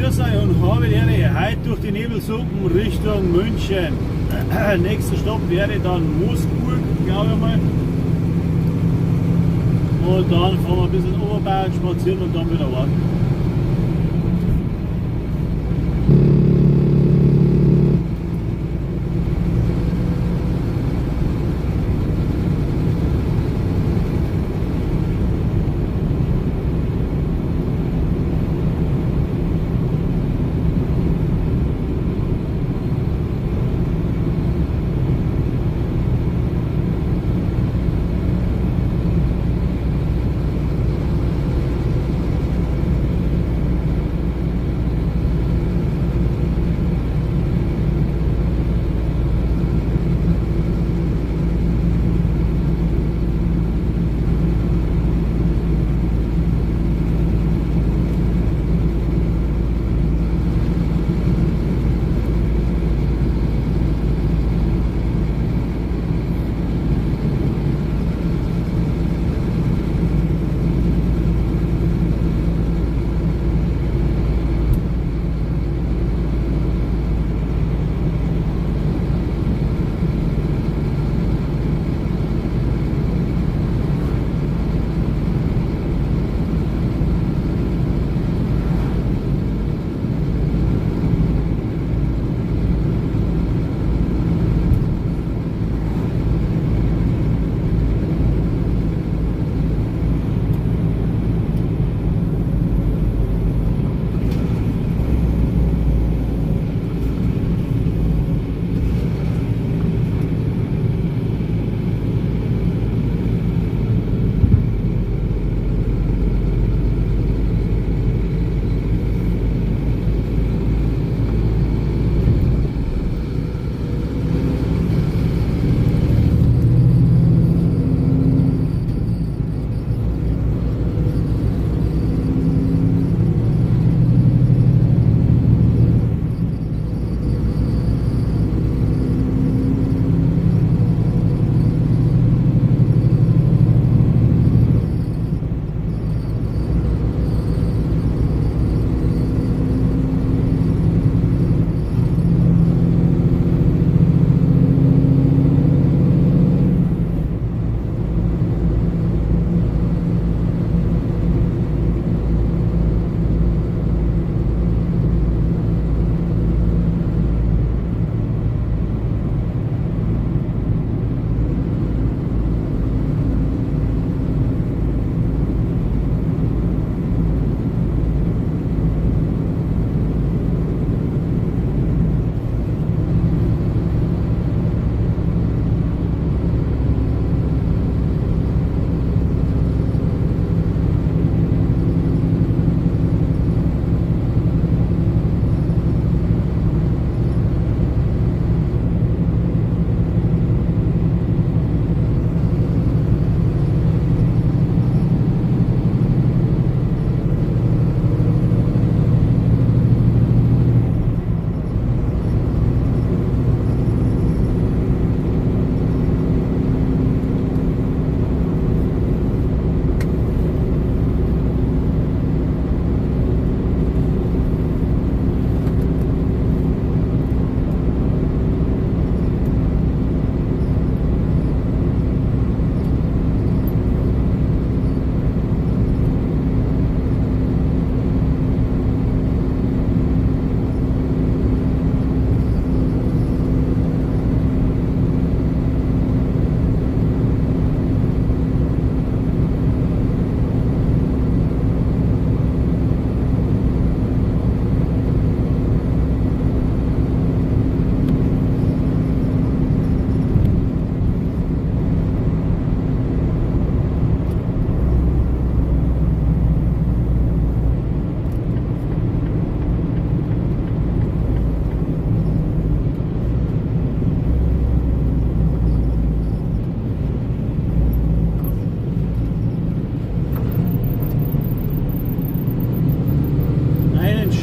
grüß euch und habe die heute durch die Nebelsuppen Richtung München. Nächster Stopp wäre dann Moosburg, glaube ich mal. Und dann fahren wir ein bisschen Oberbayern spazieren und dann wieder warten.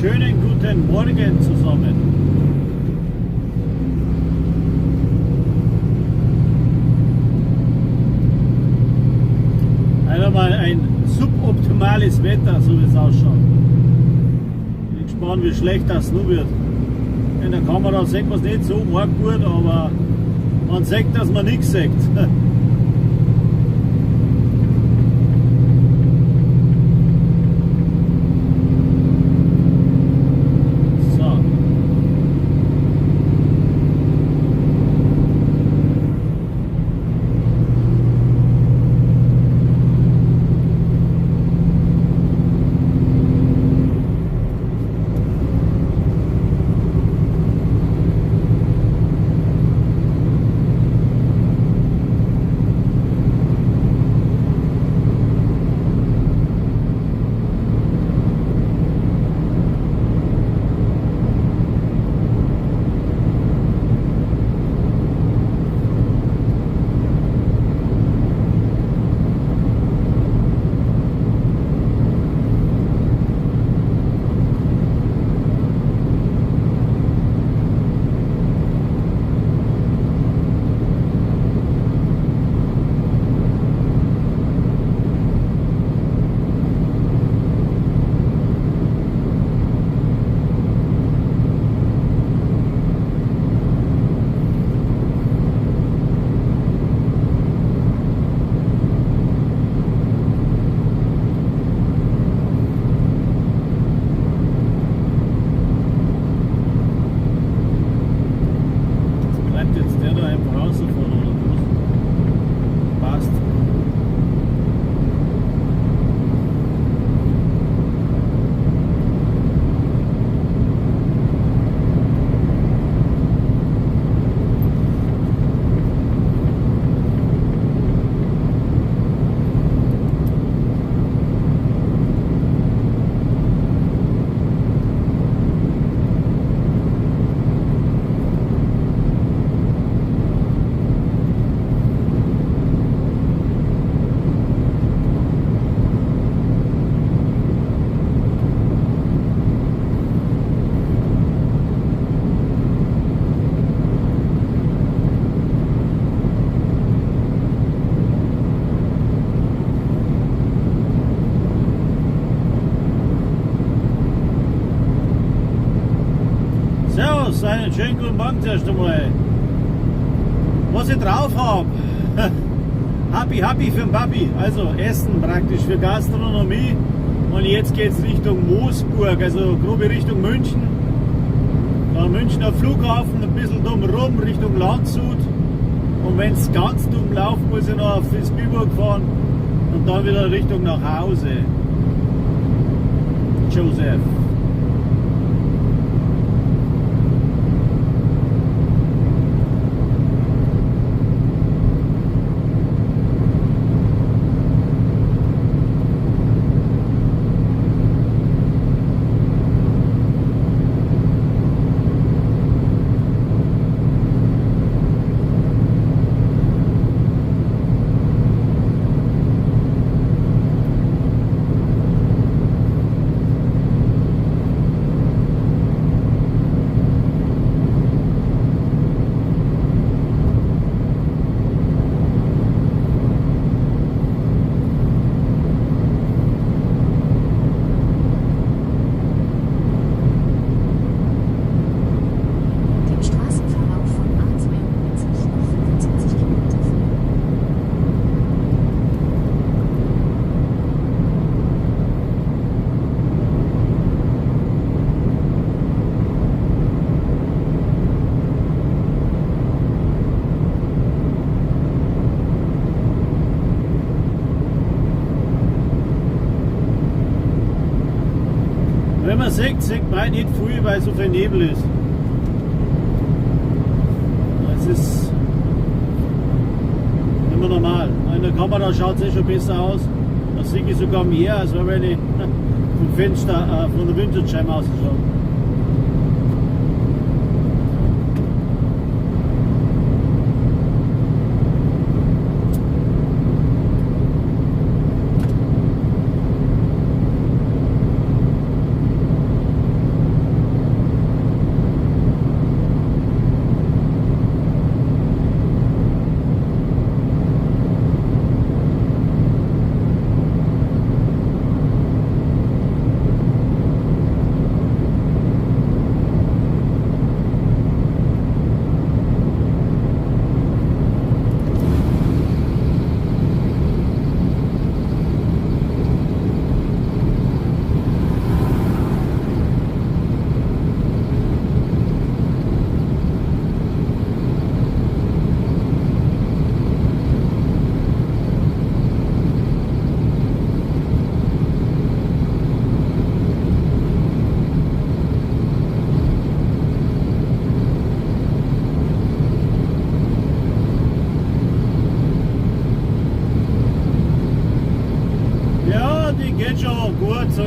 Schönen guten Morgen zusammen. Einmal ein suboptimales Wetter, so wie es ausschaut. Autobahn, wie schlecht das nur wird. In der Kamera sieht man es nicht so arg gut, aber man sieht, dass man nichts sieht. Servus, einen schönen guten Morgen zuerst einmal. Was ich drauf habe, happy für den Papi, also Essen praktisch für Gastronomie. Und jetzt geht es Richtung Moosburg, also grobe Richtung München. Dann Münchner Flughafen, ein bisschen dumm rum Richtung Landshut. Und wenn es ganz dumm laufen, muss ich noch auf Vilsbiburg fahren und dann wieder Richtung nach Hause. Joseph. Wenn man sieht man nicht viel, weil so viel Nebel ist. Es ist immer normal. In der Kamera schaut es schon besser aus. Da sehe ich sogar mehr, als wenn ich vom Fenster, von der Windschutzscheibe aus schaue.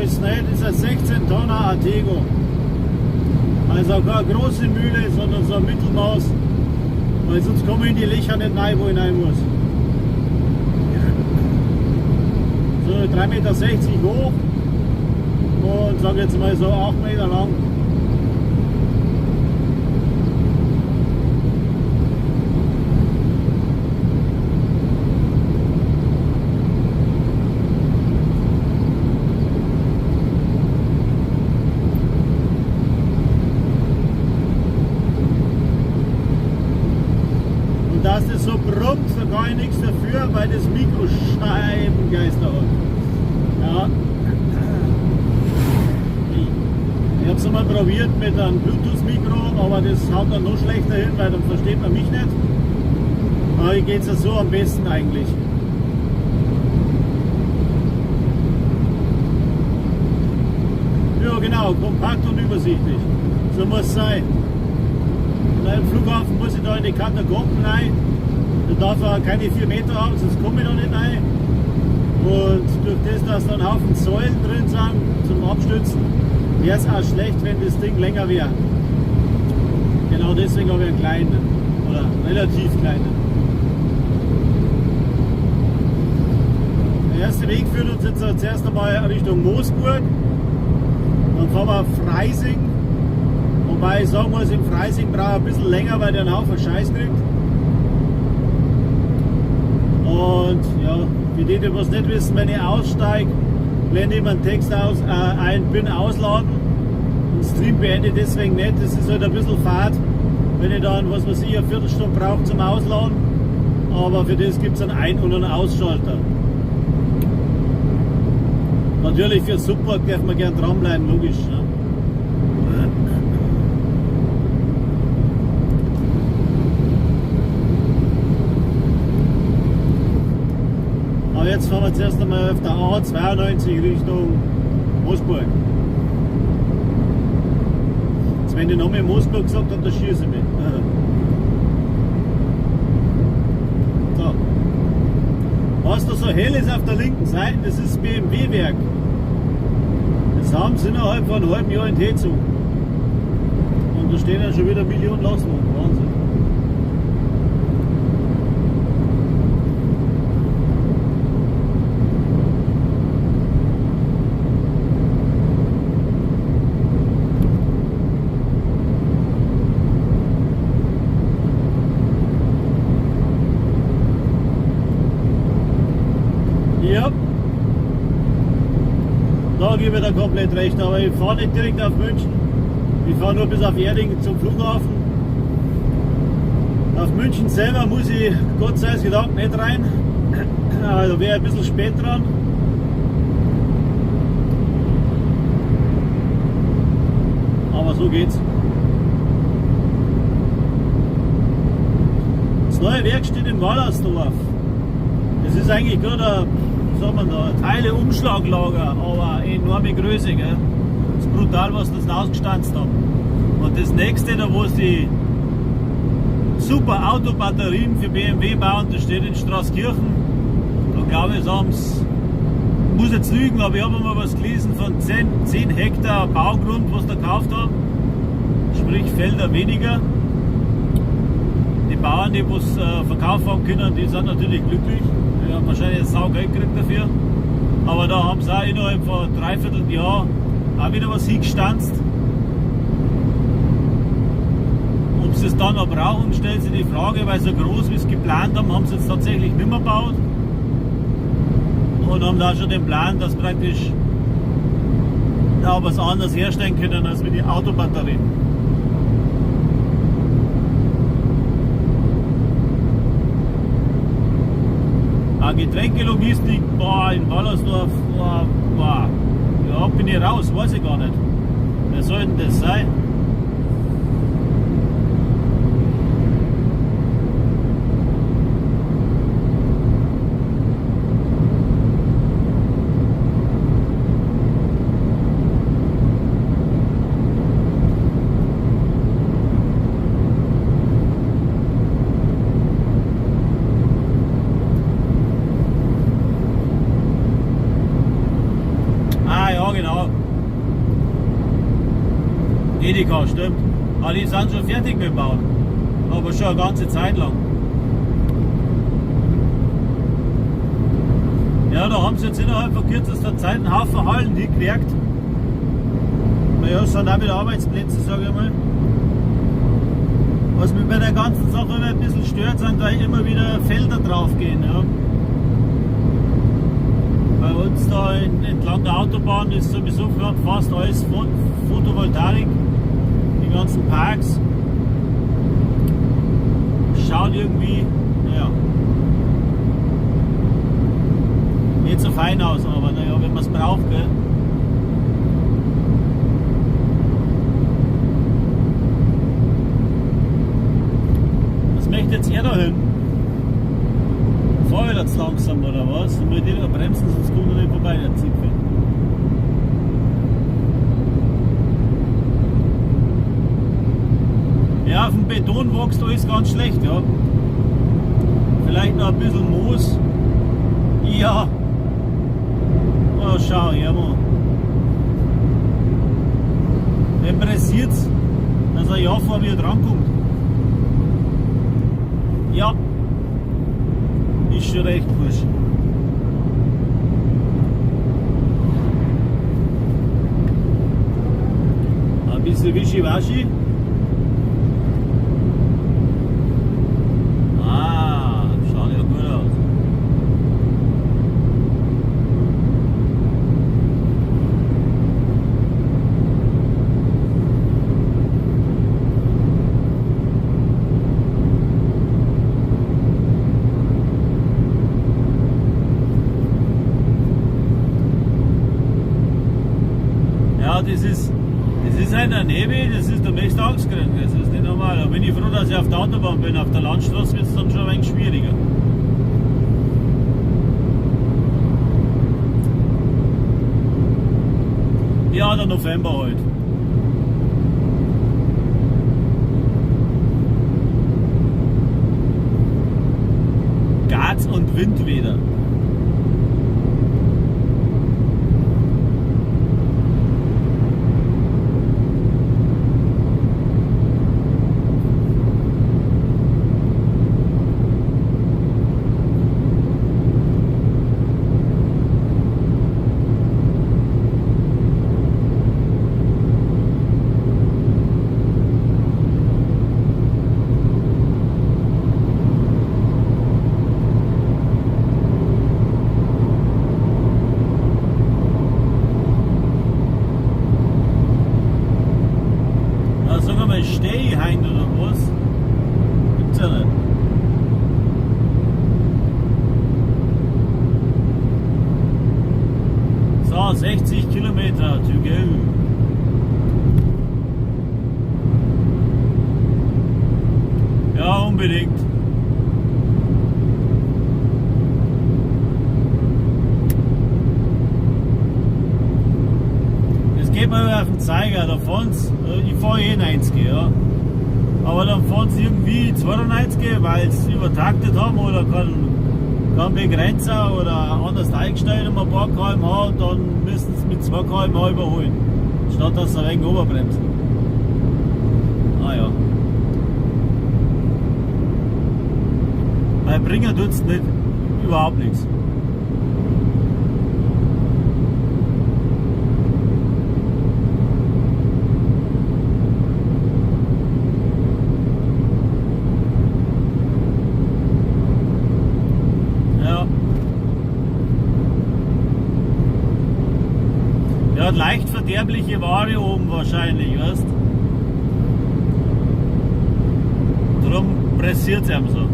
ist nicht, das ist ein 16 Tonner Artego. Also keine große Mühle, sondern so ein Mittelmaß. Weil sonst komme ich in die Löcher nicht rein, wo ich rein muss. So 3,60 Meter hoch und sage jetzt mal so 8 Meter lang. Dass das so brummt, da kann ich nichts dafür, weil das Mikro Scheibengeister hat. Ja. Ich habe es einmal probiert mit einem Bluetooth-Mikro, aber das haut dann noch schlechter hin, weil dann versteht man mich nicht. Aber hier geht es ja so am besten eigentlich. Ja genau, kompakt und übersichtlich. So muss es sein. Im Flughafen muss ich da in die Katakomben rein. Da darf er keine 4 Meter haben, sonst komme ich da nicht rein. Und durch das, dass da ein Haufen Säulen drin sind zum Abstützen, wäre es auch schlecht, wenn das Ding länger wäre. Genau deswegen habe ich einen kleinen oder relativ kleinen. Der erste Weg führt uns jetzt zuerst einmal Richtung Moosburg. Dann fahren wir auf Freising. Wobei ich sagen muss, im Freising brauche ich ein bisschen länger, weil der einen Haufen Scheiß kriegt. Und ja, für die, die was nicht wissen, wenn ich aussteige, blende ich mir einen Text ein, bin ausladen. Den Stream beende ich deswegen nicht, das ist halt ein bisschen fad, wenn ich dann, was weiß ich, eine Viertelstunde brauche zum Ausladen. Aber für das gibt es einen Ein- und einen Ausschalter. Natürlich für Support darf man gern dranbleiben, logisch. Ne? Jetzt fahren wir zuerst einmal auf der A92 Richtung Moosburg. Jetzt, wenn ich nochmal Moosburg gesagt habe, dann schieße ich mich. So. Was da so hell ist auf der linken Seite, das ist das BMW-Werk. Das haben sie innerhalb von einem halben Jahr in T-Zug. Und da stehen ja schon wieder Millionen Lastwagen. Wahnsinn. Ja, da gebe ich dir komplett recht, aber ich fahre nicht direkt auf München. Ich fahre nur bis auf Erding zum Flughafen. Auf München selber muss ich Gott sei Dank nicht rein. Da wäre ein bisschen spät dran. Aber so geht's. Das neue Werk steht in Wallersdorf. Das ist eigentlich gerade ein Teile-Umschlaglager, aber enorme Größe. Gell? Das ist brutal, was das ausgestanzt haben. Und das nächste, da wo sie super Autobatterien für BMW bauen, das steht in Straßkirchen. Da glaube ich, haben sie, muss jetzt lügen, aber ich habe mal was gelesen von 10 Hektar Baugrund, was da gekauft haben. Sprich Felder weniger. Die Bauern, die was verkauft haben können, die sind natürlich glücklich. Die haben wahrscheinlich ein Saugeld gekriegt dafür. Aber da haben sie auch innerhalb von 3/4 Jahr auch wieder was hingestanzt. Ob sie es dann noch brauchen, stellt sich die Frage, weil so groß wie sie geplant haben, haben sie jetzt tatsächlich nicht mehr gebaut. Und haben da schon den Plan, dass praktisch da was anderes herstellen können als mit den Autobatterien. Getränkelogistik, in Wallersdorf, ja, bin ich raus, weiß ich gar nicht. Wer soll denn das sein? Genau. Edeka, stimmt. Aber die sind schon fertig mit dem Bauen. Aber schon eine ganze Zeit lang. Ja, da haben sie jetzt innerhalb von kürzester Zeit einen Haufen Hallen hingewerkt. Naja, es sind auch wieder Arbeitsplätze, sage ich mal. Was mich bei der ganzen Sache immer ein bisschen stört, sind da immer wieder Felder draufgehen. Ja. Bei uns da entlang der Autobahn ist sowieso fast alles Photovoltaik, die ganzen Parks. Schaut irgendwie, naja, nicht so fein aus, aber naja, wenn man es braucht, gell. Was möchte jetzt er da hin? Fahr ich jetzt langsam oder was? Dann muss ich wieder bremsen, sonst kommt er nicht vorbei, der Zipfel. Ja, auf dem Beton wächst alles ganz schlecht, ja. Vielleicht noch ein bisschen Moos. Ja. Oh, schau her mal. Den pressiert's, dass er ja vor mir drankommt. Ja. Ist schon recht wurscht. Ein bisschen wischiwaschi. Schaut ja gut aus. Ja, das ist einer Nebel, da möchtest du Angst kriegen, das ist nicht normal. Da bin ich froh, dass ich auf der Autobahn bin, auf der Landstraße wird es dann schon ein wenig schwieriger. Ja, der November halt. Gas und Windwetter. Stehheim oder was? Gibt's ja nicht. So, 60 Kilometer to go. Ja, unbedingt. Das geht mir auf den Zeiger, da fahren's, ich fahre eh 90, ja. Aber dann fahren sie irgendwie 92, weil sie übertaktet haben oder kein Begrenzer oder anders eingestellt um ein paar km/h und dann müssen sie mit 2 km/h überholen. Statt dass sie ein wenig überbremsen. Ah ja. Bei Bringer tut es nicht, überhaupt nichts. Der hat leicht verderbliche Ware oben wahrscheinlich, weißt du? Darum pressiert es ihm so.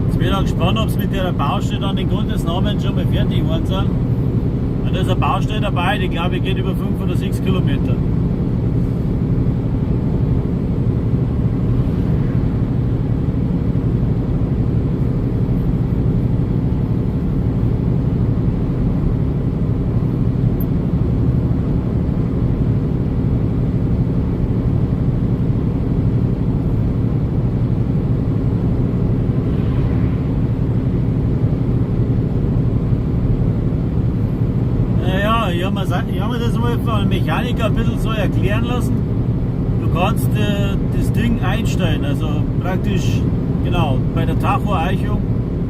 Ich bin auch gespannt, ob es mit der Baustelle dann den Gottesnamen schon mal fertig geworden sind. Und da ist eine Baustelle dabei, die glaube ich geht über 5 oder 6 Kilometer. Ich habe mir das mal von einem Mechaniker ein bisschen so erklären lassen. Du kannst das Ding einstellen, also praktisch, genau, bei der Tacho-Eichung,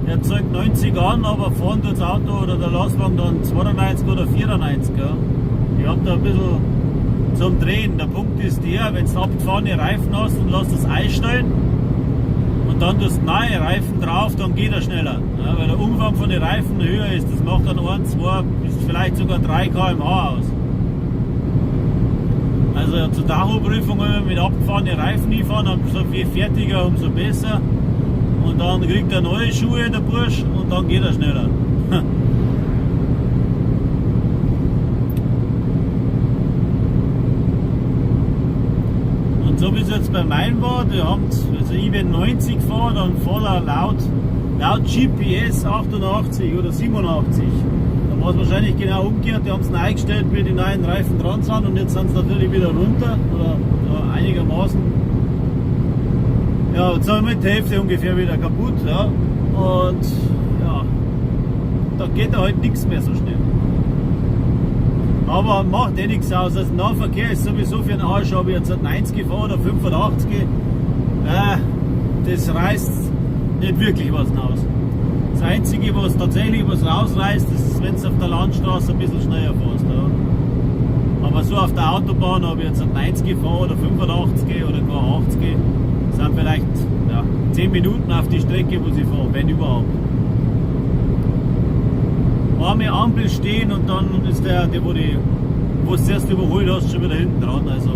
der zeigt 90 an, aber fahren tut das Auto oder der Lastwagen dann 92 oder 94. Ja. Ich habe da ein bisschen zum Drehen. Der Punkt ist der, wenn du abgefahrene Reifen hast und lässt das einstellen und dann tust du neue Reifen drauf, dann geht er schneller. Ja, weil der Umfang von den Reifen höher ist. Das macht dann 1, 2 bis vielleicht sogar 3 km/h aus. Also zur Tachoprüfung mit abgefahrenen Reifen hinfahren, umso viel fertiger, umso besser. Und dann kriegt er neue Schuhe, der Bursch, und dann geht er schneller. Und so wie es jetzt bei meinem war, also ich bin 90 gefahren, dann fährt er laut GPS 88 oder 87. Da war es wahrscheinlich genau umgekehrt, die haben es eingestellt, wie die neuen Reifen dran sind, und jetzt sind sie natürlich wieder runter, oder ja, einigermaßen. Ja, jetzt sind wir mit der Hälfte ungefähr wieder kaputt. Ja. Und ja, da geht da halt nichts mehr so schnell. Aber macht eh nichts aus. Also Nahverkehr ist sowieso für den Arsch, ob ich jetzt 90 gefahren oder 85. Das reißt nicht wirklich was aus. Das Einzige, was tatsächlich was rausreißt, ist, wenn du auf der Landstraße ein bisschen schneller fährst. Ja. Aber so auf der Autobahn, ob ich jetzt 90 gefahren oder 85 oder gar 80, sind vielleicht 10 Minuten auf die Strecke, wo ich fahre, wenn überhaupt. Eine Ampel stehen und dann ist der wo du zuerst überholt hast, schon wieder hinten dran. Also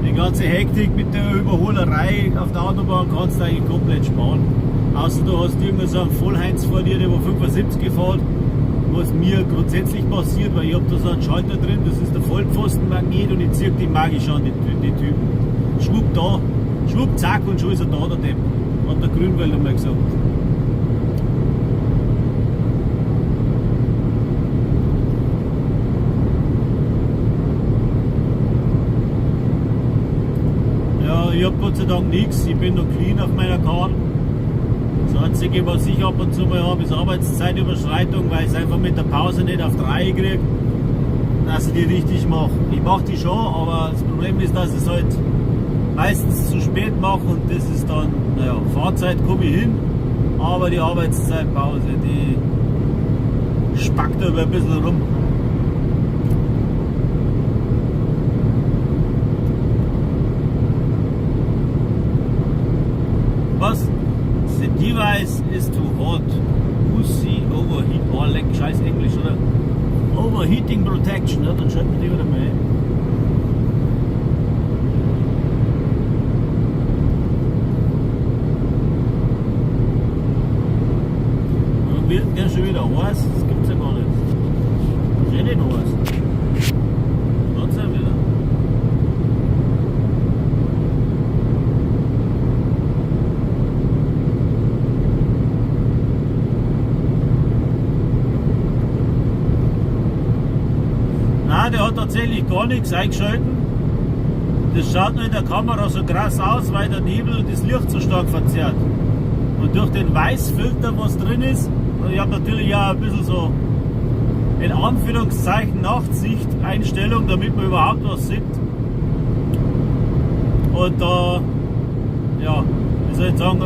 die ganze Hektik mit der Überholerei auf der Autobahn kannst du eigentlich komplett sparen. Außer du hast irgendwie so einen Vollheinz vor dir, der wo 75 fährt, was mir grundsätzlich passiert, weil ich habe da so einen Schalter drin, das ist der Vollpfostenmagnet, und ich ziehe die magisch an, die Typen. Schwupp da, schwupp zack, und schon ist er da, der Depp. Hat der Grünwälder mal gesagt. Ich habe Gott sei Dank nichts, ich bin noch clean auf meiner Karte. Das Einzige, was ich ab und zu mal habe, ist Arbeitszeitüberschreitung, weil ich es einfach mit der Pause nicht auf 3 kriege, dass ich die richtig mache. Ich mache die schon, aber das Problem ist, dass ich es halt meistens zu spät mache, und das ist dann, Fahrzeit komme ich hin, aber die Arbeitszeitpause, die spackt da ein bisschen rum. Was? The device is too hot. UC overheat. Oh, leck, scheiß Englisch, oder? Overheating protection, ja, dann schalten wir die wieder mal ein. Und wird der schon wieder heiß? Das gibt's ja gar nicht. Das ist ja nicht heiß. Schaut's ja wieder. Der hat tatsächlich gar nichts eingeschalten. Das schaut nur in der Kamera so krass aus, weil der Nebel das Licht so stark verzerrt. Und durch den Weißfilter, was drin ist, ich habe natürlich ja ein bisschen so in Anführungszeichen Nachtsicht-Einstellung, damit man überhaupt was sieht. Und da, wie soll ich sagen,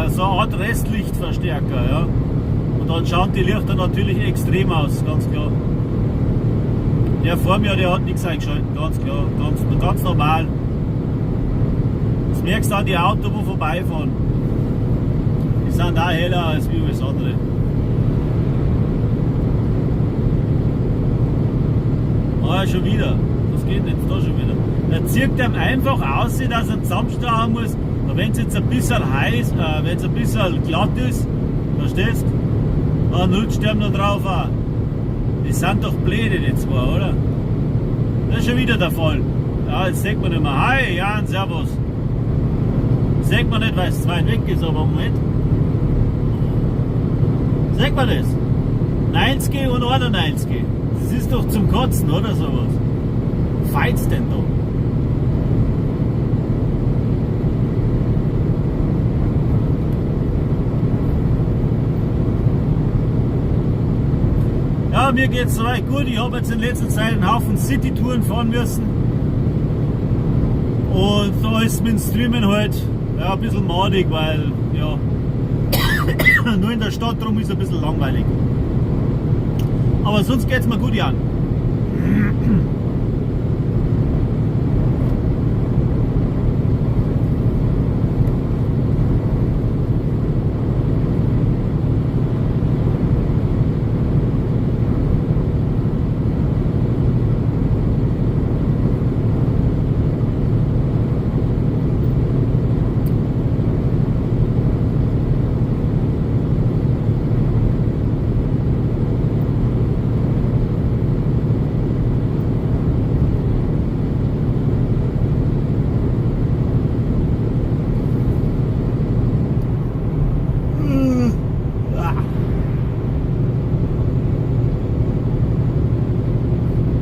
so eine Art Restlichtverstärker. Ja. Und dann schauen die Lichter natürlich extrem aus, ganz klar. Der vor mir, der hat nichts eingeschaltet, ganz klar, ganz normal. Das merkst du an die Autos, die vorbeifahren. Die sind auch heller als wie alles andere. Ah, schon wieder. Was geht jetzt da schon wieder? Er zieht ihm einfach aus, dass er zusammenstauen muss. Und wenn es jetzt ein bisschen heiß, wenn es ein bisschen glatt ist, verstehst du, dann rutscht er noch drauf auch. Die sind doch blöde, die zwei, oder? Das ist schon wieder der Fall. Ja, jetzt denkt man immer, hi, Jan, servus. Sagt man nicht, weil es zu weit weg ist, aber Moment. Sagt man das? 90 und 91. Das ist doch zum Kotzen, oder sowas? Feit's denn da? Ja, mir geht's soweit gut. Ich habe jetzt in letzter Zeit einen Haufen City-Touren fahren müssen. Und da ist mit dem Streamen halt ja, ein bisschen madig, weil ja, nur in der Stadt drum ist ein bisschen langweilig. Aber sonst geht's mir gut, Jan.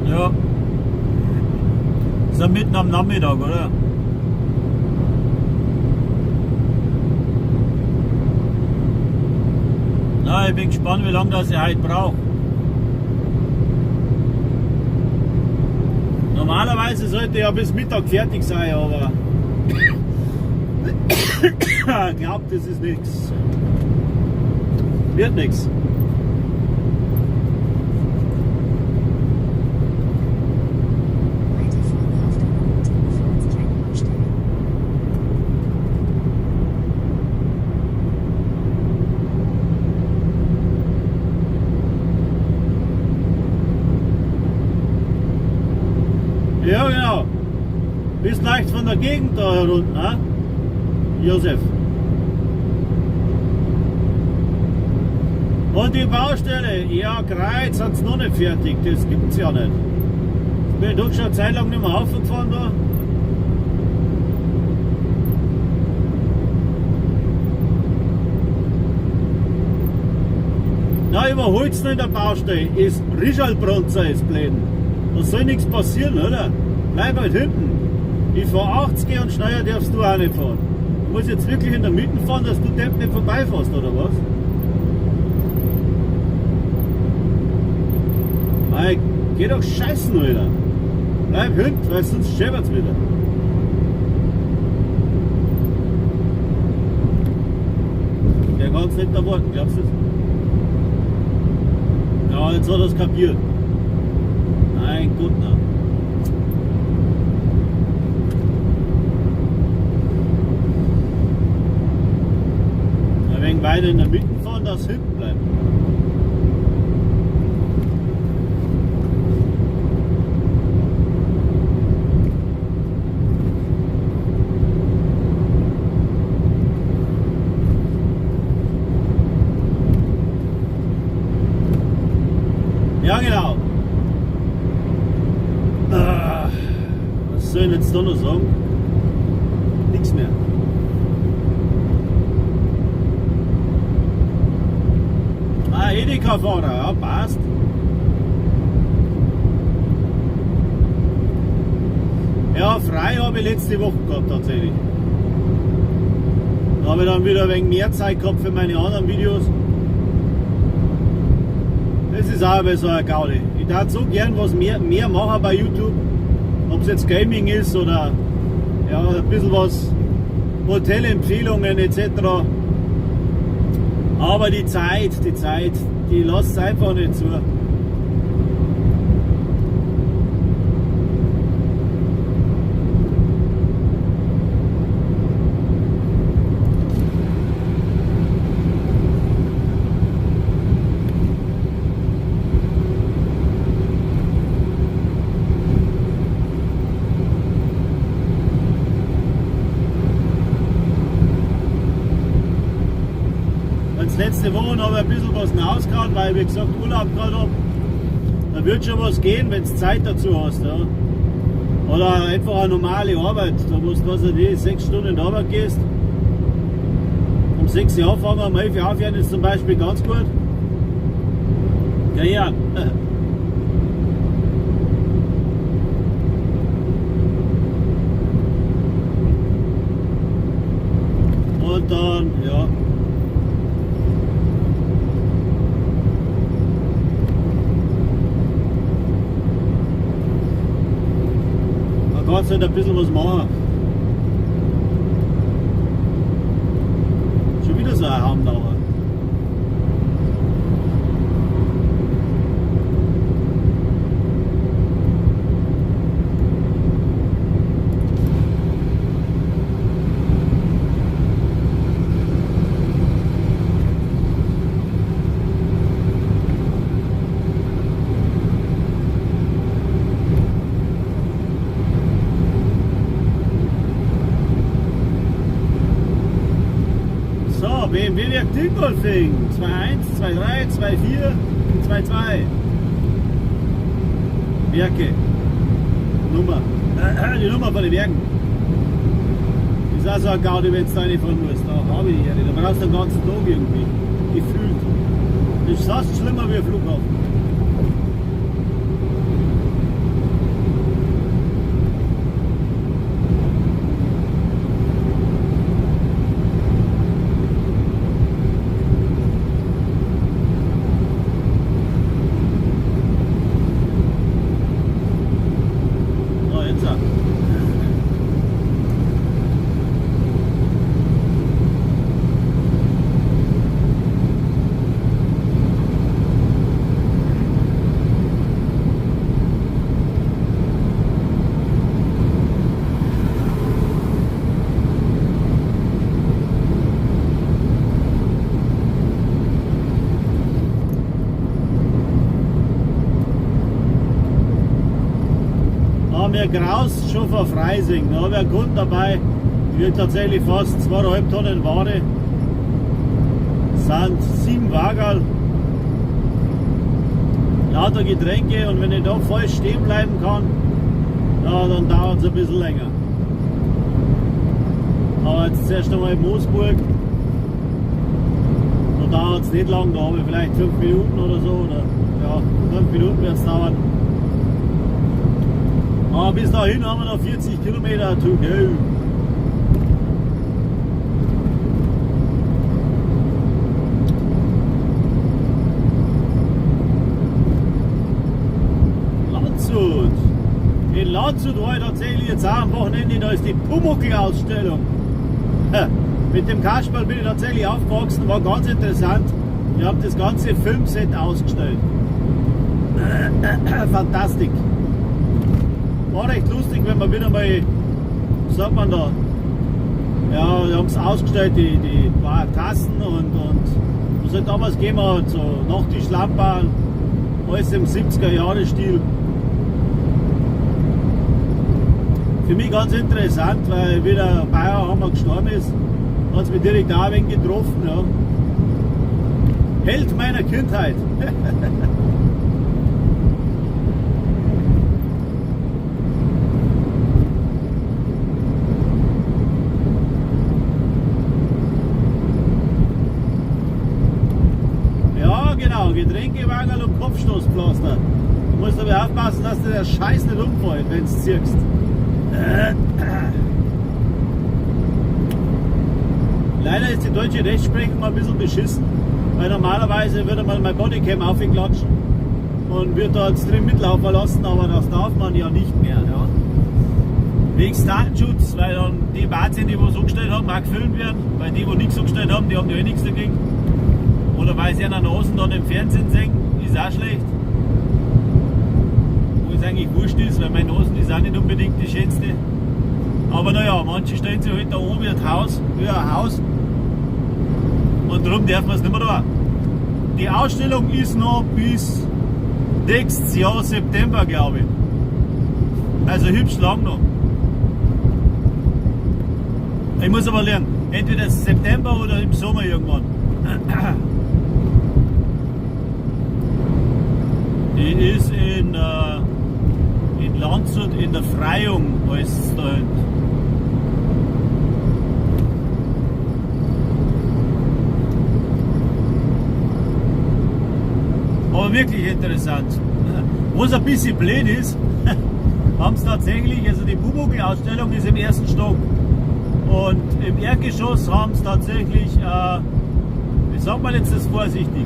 Ja. Ist ja mitten am Nachmittag, oder? Na, ich bin gespannt, wie lange das ich heute brauche. Normalerweise sollte ich ja bis Mittag fertig sein, aber ich glaube, das ist nichts. Wird nichts. Ja, genau. Bist leicht von der Gegend da herunten, ne? Josef. Und die Baustelle, ja, Kreuz hat es noch nicht fertig, das gibt es ja nicht. Ich bin doch schon eine Zeit lang nicht mehr aufgefahren da. Na, überholt's noch in der Baustelle, ist Rischalbronzer ist blöd. Da soll nichts passieren, oder? Bleib halt hinten. Ich fahr 80 und schneller darfst du auch nicht fahren. Du musst jetzt wirklich in der Mitte fahren, dass du Depp nicht vorbeifährst, oder was? Mei, geh doch scheißen, Alter. Bleib hinten, weil sonst schäbert's wieder. Der kann's nicht erwarten, glaubst du das? Ja, jetzt hat er's kapiert. Mein Gott, na. Ein wenig weiter in der Mitte fahren, dass hinten bleibt. Ja, genau. Was soll ich jetzt da noch sagen? Nichts mehr. Ah, Edeka-Fahrer, ja, passt. Ja, frei habe ich letzte Woche gehabt tatsächlich. Da habe ich dann wieder ein wenig mehr Zeit gehabt für meine anderen Videos. Das ist auch so eine Gaudi. Ich darf so gern was mehr machen bei YouTube. Ob es jetzt Gaming ist oder ja, ein bisschen was, Hotelempfehlungen etc. Aber die Zeit, die lässt es einfach nicht zu. Letzte Woche habe ich ein bisschen was rausgehauen, weil ich wie gesagt Urlaub gehabt habe. Da wird schon was gehen, wenn du Zeit dazu hast. Ja. Oder einfach eine normale Arbeit. Da musst du, was weiß ich, 6 Stunden in die Arbeit gehst. Um 6 Uhr anfangen, um 11 Uhr aufhören ist zum Beispiel ganz gut. Ja, ja. Und dann, ja. Da kannst du halt ein bisschen was machen. Schon wieder so eine Hammdauer. BMW Werk Dingolfing 2.1, 2.3, 2.4 und 2.2 Werke. Nummer. Die Nummer von den Werken. Ist auch so ein Gaudi, wenn du da reinfahren musst. Da habe ich die ja nicht. Da brauchst du den ganzen Tag irgendwie. Gefühlt. Das ist fast schlimmer wie ein Flughafen. Wir graust schon vor Freising. Da habe ich einen Kunden dabei, die wird tatsächlich fast 2,5 Tonnen Ware. Sind 7 Wagerl, lauter Getränke, und wenn ich da voll stehen bleiben kann, ja, dann dauert es ein bisschen länger. Aber jetzt zuerst einmal in Moosburg, da dauert es nicht lang, da habe ich vielleicht 5 Minuten oder so, oder ja, 5 Minuten wird es dauern. Aber bis dahin haben wir noch 40 Kilometer to go. Landshut. In Landshut war ich tatsächlich jetzt auch am Wochenende, da ist die Pumuckl-Ausstellung. Mit dem Kasperl bin ich tatsächlich aufgewachsen, war ganz interessant. Ich habe das ganze Filmset ausgestellt. Fantastisch. War recht lustig, wenn man wieder mal, was sagt man da, ja, wir haben es ausgestellt, die Tassen und was halt damals gegeben hat, so Nachttischlampen, alles im 70er-Jahre-Stil. Für mich ganz interessant, weil wie der Bayerhammer gestorben ist, hat es mich direkt auch ein wenig getroffen. Ja. Held meiner Kindheit. Getränkewagen und Kopfstoßpflaster. Du musst aber aufpassen, dass dir der Scheiß nicht umfällt, wenn du es ziehst. Leider ist die deutsche Rechtsprechung ein bisschen beschissen, weil normalerweise würde man mein Bodycam aufklatschen und wird da jetzt drin mitlaufen lassen, aber das darf man ja nicht mehr. Ja. Wegen Datenschutz, weil dann die Wahnsinn, die was umgestellt haben, auch gefilmt werden, weil die, die nichts umgestellt haben, die haben ja eh nichts dagegen. Oder weil sie an der Nase dann im Fernsehen sehen, ist auch schlecht. Wo es eigentlich wurscht ist, weil meine Nasen ist auch nicht unbedingt die schönste. Aber naja, manche stellen sich halt da oben wie ein Haus. Und darum darf man es nicht mehr da. Die Ausstellung ist noch bis nächstes Jahr September, glaube ich. Also hübsch lang noch. Ich muss aber lernen, entweder September oder im Sommer irgendwann. Die ist in Landshut in der Freiung, heißt es da hinten. Aber wirklich interessant. Was ein bisschen blöd ist, haben es tatsächlich, also die Pumuckl-Ausstellung ist im ersten Stock und im Erdgeschoss haben es tatsächlich, wie sagt man jetzt das vorsichtig,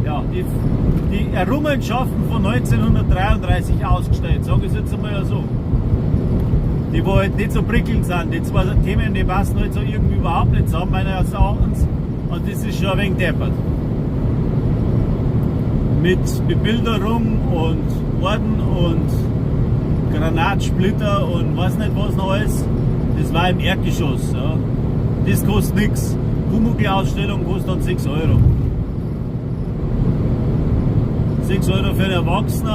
ja, die Errungenschaften von 1933 ausgestellt, sage ich jetzt einmal so. Die wo halt nicht so prickelnd sind, die zwei Themen, die passen halt so irgendwie überhaupt nicht zusammen, meines Erachtens, und das ist schon ein wenig deppert. Mit Bebilderung und Orden und Granatsplitter und was nicht was noch alles. Das war im Erdgeschoss. Ja. Das kostet nichts. Pumuckl-Ausstellung kostet dann 6 Euro. 6 Euro für den Erwachsenen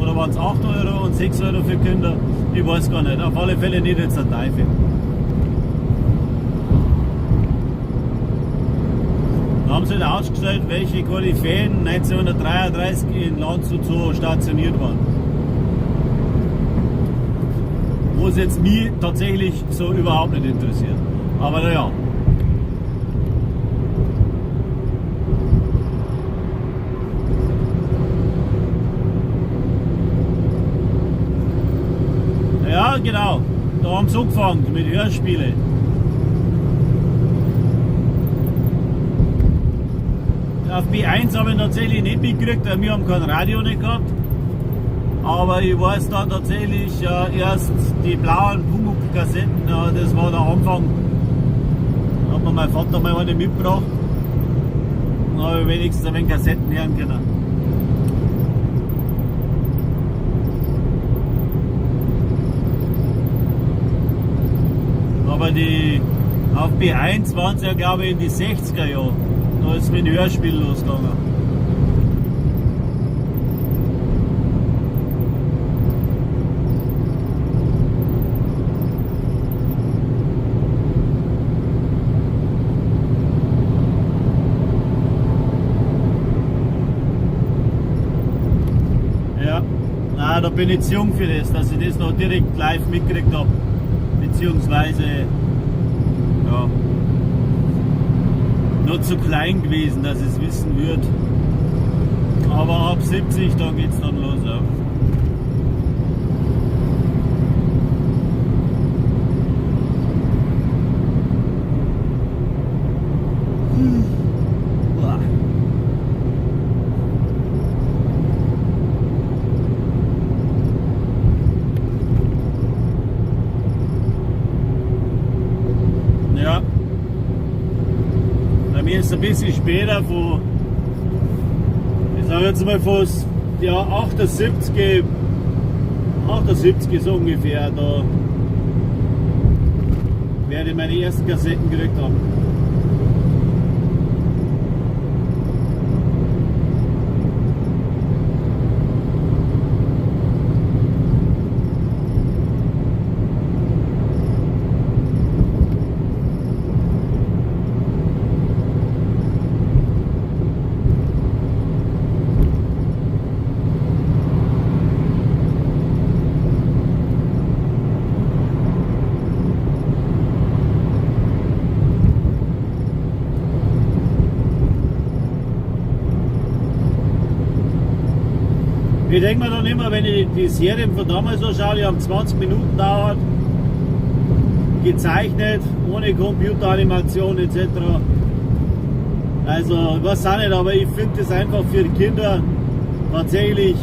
oder waren es 8 Euro und 6 Euro für Kinder? Ich weiß gar nicht. Auf alle Fälle nicht jetzt der Teufel. Da haben sie halt ausgestellt, welche Koryphäen 1933 in Landshut so stationiert waren. Wo es jetzt mich tatsächlich so überhaupt nicht interessiert. Aber naja. Ja, genau. Da haben sie angefangen mit Hörspielen. Auf B1 habe ich tatsächlich nicht mitgekriegt, weil wir haben kein Radio nicht gehabt. Aber ich weiß dann tatsächlich erst die blauen Pumuckl-Kassetten, das war der Anfang. Da hat mir mein Vater mal eine mitgebracht. Dann habe ich wenigstens ein wenig Kassetten hören können. Aber die auf B1 waren es ja, glaube ich, in die 60er Jahre. Da ist mit dem Hörspiel losgegangen. Ja, da bin ich zu jung für das, dass ich das noch direkt live mitgekriegt habe. Beziehungsweise, ja, noch zu klein gewesen, dass ich es wissen würde. Aber ab 70, da geht es dann los. Ja. Ja. Bei mir ist es ein bisschen später, ich sage jetzt mal fast, ja, 78 so ungefähr, da werde ich meine ersten Kassetten gekriegt haben. Ich denke mir dann immer, wenn ich die Serien von damals anschaue, die haben 20 Minuten dauert, gezeichnet, ohne Computeranimation etc. Also, ich weiß auch nicht, aber ich finde das einfach für die Kinder tatsächlich,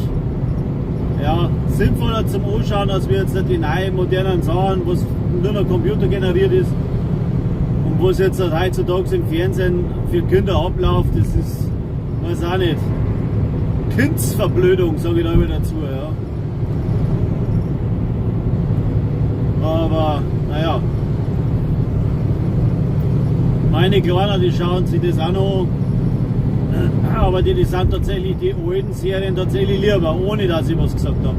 ja, sinnvoller zum Anschauen, als wir jetzt die neuen modernen Sachen, was nur noch Computer generiert ist und was jetzt heutzutage im Fernsehen für Kinder abläuft, das ist, weiß auch nicht. Kindsverblödung, sage ich da immer dazu, ja. Aber, naja. Meine Kleinen, die schauen sich das auch noch an. Aber die sind tatsächlich die alten Serien tatsächlich lieber, ohne dass ich was gesagt habe.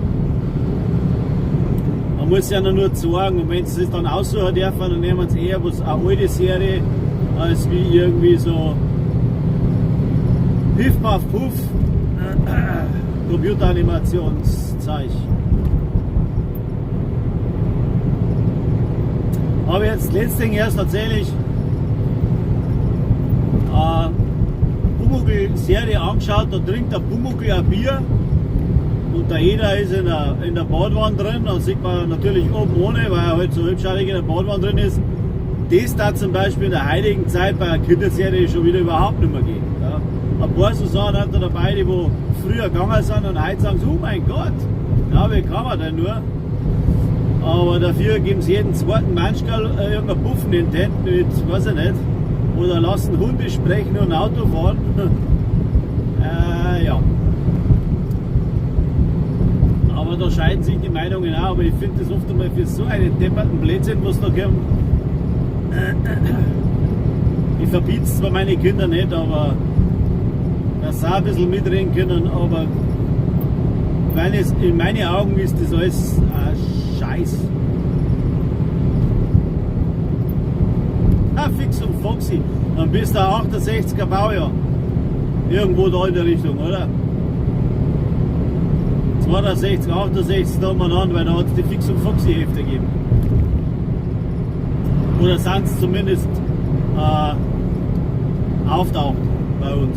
Man muss ja nur sagen, und wenn sie es dann aussuchen dürfen, dann nehmen sie eher was, eine alte Serie, als wie irgendwie so Piff, Puff, Puff. Computeranimationszeug. Habe jetzt letztens erst tatsächlich Pumuckl-Serie angeschaut, da trinkt der Pumuckl ein Bier und der Eder ist in der Badwanne drin, dann sieht man natürlich oben ohne, weil er halt so hübschartig in der Badwanne drin ist. Das da zum Beispiel in der heutigen Zeit bei einer Kinderserie schon wieder überhaupt nicht mehr geht. Ja. Ein paar so Sachen hat er dabei, die wo früher gegangen sind und heute sagen sie, oh mein Gott, ja, wie kann man denn nur? Aber dafür geben sie jeden zweiten Manschkerl irgendeinen Puffen in den Händen mit, weiß ich nicht, oder lassen Hunde sprechen und Auto fahren. Ja. Aber da scheiden sich die Meinungen auch, aber ich finde das oft einmal für so einen depperten Blödsinn, was da kommt. Ich verbiete es zwar meine Kinder nicht, aber dass sie auch ein bisschen mitreden können, aber in meinen Augen ist das alles Scheiß. Fix und Foxy. Dann bist du 68er Baujahr. Irgendwo da in der Richtung, oder? 62, 68 da mal an, weil da hat es die Fix und Foxy Hefte gegeben. Oder sind es zumindest auftaucht bei uns.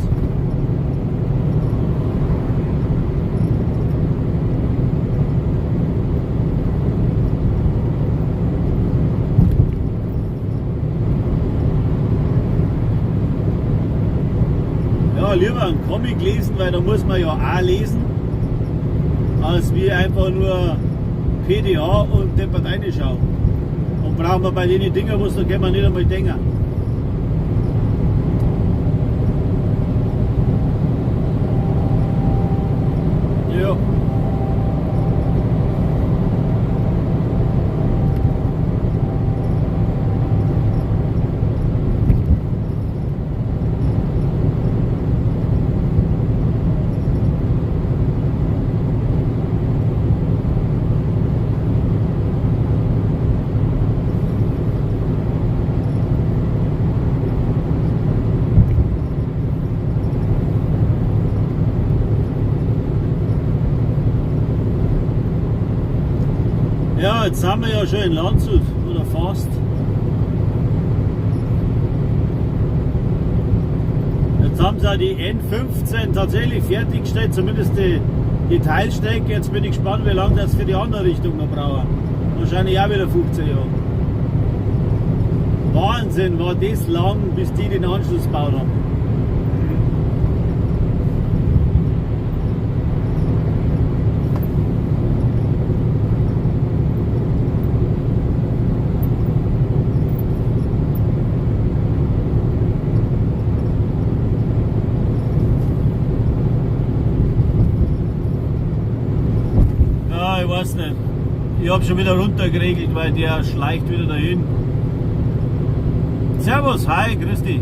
Lieber einen Comic lesen, weil da muss man ja auch lesen, als wie einfach nur PDA und deppert reinschauen. Und brauchen wir bei den Dingen, wo da können wir nicht einmal denken. Ja. Ja, jetzt sind wir ja schon in Landshut, oder fast. Jetzt haben sie auch die N15 tatsächlich fertiggestellt, zumindest die Teilstrecke. Jetzt bin ich gespannt, wie lange das für die andere Richtung noch brauchen. Wahrscheinlich auch wieder 15 Jahre. Wahnsinn, war das lang, bis die den Anschluss gebaut haben. Ich weiß nicht. Ich habe schon wieder runtergeregelt, weil der schleicht wieder dahin. Servus, hi, grüß dich.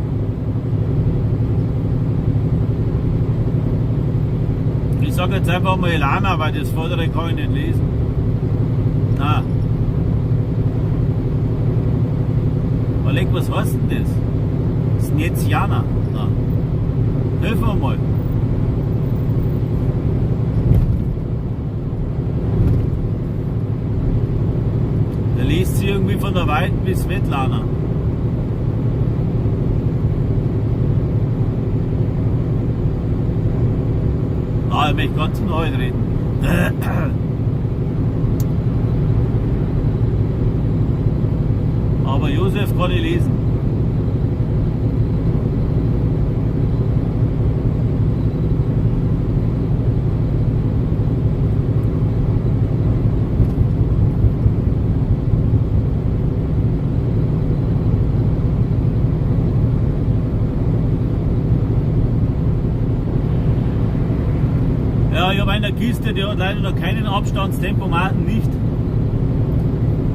Ich sage jetzt einfach mal Elana, weil das vordere kann ich nicht lesen. Na. Oleg, was heißt denn das? Snezjana. Na. Hilf mir mal. Liest sie irgendwie von der Weiten bis Svetlana. Ich möchte ganz neu reden. Aber Josef kann ich lesen. Ich habe eine Kiste, die hat leider noch keinen Abstandstempomaten nicht.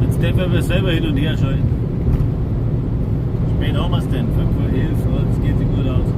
Jetzt dürfen wir selber hin und her schalten. Spät haben wir es denn? 5:11 Uhr, das geht sich gut aus.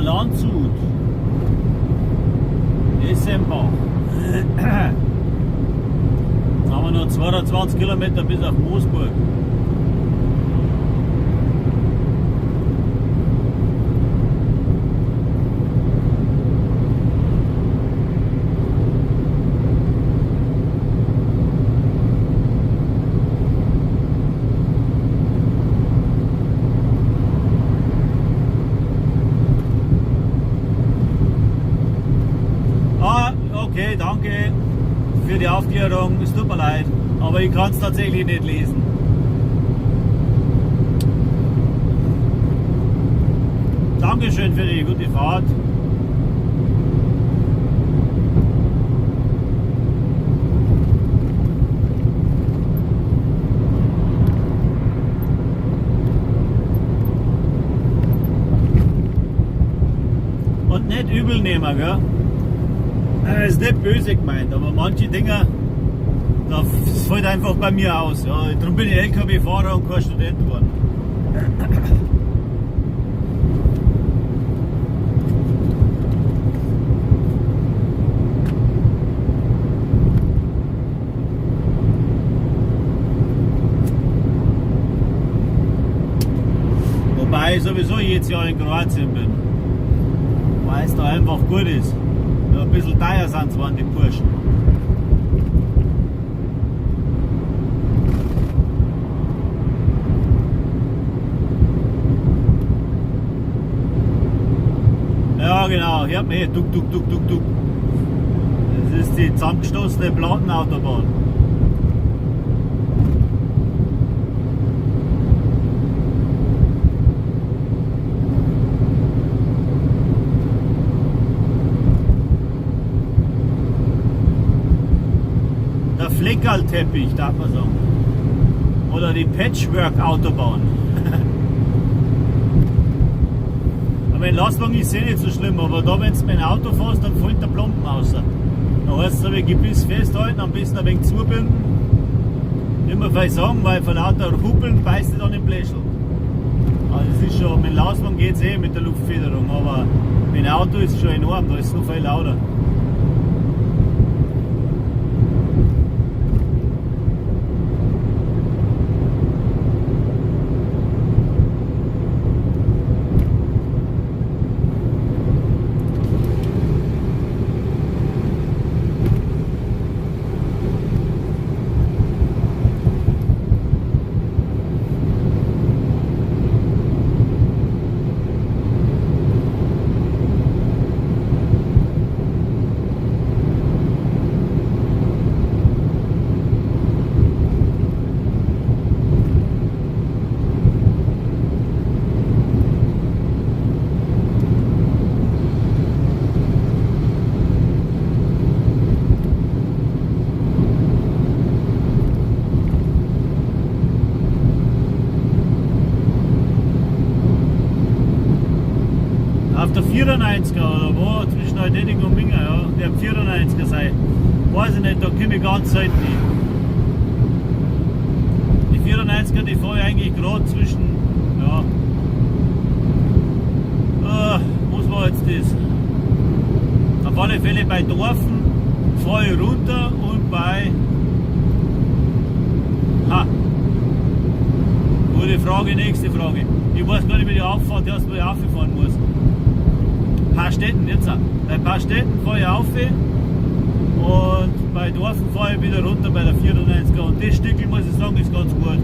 Landshut. Essenbach. Jetzt haben wir noch 220 Kilometer bis auf Moosburg. Okay, danke für die Aufklärung. Es tut mir leid, aber ich kann es tatsächlich nicht lesen. Dankeschön für die gute Fahrt. Und nicht übel nehmen, gell? Das ist nicht böse gemeint, aber manche Dinge, das fällt einfach bei mir aus. Ja, darum bin ich LKW-Fahrer und kein Student geworden. Wobei ich sowieso jedes Jahr in Kroatien bin, weil es da einfach gut ist. Ein bisschen teuer sind zwar die Burschen. Ja genau, hört man hier, duck, duck, duck, duck, duck. Das ist die zusammengestoßene Plattenautobahn. Fleckerlteppich, darf man sagen. Oder die Patchwork-Autobahn. Aber in Lastwagen ist es nicht so schlimm, aber da, wenn du mit dem Auto fährst, dann fällt der Plomben raus. Da heißt es, ein Gebiss festhalten, am besten ein wenig zubinden. Immer viel sagen, weil von lauter Huppeln beißt du dann im Bläschel. Also das ist schon, mit dem Lastwagen geht es mit der Luftfederung, aber mit dem Auto ist es schon enorm, da ist es noch viel lauter. Auf der 94er oder wo, zwischen Neudenning und Minga, ja, der 94er sei. Weiß ich nicht, da komme ich ganz selten hin. Die 94er, die fahre ich eigentlich gerade zwischen, ja, was war jetzt das? Auf alle Fälle bei Dorfen fahre ich runter und bei, gute Frage, nächste Frage. Ich weiß gar nicht, wie die Auffahrt erst mal auffahren muss. Paarstetten jetzt auch. Bei Paarstetten fahre ich auf und bei Dorfen fahre ich wieder runter bei der 94er und das Stückchen, muss ich sagen, ist ganz gut.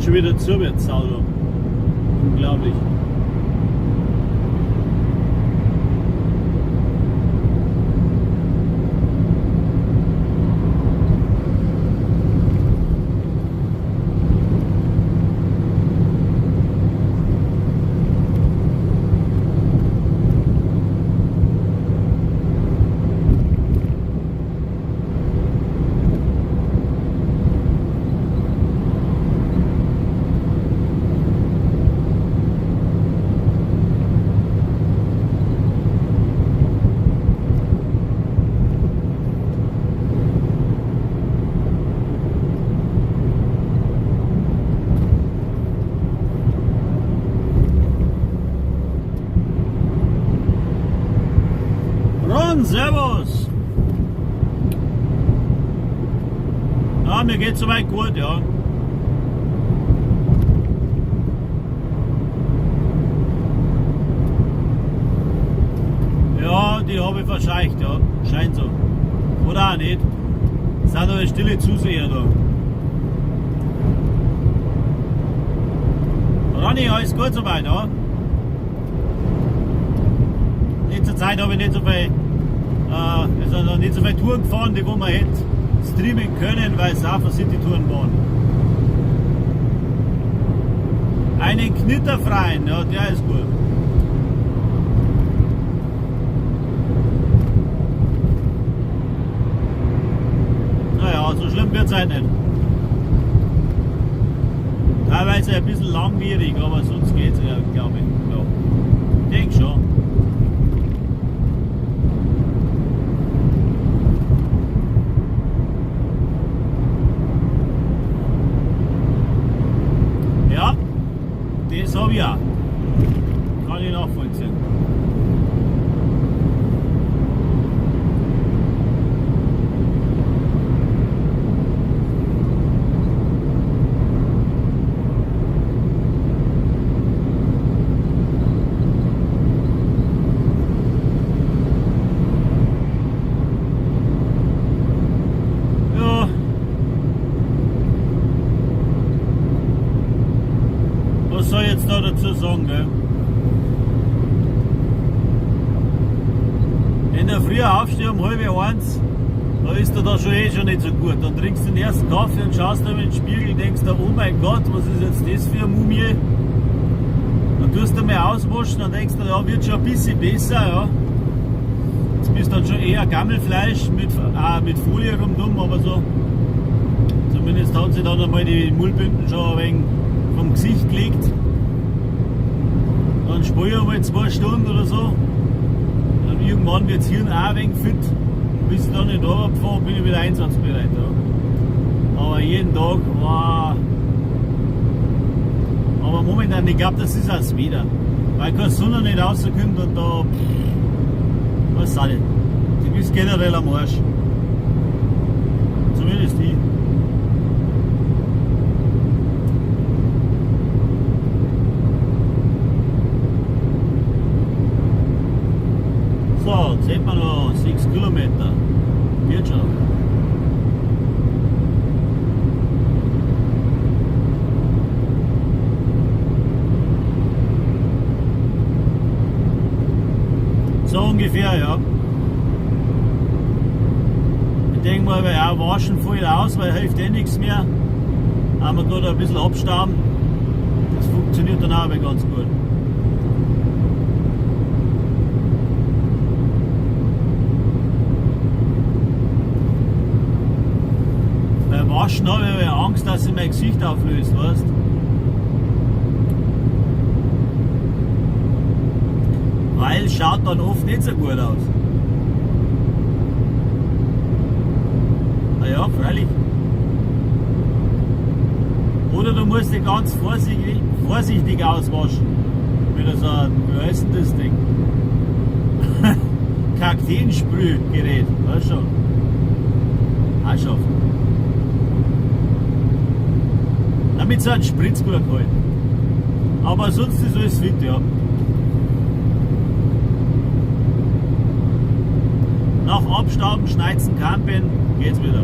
schon wieder zu wird, das Auto. Unglaublich. Servus! Ja, mir geht's soweit gut, ja. Ja, die habe ich verscheucht, ja. Scheint so. Oder auch nicht. Es sind aber stille Zuseher da. Ronny, alles gut soweit, ja? In letzter Zeit habe ich nicht so viel also noch nicht so viele Touren gefahren, die wo man hätte streamen können, weil es auch City-Touren waren. Einen knitterfreien, ja, der ist gut. Naja, so schlimm wird es halt nicht. Teilweise ein bisschen langwierig, aber sonst geht es ja, glaube ich. Ja. Ich denke schon. Das habe ich auch. Kann ich nachvollziehen. Ja. Was soll ich jetzt da dazu sagen, gell? Wenn du früher aufstehst um 12:30, da ist dir da schon nicht so gut. Dann trinkst du den ersten Kaffee und schaust da in den Spiegel und denkst dir, oh mein Gott, was ist jetzt das für eine Mumie? Dann tust du mal auswaschen und denkst dir, ja, wird schon ein bisschen besser, ja. Jetzt bist du dann schon eher Gammelfleisch mit Folie rundum, aber so. Zumindest hat sich dann einmal die Mullbinden schon ein wenig vom Gesicht gelegt. Dann spare ich einmal 2 Stunden oder so. Dann irgendwann wird das Hirn auch ein wenig fit. Und bis ich dann in die Arbeit fahre, bin ich wieder einsatzbereit. Ja. Aber jeden Tag, wow. Aber momentan, ich glaube, das ist auch das Wetter. Weil keine Sonne nicht rauskommt und da, was auch nicht. Du bist generell am Arsch. Zumindest ich. So, jetzt hätten wir noch 6 Kilometer. Wird schon. So ungefähr, ja. Ich denke mal, weil auch waschen voll aus, weil hilft eh nichts mehr. Haben wir gerade ein bisschen abstauben. Das funktioniert dann auch ganz gut. Beim Waschen habe ich Angst, dass sich mein Gesicht auflöst, weißt du? Weil es schaut dann oft nicht so gut aus. Na ja, freilich. Oder du musst dich ganz vorsichtig auswaschen. Mit so einem, wie heißt denn das Ding? Kaktensprühgerät, weißt du schon? Auch schon. Damit so ein Spritzguck halt. Aber sonst ist alles fit, ja. Nach Abstauben, Schneizen, Campen geht's wieder.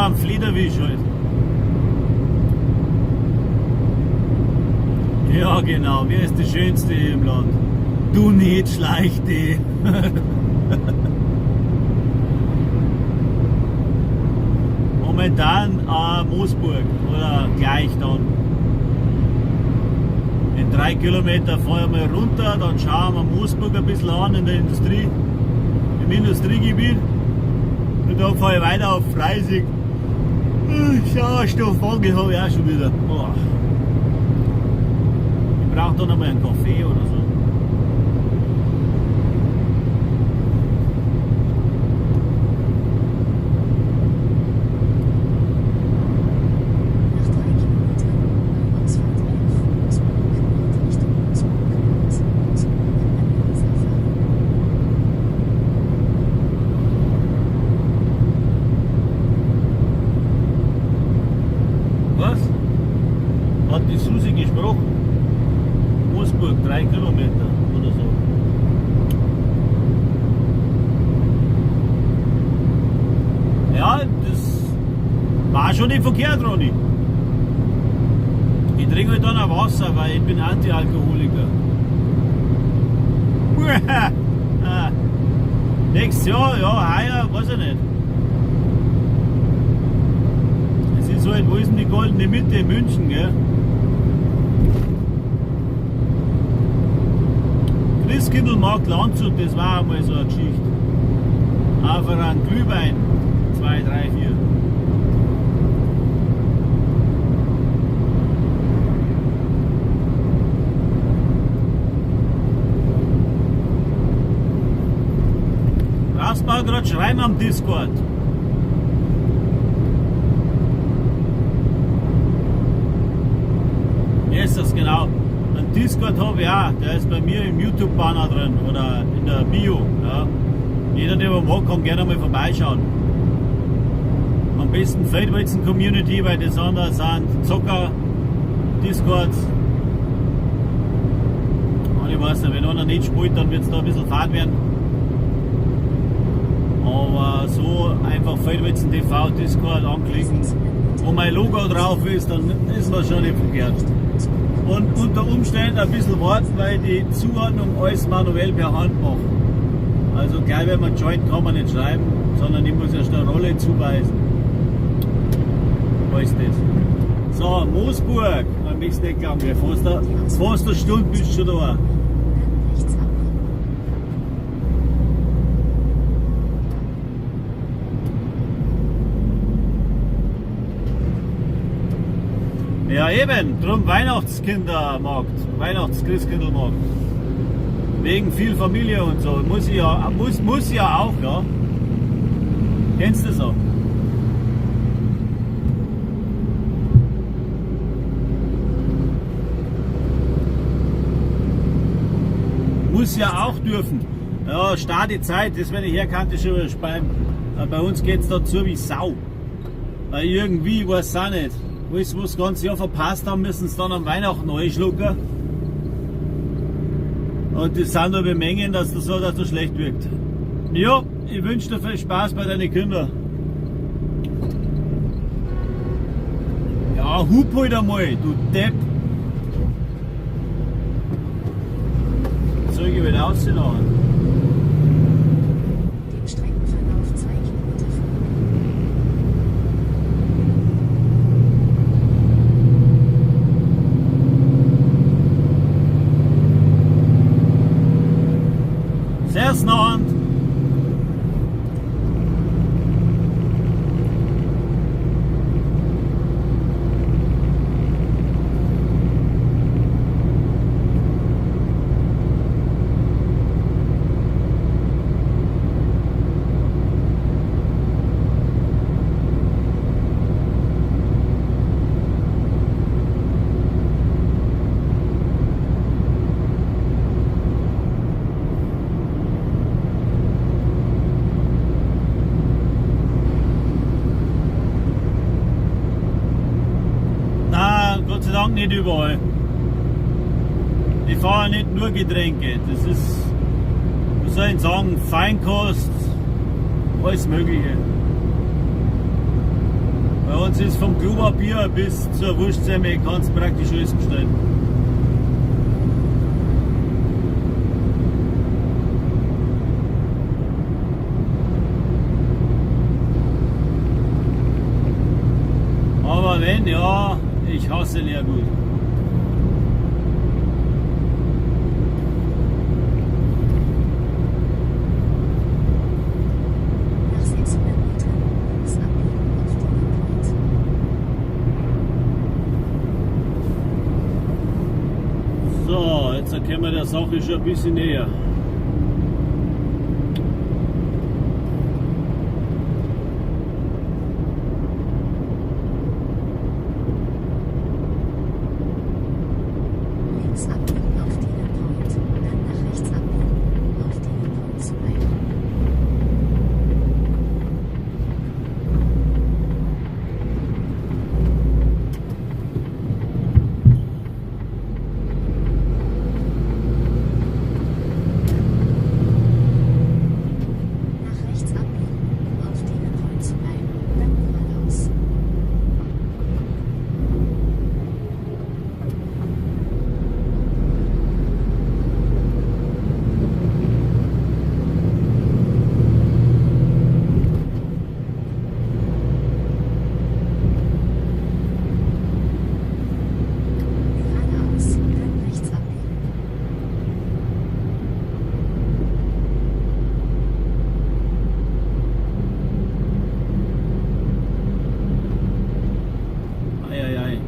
Ja, am Fliederwisch halt. Ja, genau. Wer ist der Schönste im Land? Du nicht, Schleichte. Momentan Moosburg oder gleich dann. In 3 Kilometer fahren wir runter, dann schauen wir Moosburg ein bisschen an in der Industrie, im Industriegebiet. Und dann fahre ich weiter auf Freising. Sauerstoffmangel habe ich auch schon wieder. Boah. Ich brauche da noch mal einen Kaffee oder so. Was? Hat die Susi gesprochen? Moosburg, 3 Kilometer oder so. Ja, das war schon nicht verkehrt, Ronny. Ich trinke halt dann auch Wasser, weil ich bin Antialkoholiker. Nächstes Jahr, ja, heuer, weiß ich nicht. So, wo ist denn die goldene Mitte in München, gell? Christkindlmarkt Landshut, das war einmal so eine Geschichte. Einfach ein Glühwein, 2, 3, 4. Brauchst du mal gerade schreiben am Discord? Ist das genau. Ein Discord habe ich auch, der ist bei mir im YouTube-Banner drin oder in der Bio. Ja. Jeder, der mag, kann gerne mal vorbeischauen. Am besten Feldweizen Community, weil das andere sind Zocker, Discords. Und ich weiß nicht, wenn einer nicht spielt, dann wird es da ein bisschen fad werden. Aber so einfach Feldweizen TV Discord anklicken, wo mein Logo drauf ist, dann ist man schon nicht verkehrt. Und unter Umständen ein bisschen warten, weil die Zuordnung alles manuell per Hand macht. Also gleich wenn man joint, kann man nicht schreiben, sondern ich muss erst eine Rolle zuweisen. Was ist das? So, Moosburg. Man möchte es nicht glauben, fast eine Stunde bist du schon da. Ja eben, drum Weihnachtskindermarkt, Weihnachtschristkindlmarkt. Wegen viel Familie und so. Muss ja auch, ja. Kennst du das auch? Muss ja auch dürfen. Ja, starke Zeit, das wenn ich herkannte schon bei uns geht es dazu wie Sau. Weil irgendwie, ich weiß auch nicht. Alles, was das ganze Jahr verpasst haben, müssen sie dann am Weihnachten einschlucken. Und das sind nur Bemengen, dass das so dass das schlecht wirkt. Ja, ich wünsche dir viel Spaß bei deinen Kindern. Ja, hup halt einmal, du Depp. Soll ich wieder aussehen? Den Streckenverlauf 2 Kilometer Sehr snarrend. Gott sei Dank nicht überall. Ich fahre nicht nur Getränke, das ist, wie soll ich sagen, Feinkost, alles Mögliche. Bei uns ist vom Klopapier bis zur Wurstsemmel kannst du praktisch alles bestellen. Aber wenn, ja, ich hasse Leergut. Nach 600 Metern links abbiegen auf die Point. So, jetzt kommen wir der Sache schon ein bisschen näher. Links abbiegen auf die Point. Dann nach rechts abbiegen, um auf die Point zu bleiben. Nach rechts abbiegen, um auf die Point zu bleiben. Dann geradeaus. Geradeaus, dann rechts abbiegen. Eieiei.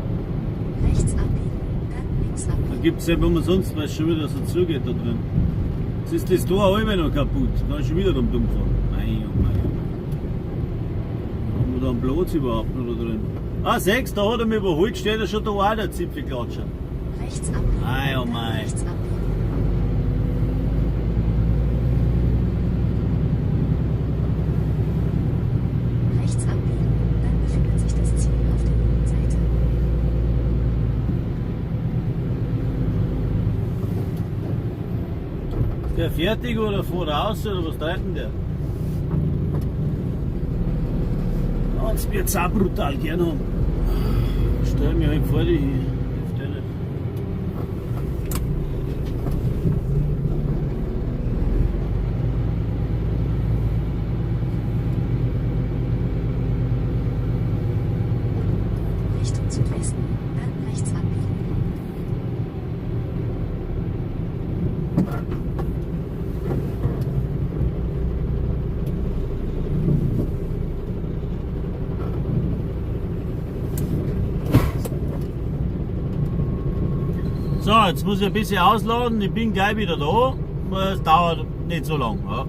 Rechts abbiegen, dann links Da abbiegen. gibt es ja umsonst, weil es schon wieder so zugeht da drin. Jetzt ist das Tor halb noch kaputt. Da ist schon wieder dumm fahren. Mei, oh mei, oh mei. Haben wir da einen Platz überhaupt noch da drin? Ah, 6, da hat er mich überholt, steht er schon da auch, der Zipfelklatscher. Rechts abbiegen, Ei, oh dann mei. rechts abbiegen. Rechts abbiegen, dann befindet sich das Ziel auf der linken Seite. Der fertig oder voraus oder was treibt denn der? Jetzt wird es auch brutal gern haben. Stell mich halt vor die Stelle. Richtung Südwesten, dann rechts abbiegen. So, jetzt muss ich ein bisschen ausladen. Ich bin gleich wieder da. Es dauert nicht so lang. Ja.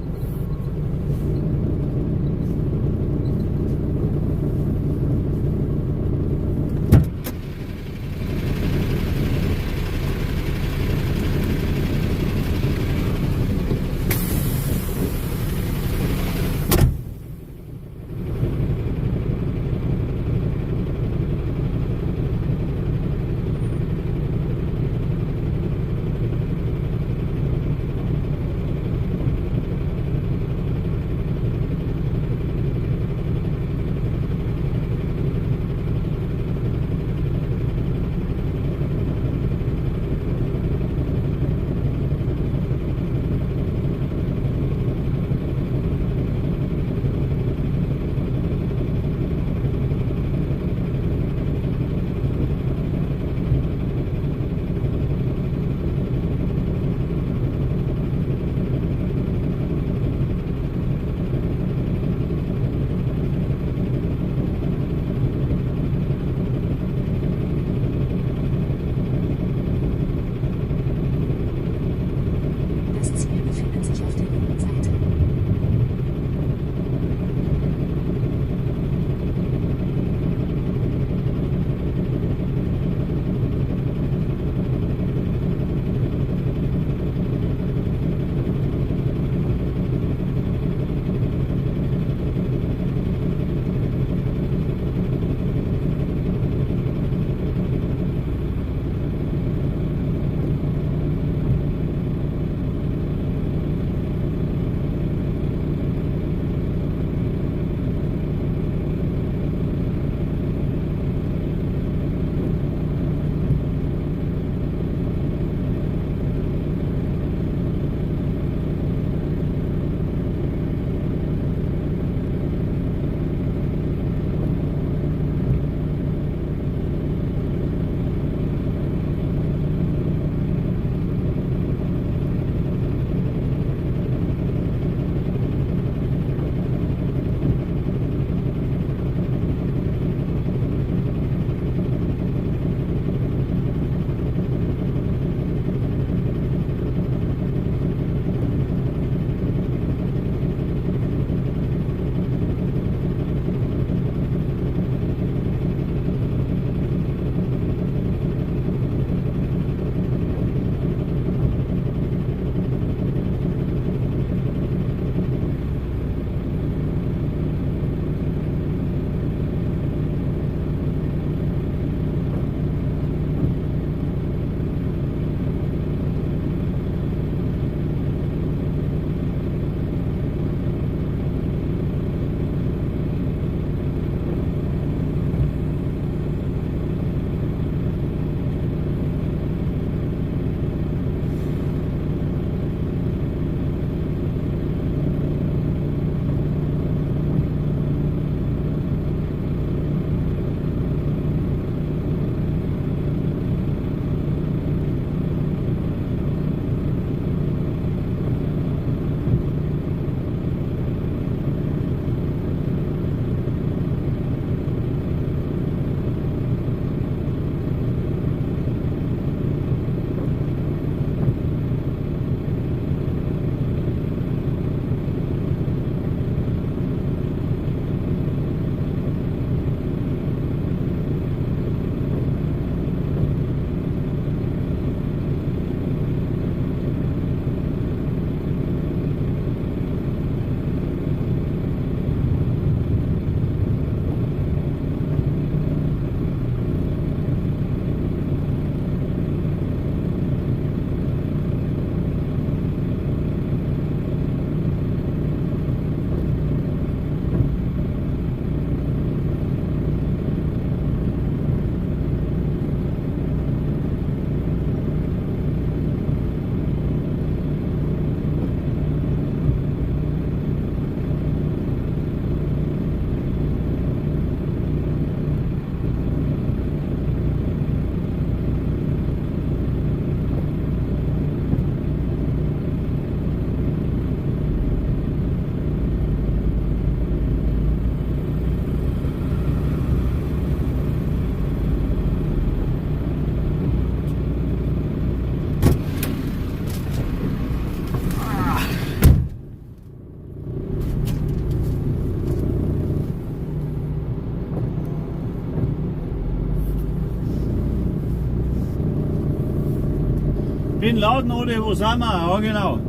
Bin Laden oder wo sind wir? Ja, genau.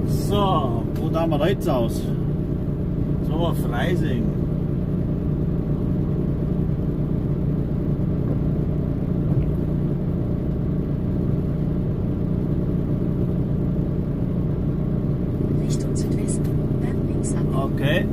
So, wo da wir da jetzt aus? So, Freising. Richtung Südwesten, dann links abbiegen. Okay.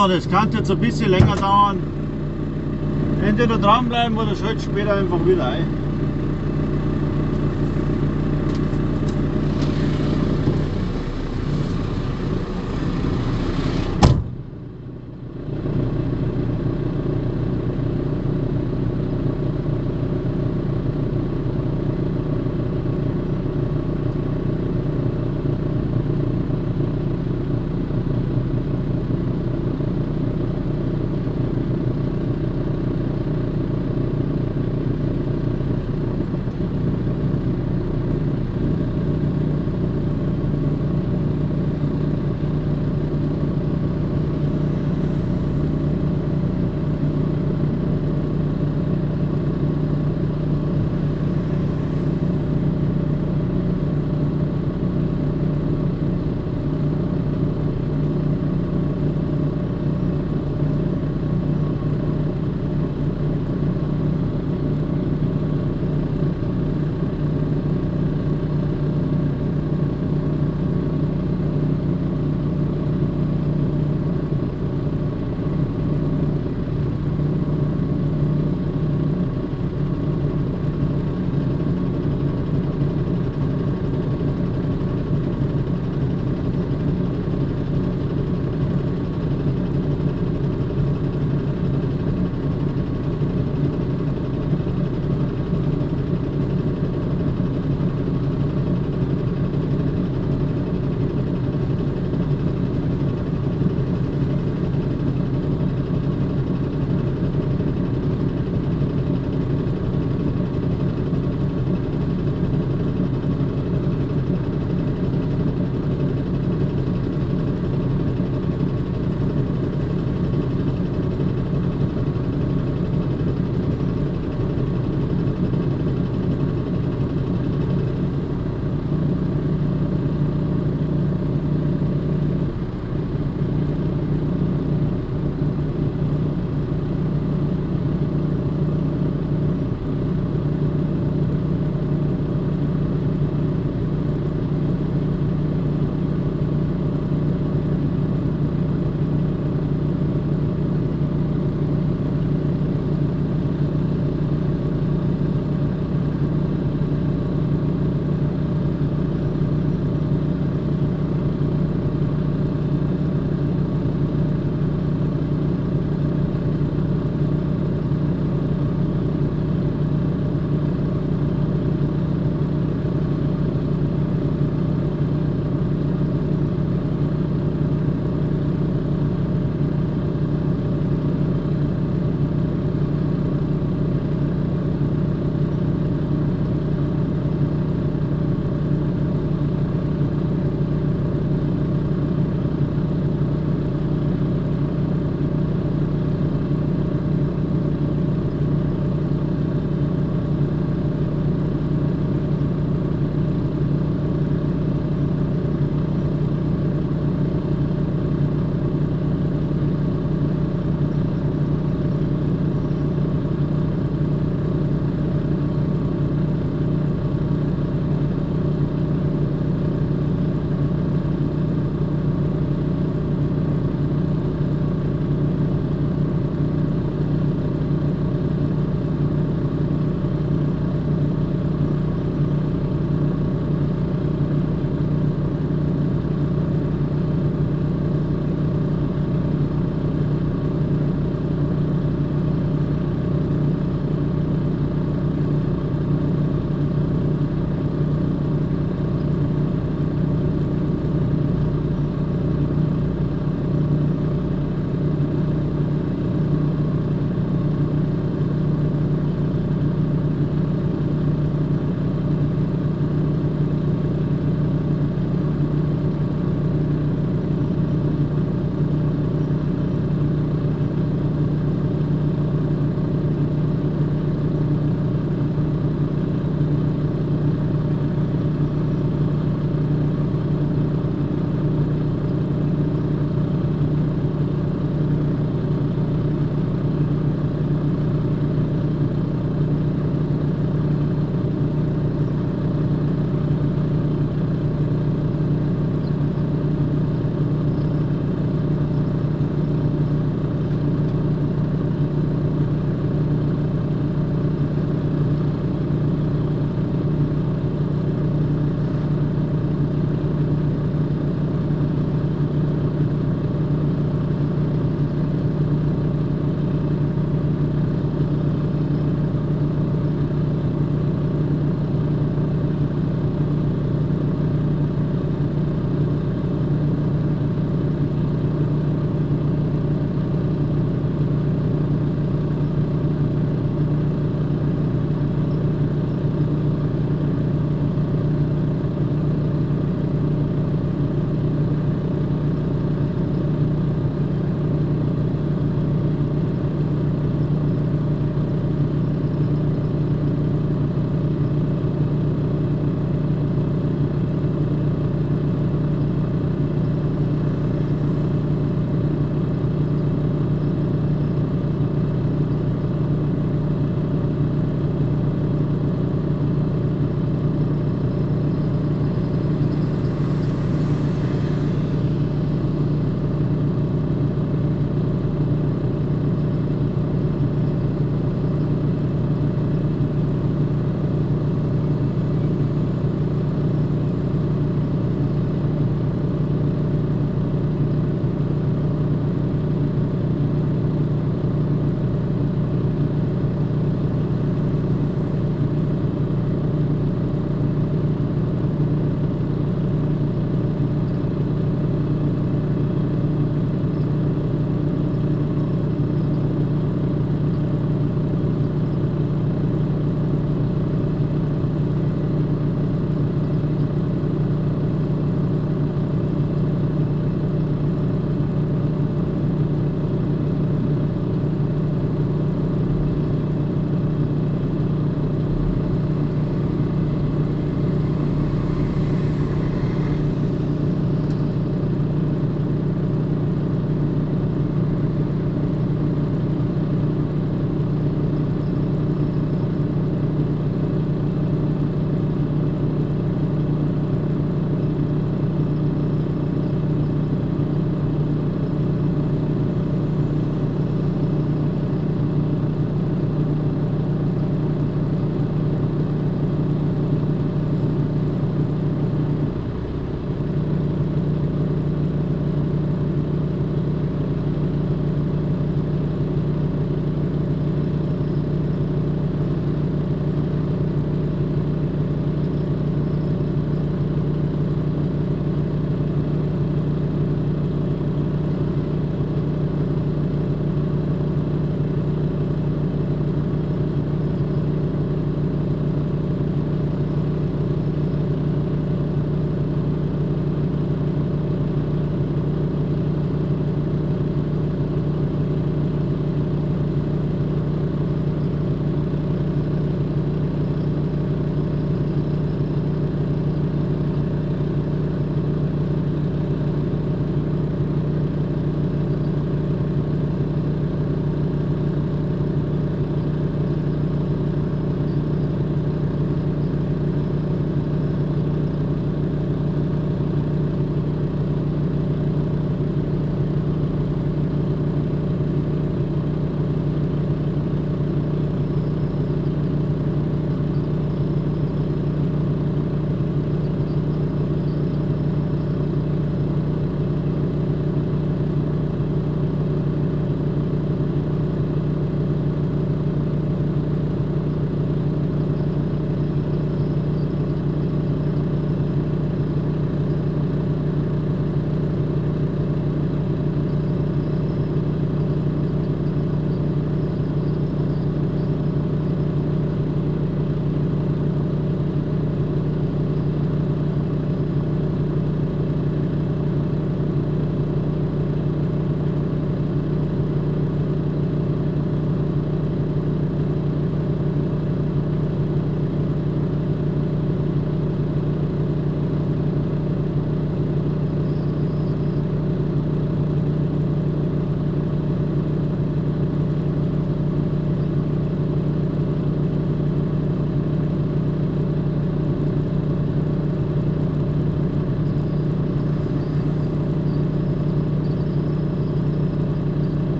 So, das kann jetzt ein bisschen länger dauern. Entweder dranbleiben oder schaltet später einfach wieder ein.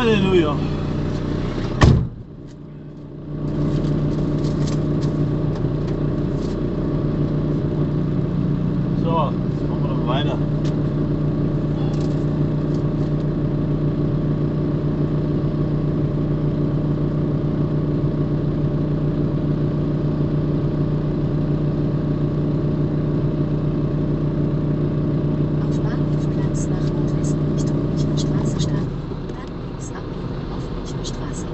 Halleluja. So, jetzt machen wir dann weiter. Auf Bahnhofplatz nach Nordwesten Richtung Münchner Straße starten, dann links abbiegen auf Münchner Straße.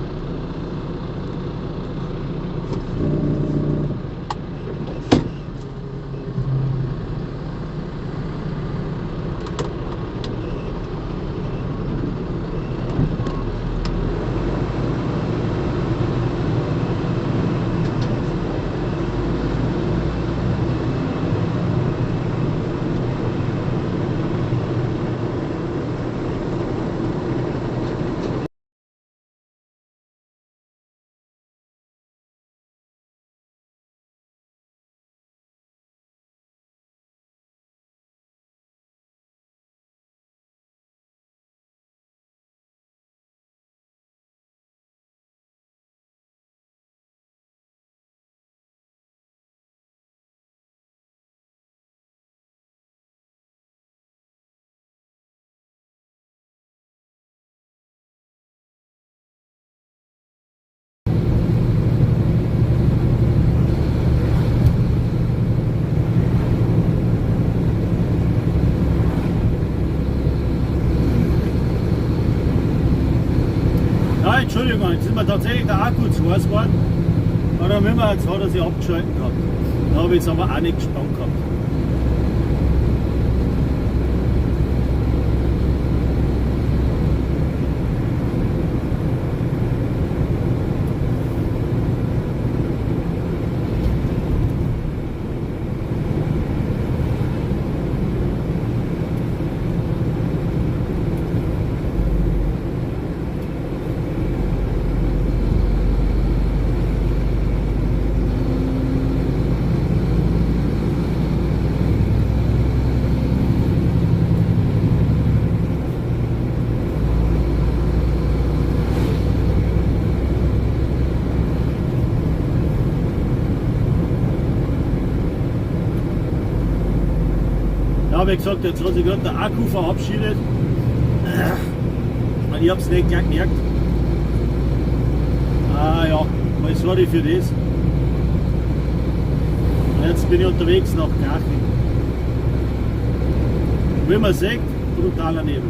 Ja, Entschuldigung, jetzt ist mir tatsächlich der Akku zu heiß geworden. Aber dann jetzt hat er sich abgeschalten gehabt. Da habe ich jetzt aber auch nicht gespannt gehabt. Ja, wie gesagt, jetzt hat sich gerade der Akku verabschiedet. Und ich habe es nicht gleich gemerkt. Ah ja, mal sorry für das. Und jetzt bin ich unterwegs nach Garching. Wie man sieht, brutaler Nebel.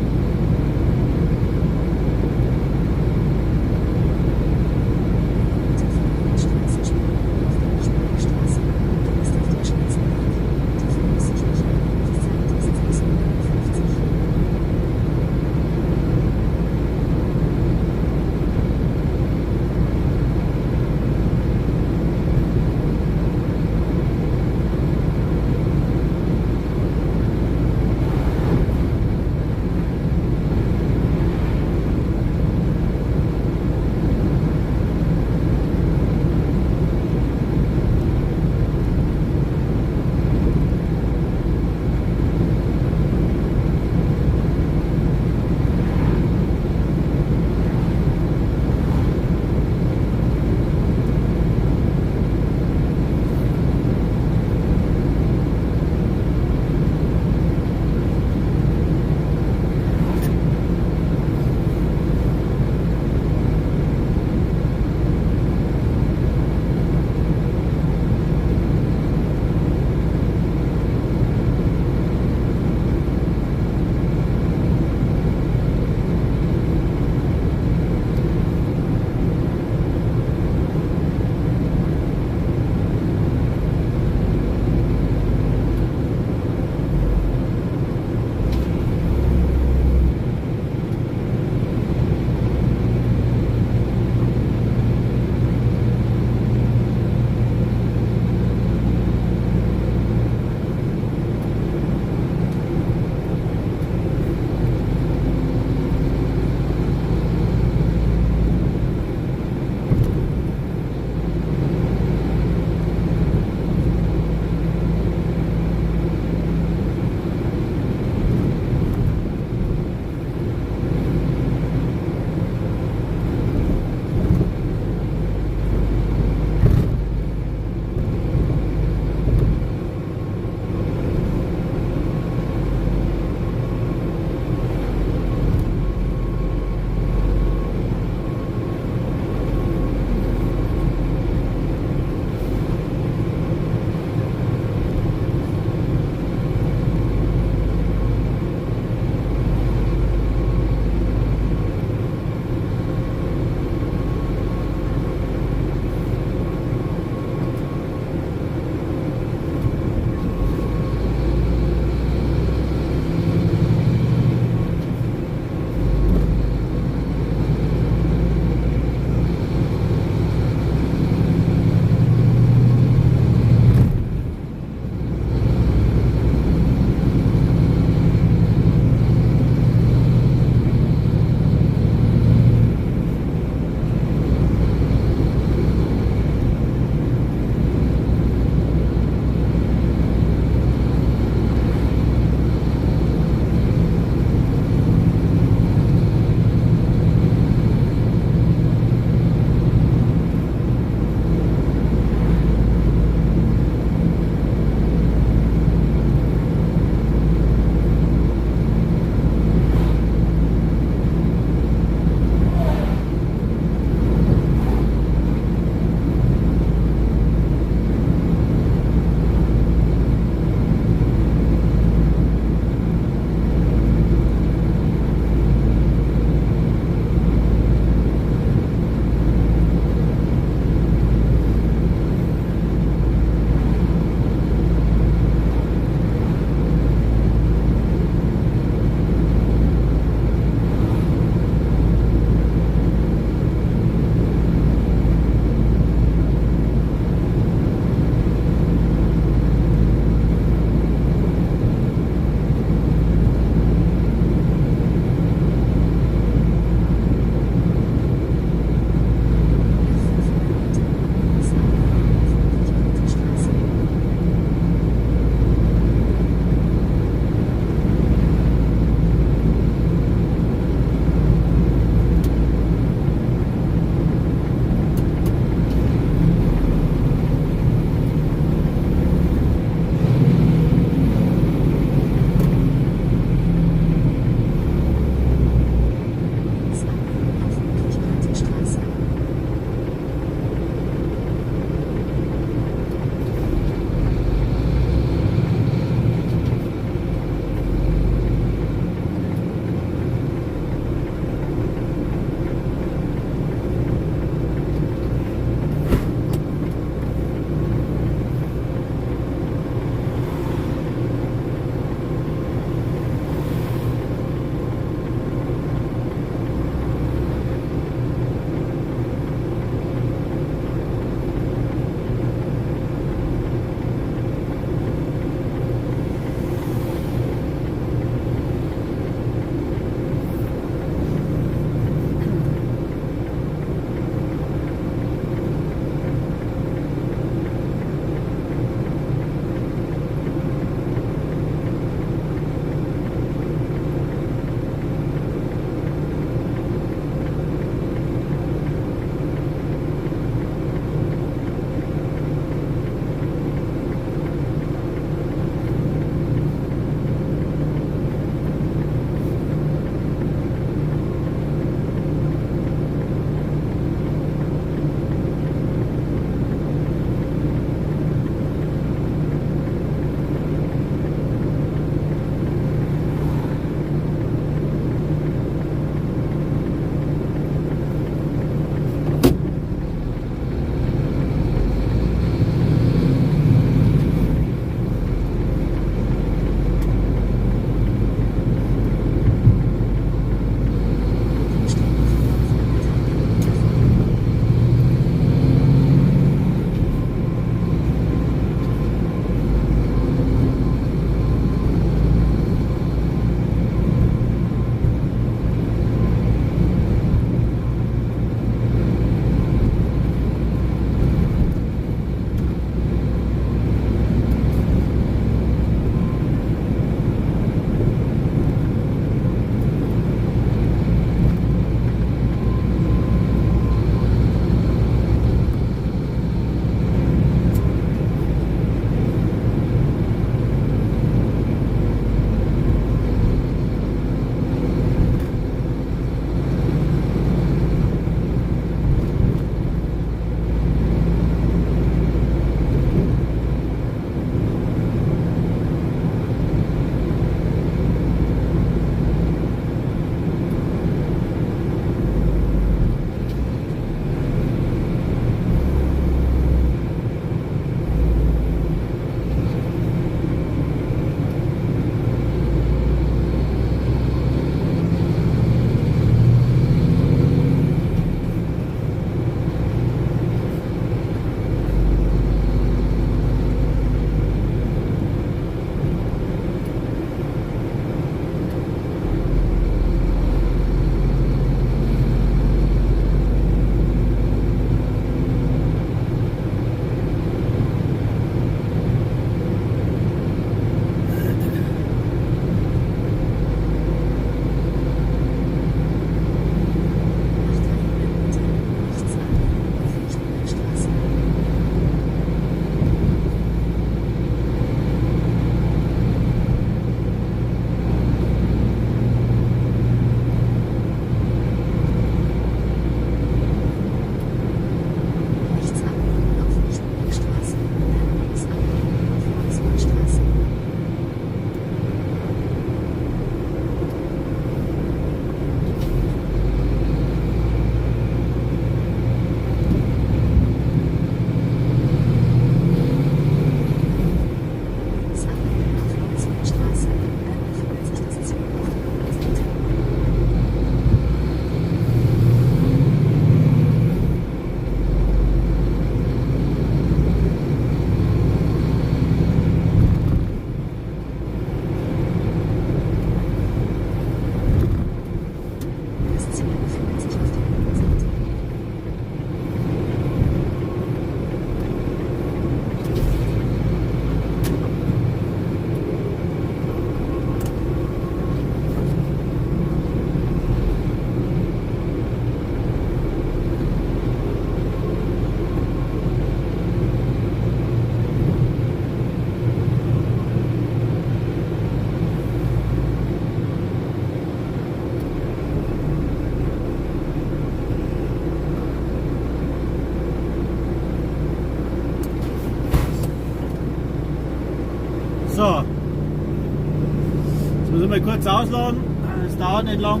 kurz ausladen, es dauert nicht lang.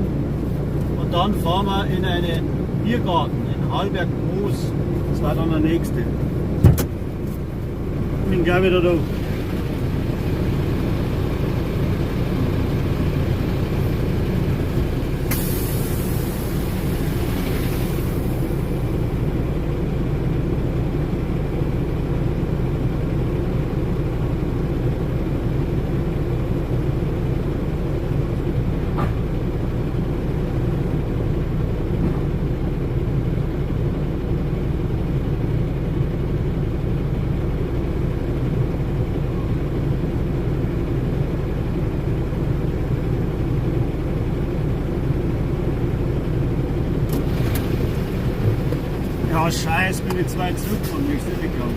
Und dann fahren wir in einen Biergarten in Halberg-Moos. Das war dann der nächste. Bin gleich wieder da. Ja, scheiß, bin ich zu weit zurückgefahren, wie ich es nicht geglaubt.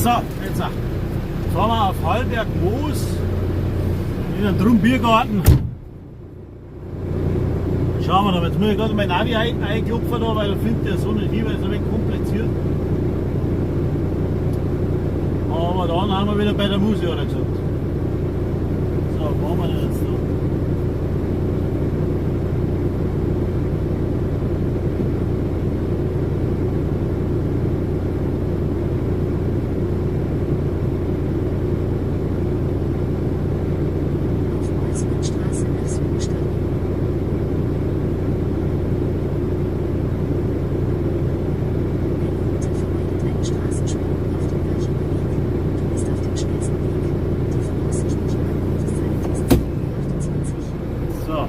So, jetzt fahren wir auf Hallberg Moos in den Trumbiergarten. Schauen wir noch, jetzt muss ich gerade mein Navi einklopfen, weil da findet der so nicht hin, weil es ein wenig kompliziert. Aber dann haben wir wieder bei der Muse, hat er gesagt. So, wo haben wir denn jetzt da? Auf Bolzmannstraße nach Süden steigen. Eine Route vermeidet einen Straßensprung auf dem Weichernweg. Du bist auf dem schnellsten Weg. Die voraussichtliche Ankunftszeit ist 10:28 Uhr. So.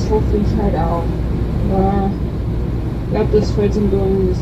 Das hoffe ich halt auch. Aber ich glaube, das fällt ihm durch.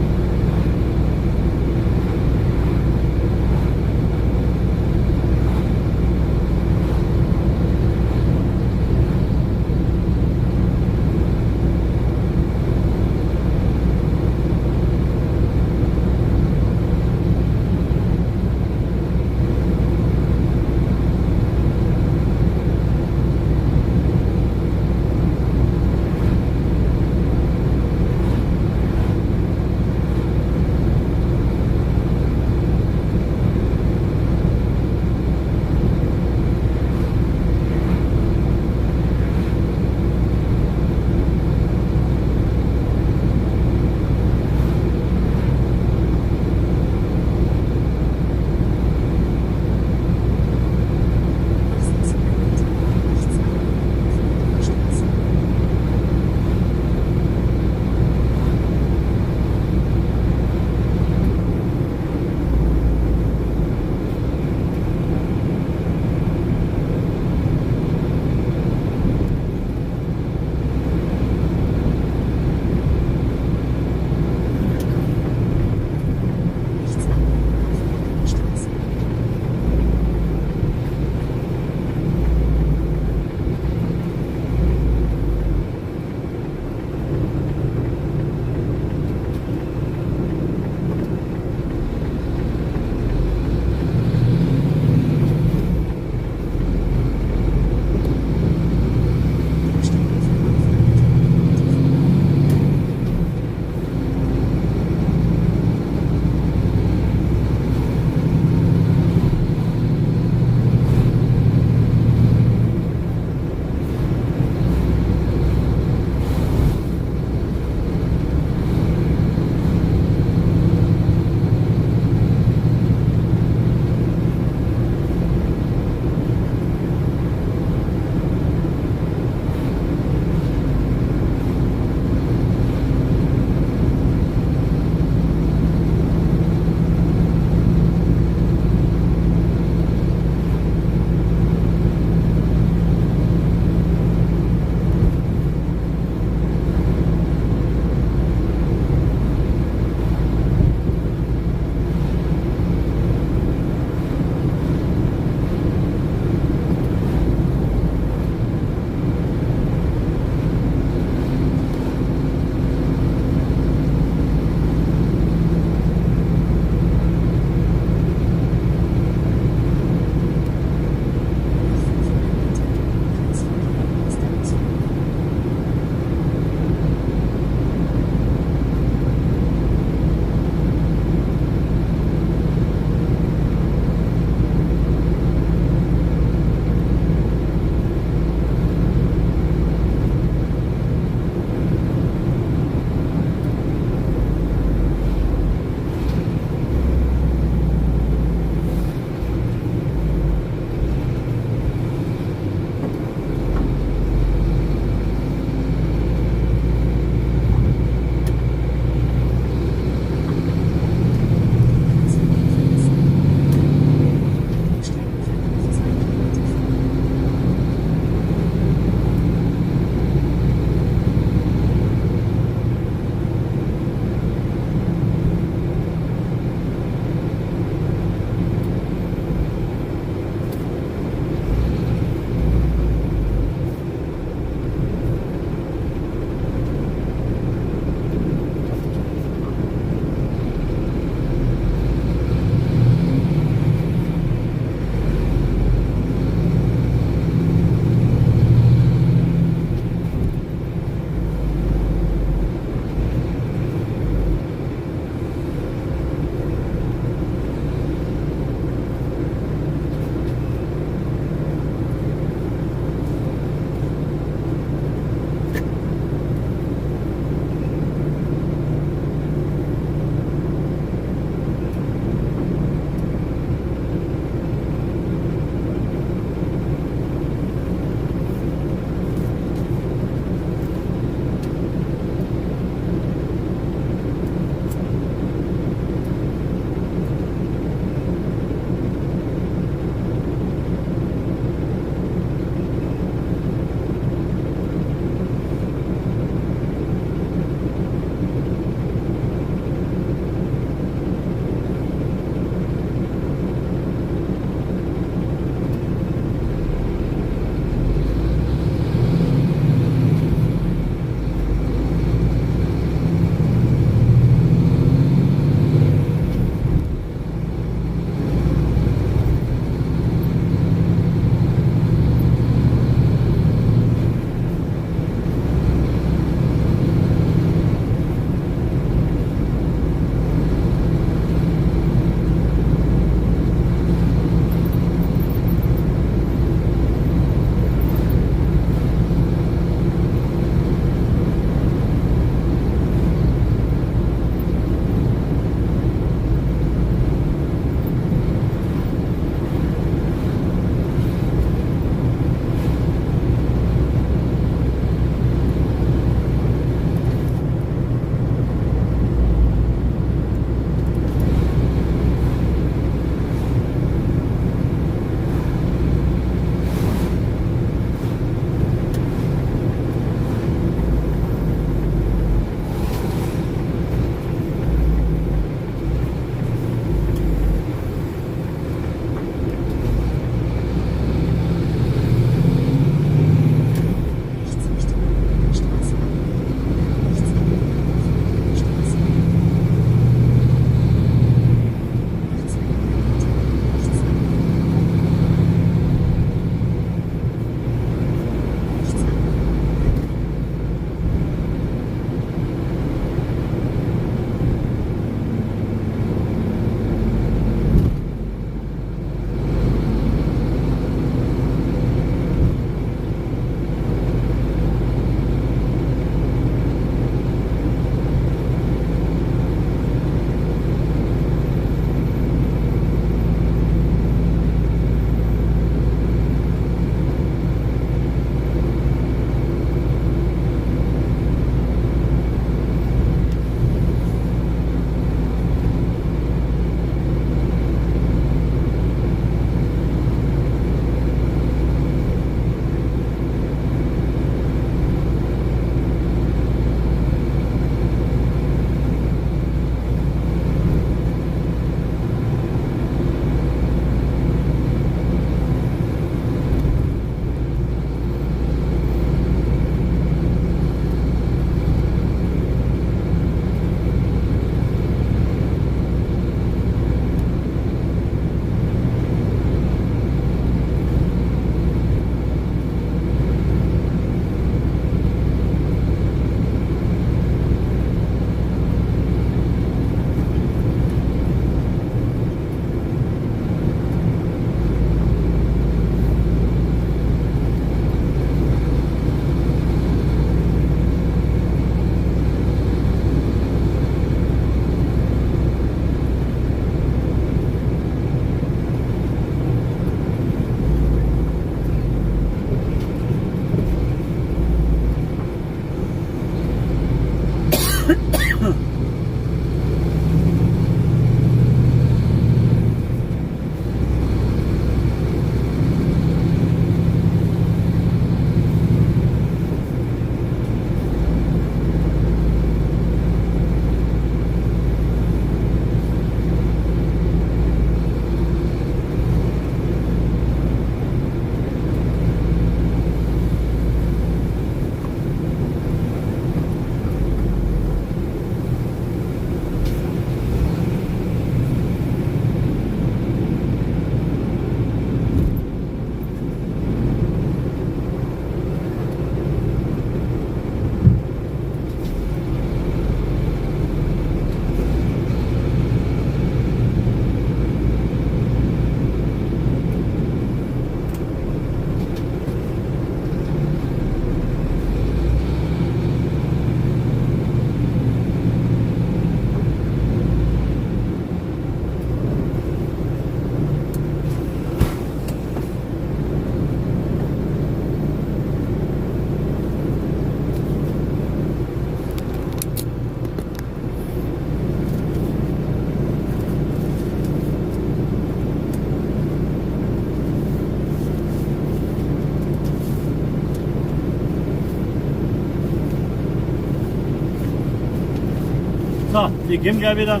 So, die Kim gleich wieder.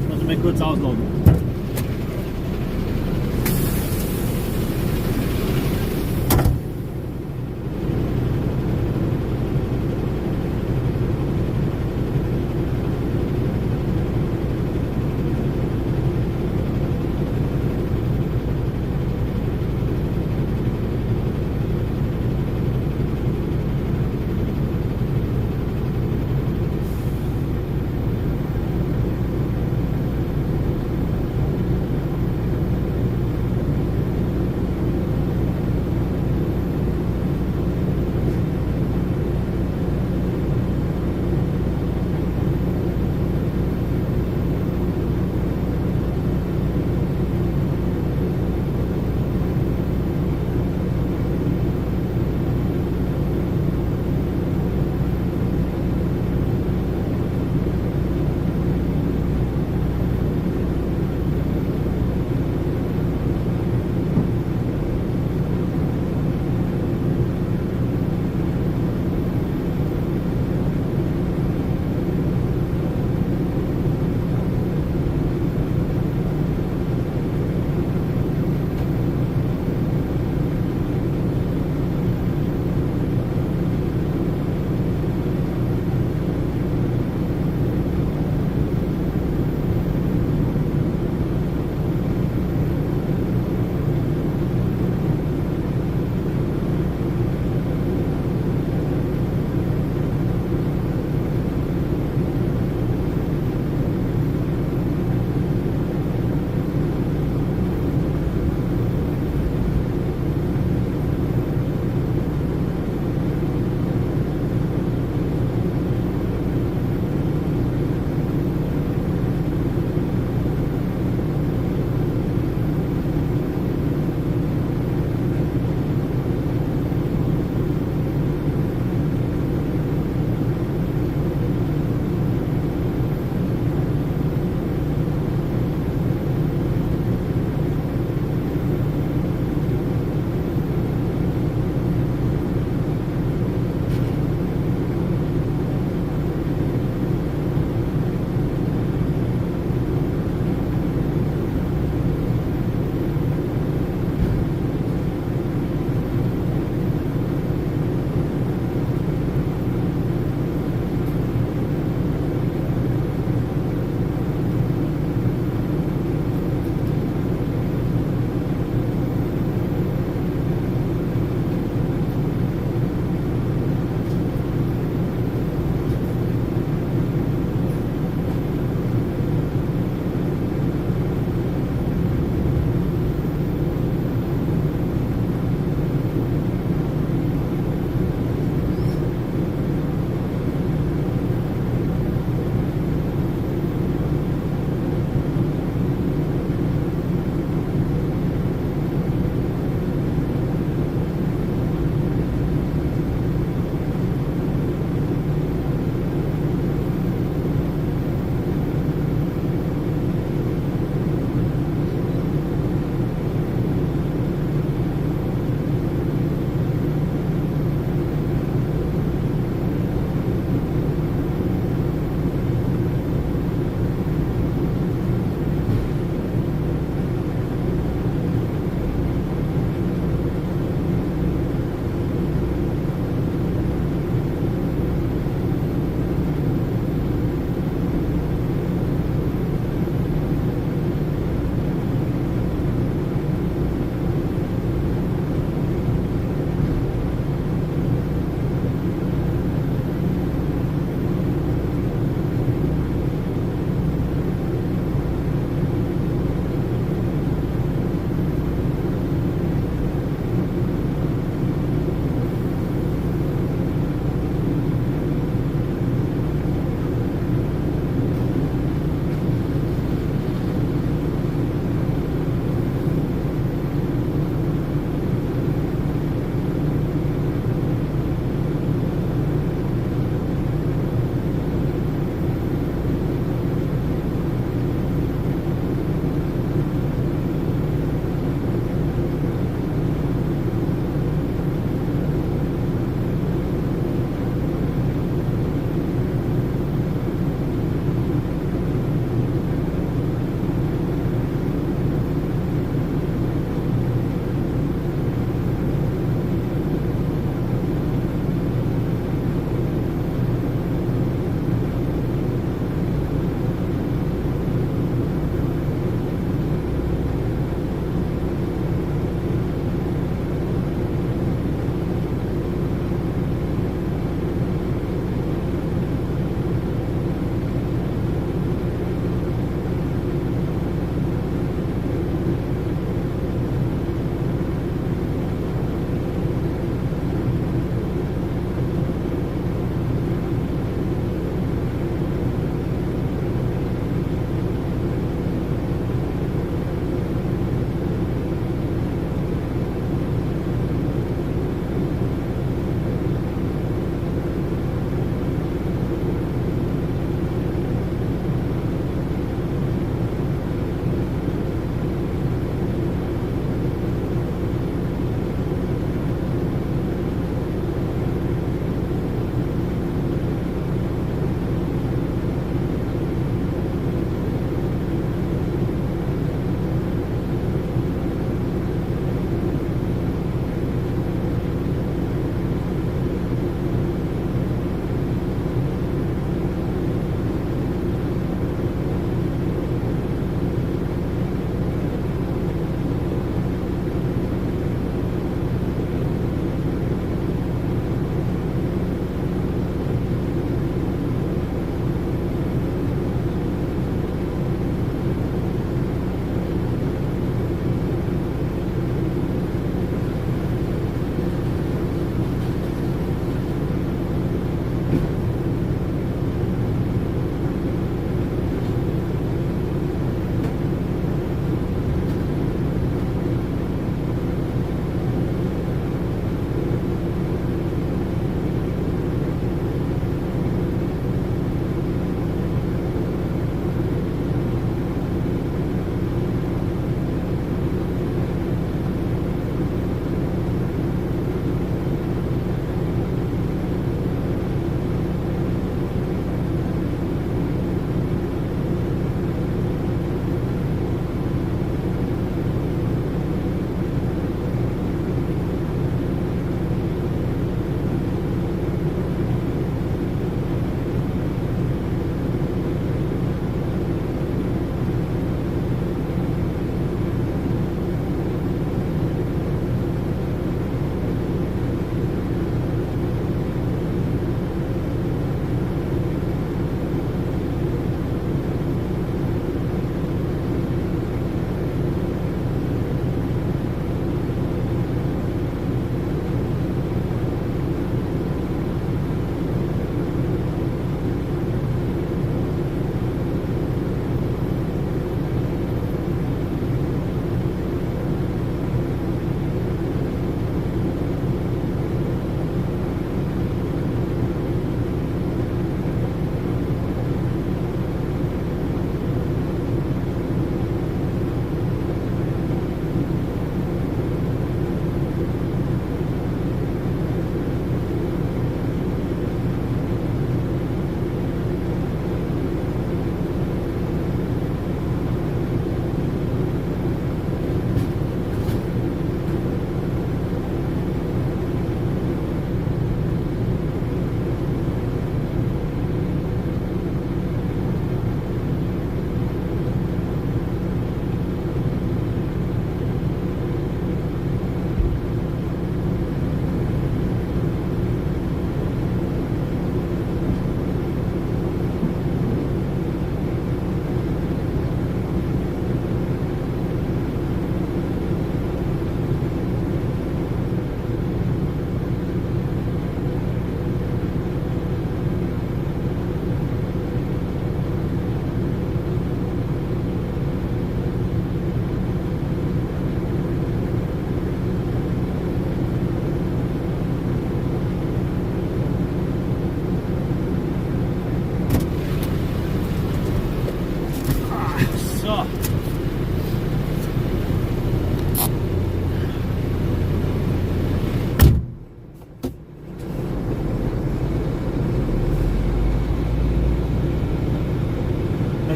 Müssen wir kurz auslaufen.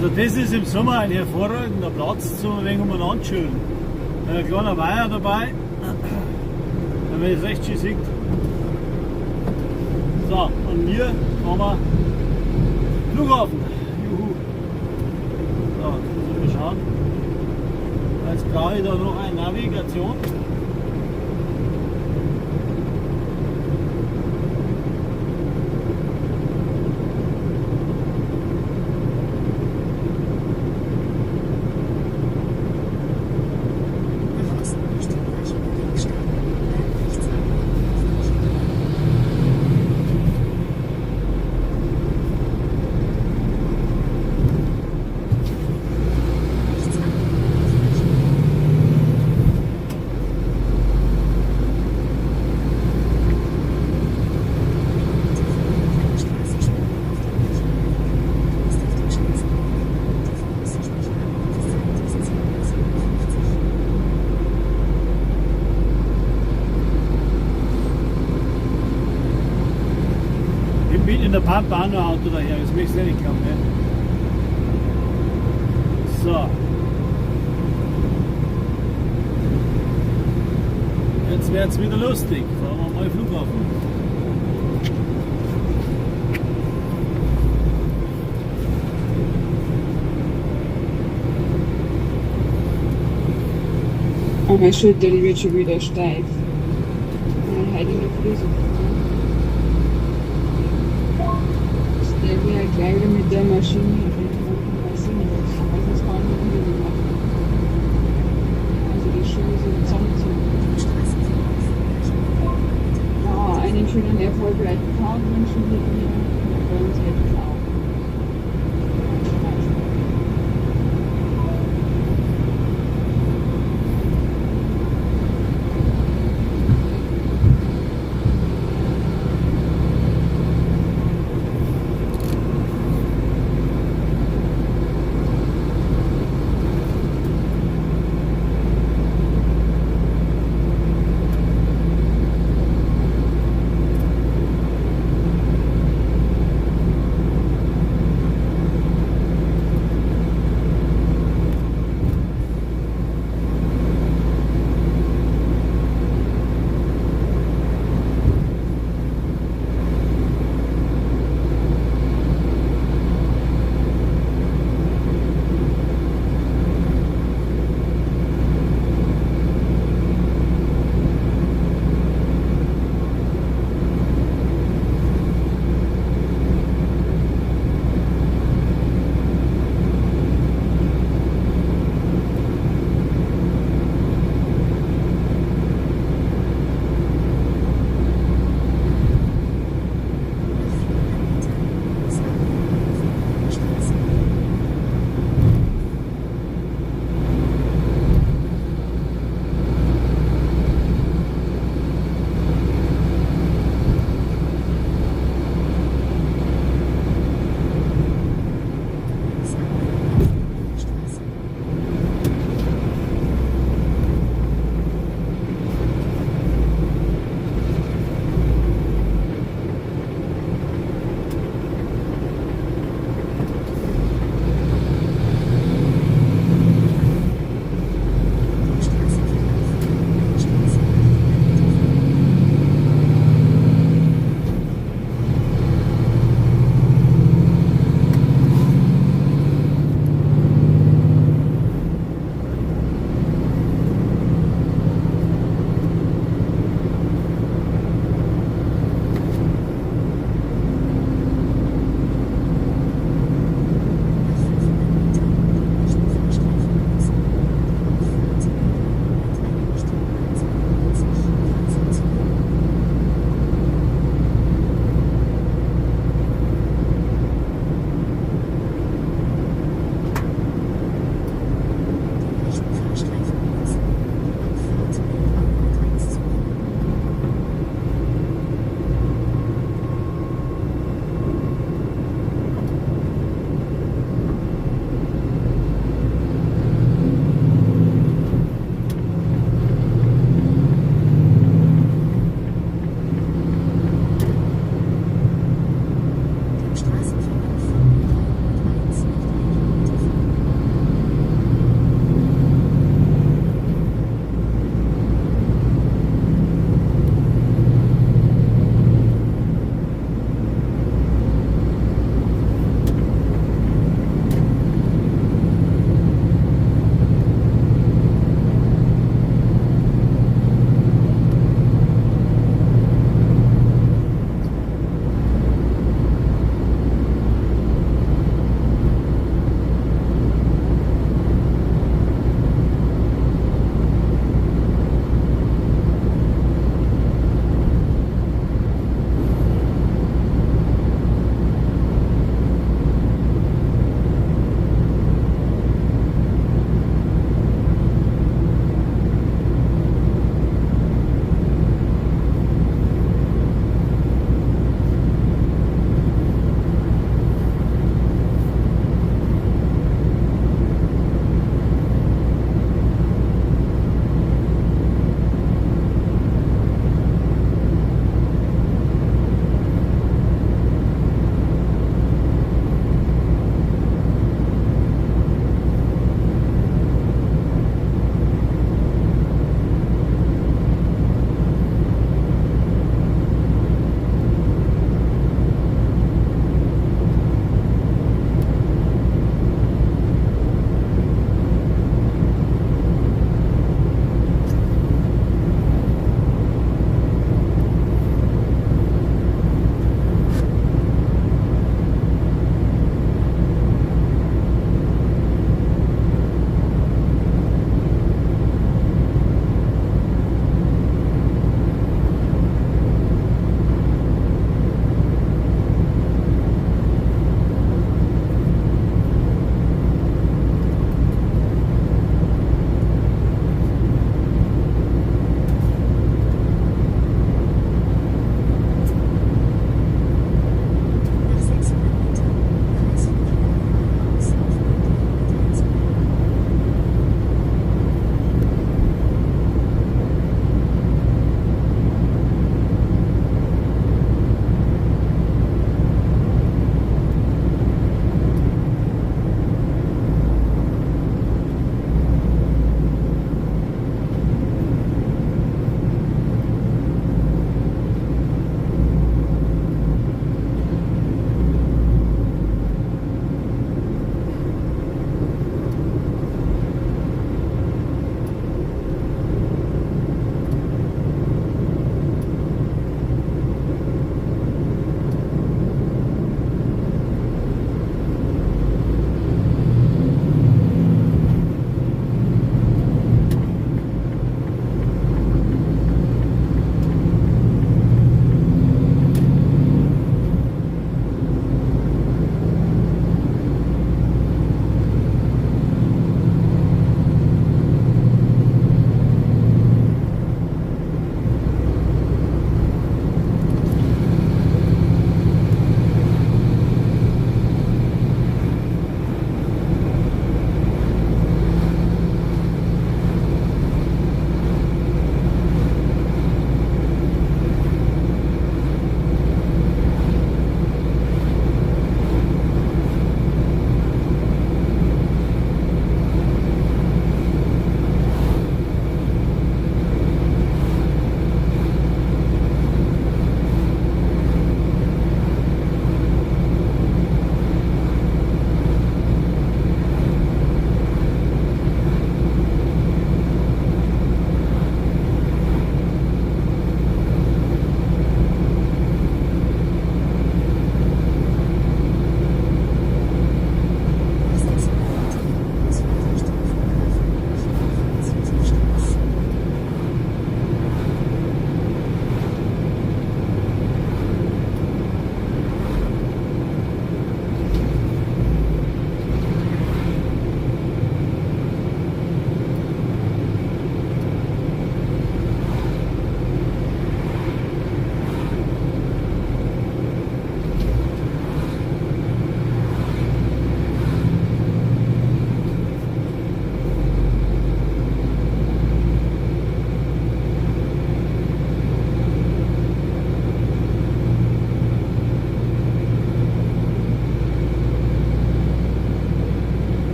Also das ist im Sommer ein hervorragender Platz zum ein wenig umeinander chillen. Ein kleiner Weiher dabei, wenn man das recht schön sieht. So, und hier haben wir Flughafen. Juhu. So, müssen wir schauen. Jetzt brauche ich da noch eine Navigation. Nach Osten Richtung Weichinger Weg steigen. Dann rechts abbiegen auf Weichinger Weg. Rechts abbiegen auf Weichinger Weg. Straßensperrung auf dem Weichinger Weg. Du bist auf dem Schanzenweg. Die voraussichtliche Ankunftszeit ist 10:57 Uhr. Ich bin in der Pampa auch noch ein Auto daher, das möchte ich nicht glauben. Ne? So. Jetzt wird es wieder lustig. Fahren wir mal Flughafen. Oh, mein Schulter, die wird schon wieder steif. Heute in der Früh so. Ich denke ja gleich wieder mit der Maschine. Ich weiß nicht, was kann ich unbedingt machen. Also die Schuhe so zusammenziehen. Straßenverlauf Weichinger Weg. Ja, einen schönen erfolgreichen Tag wünschen wir dir. Und bei uns jetzt auch.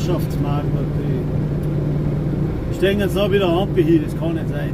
Herrschaftsmarkt. Ich denke jetzt noch wieder Ampel hier, das kann nicht sein.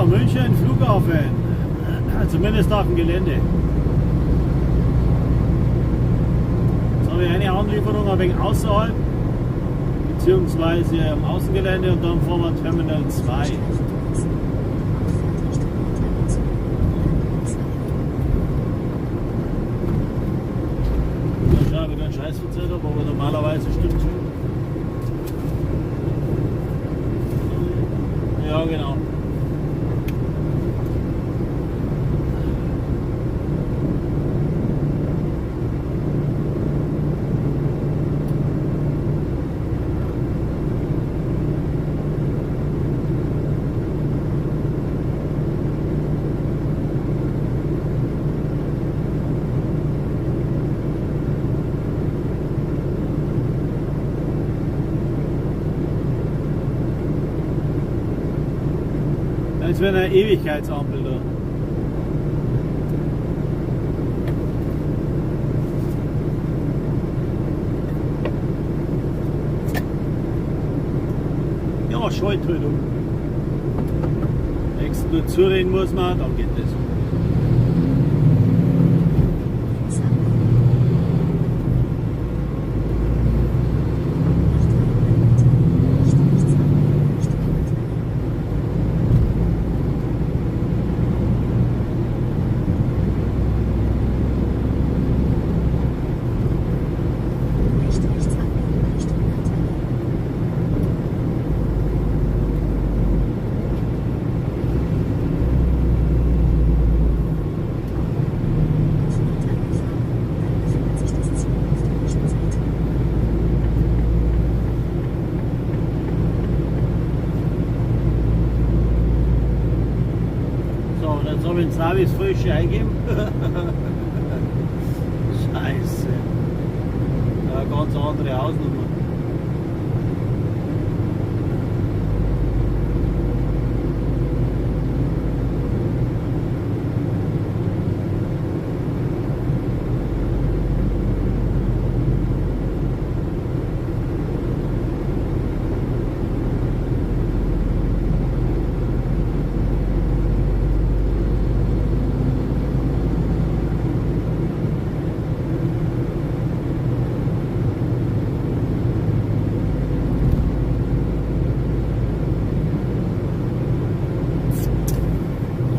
München Flughafen, zumindest auf dem Gelände. Jetzt habe ich eine Anlieferung ein wenig außerhalb, beziehungsweise am Außengelände, und dann fahren wir Terminal 2. Da schaue ich wieder einen Scheiß verzählt habe, aber normalerweise stimmt es. Ja, genau. Als wäre eine Ewigkeitsampel da. Ja, schalt halt um. Nächsten nur zureden muss man, dann geht das. Jetzt habe ich den Navis frisch eingeben. Scheiße. Ja, ganz andere Hausnummer.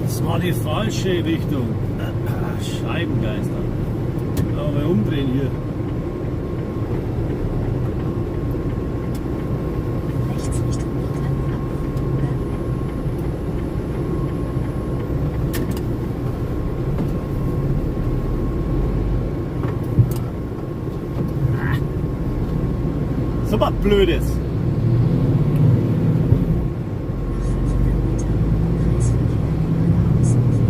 Das war die falsche Richtung. Scheibengeister. mal umdrehen hier. Rechts Richtung Nordland abbiegen. Berlin. So was Blödes. Nach 500 Metern Kreisverkehr geradeaus und weiter.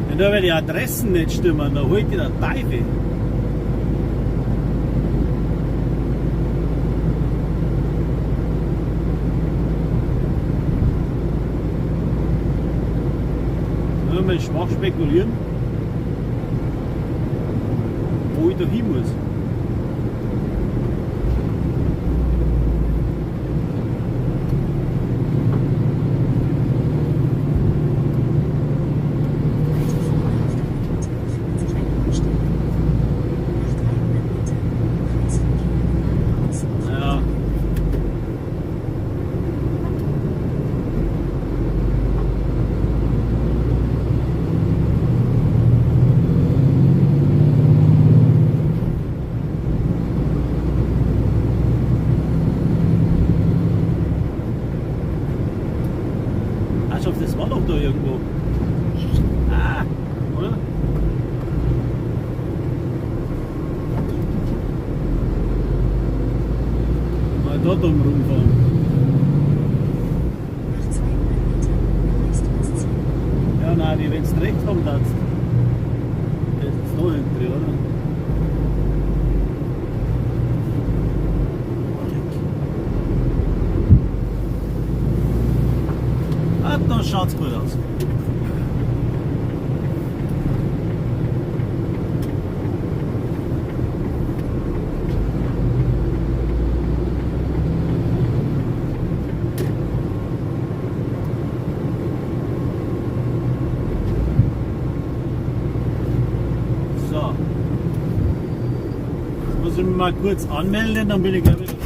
Wenn da die Adressen nicht stimmen, dann holt ihr der Teufel. Nur mal schwach spekulieren, wo ich da hin muss. Weiter vorne auf der Route befindet sich eine Baustelle. Nach 300 Metern Kreisverkehr geradeaus und weiter. Ja. Also das war doch da irgendwo. Ah, oder? Mal dort rumfahren. Nach 200 Metern erreichst du das Ziel. Ja, nein, wenn es direkt kommt, dann ist es da hinten drin, oder? Ah, dann schaut's gut aus. So. Jetzt muss ich mich mal kurz anmelden, dann bin ich gleich wieder da.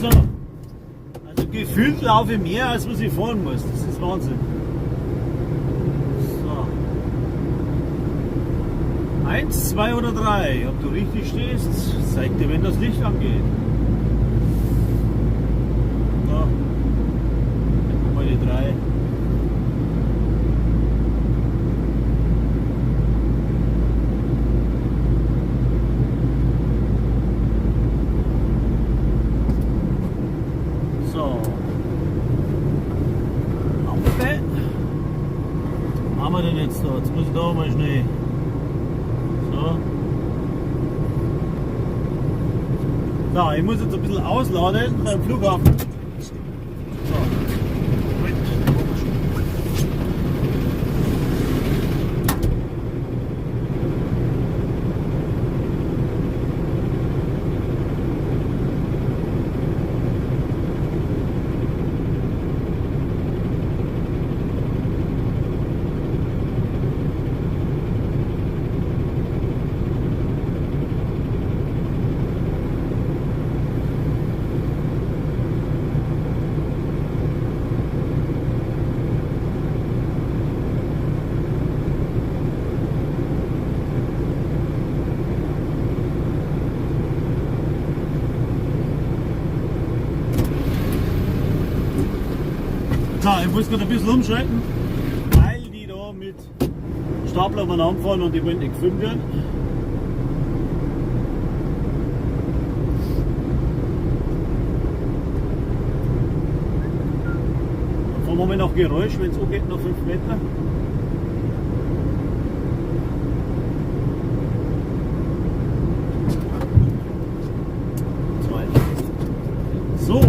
So. Also gefühlt laufe ich mehr, als was ich fahren muss. Das ist Wahnsinn. So. 1, 2 oder 3. Ob du richtig stehst, zeig dir, wenn das Licht angeht. So. Dann mal die 3. So. Okay. Was haben wir denn jetzt da? Jetzt muss ich da mal schnell. So. So, ich muss jetzt ein bisschen ausladen beim Flughafen. So. So, ich muss gerade ein bisschen umschalten, weil die da mit Stapler übereinander fahren und die wollen nicht gefilmt werden. Dann fahren wir noch Geräusch, wenn es geht, noch 5 Meter. So.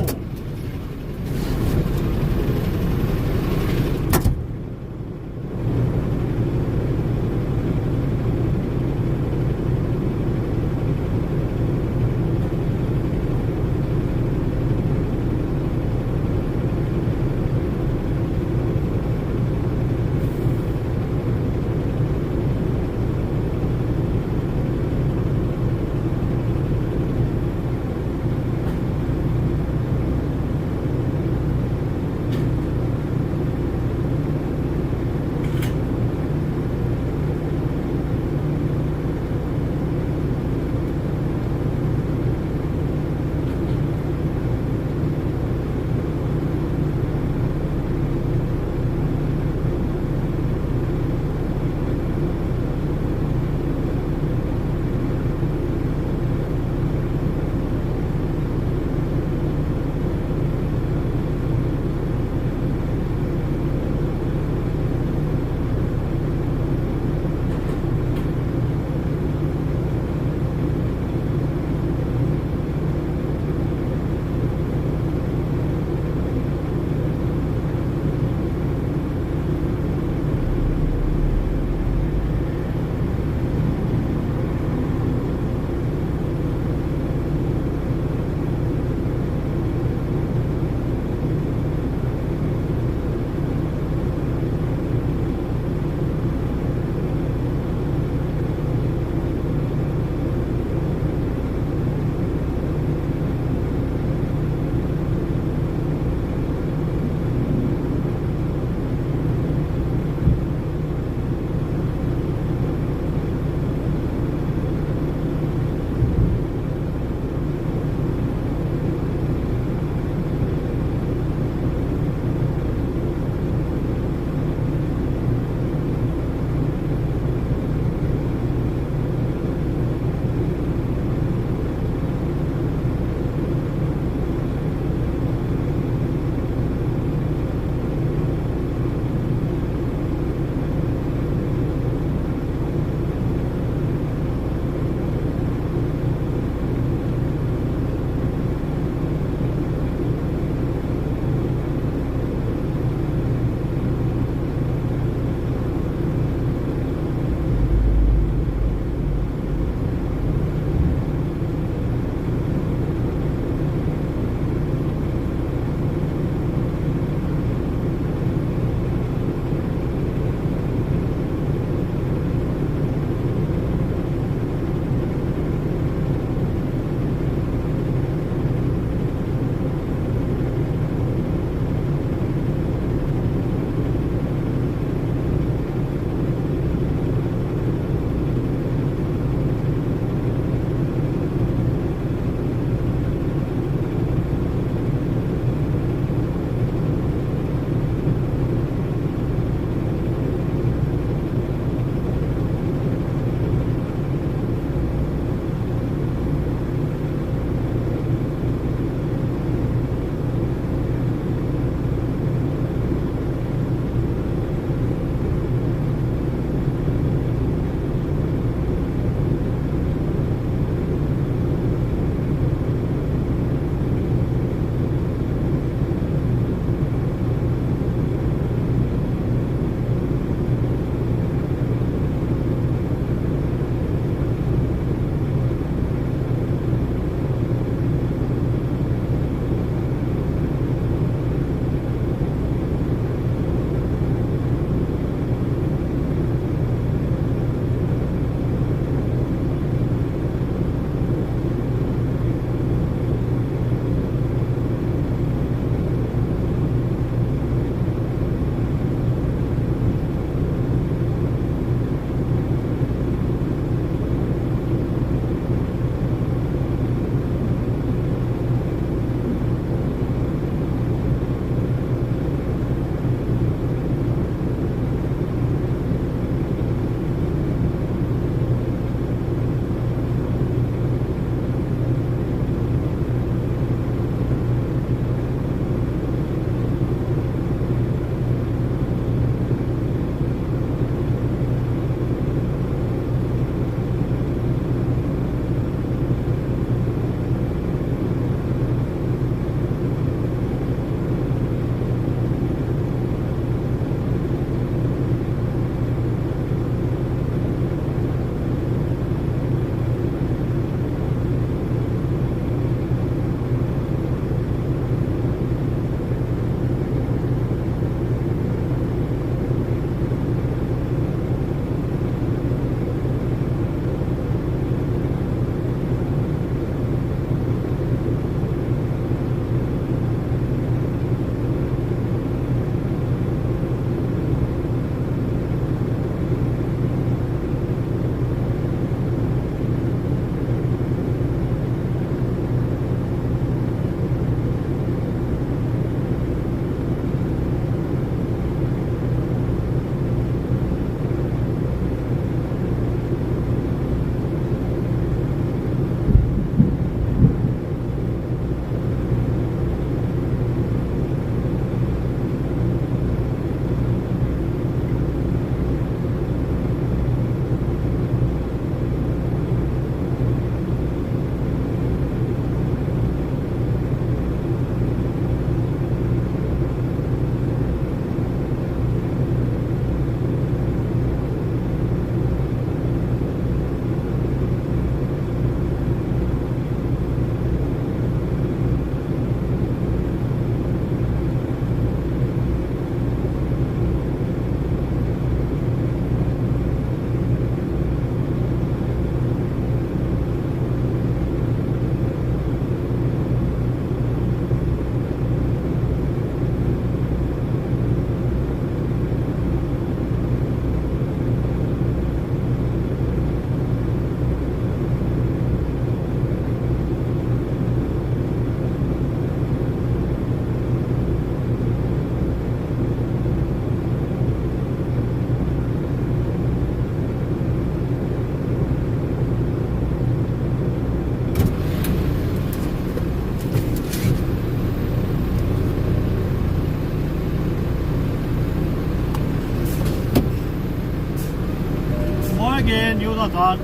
gehen, Jonathan.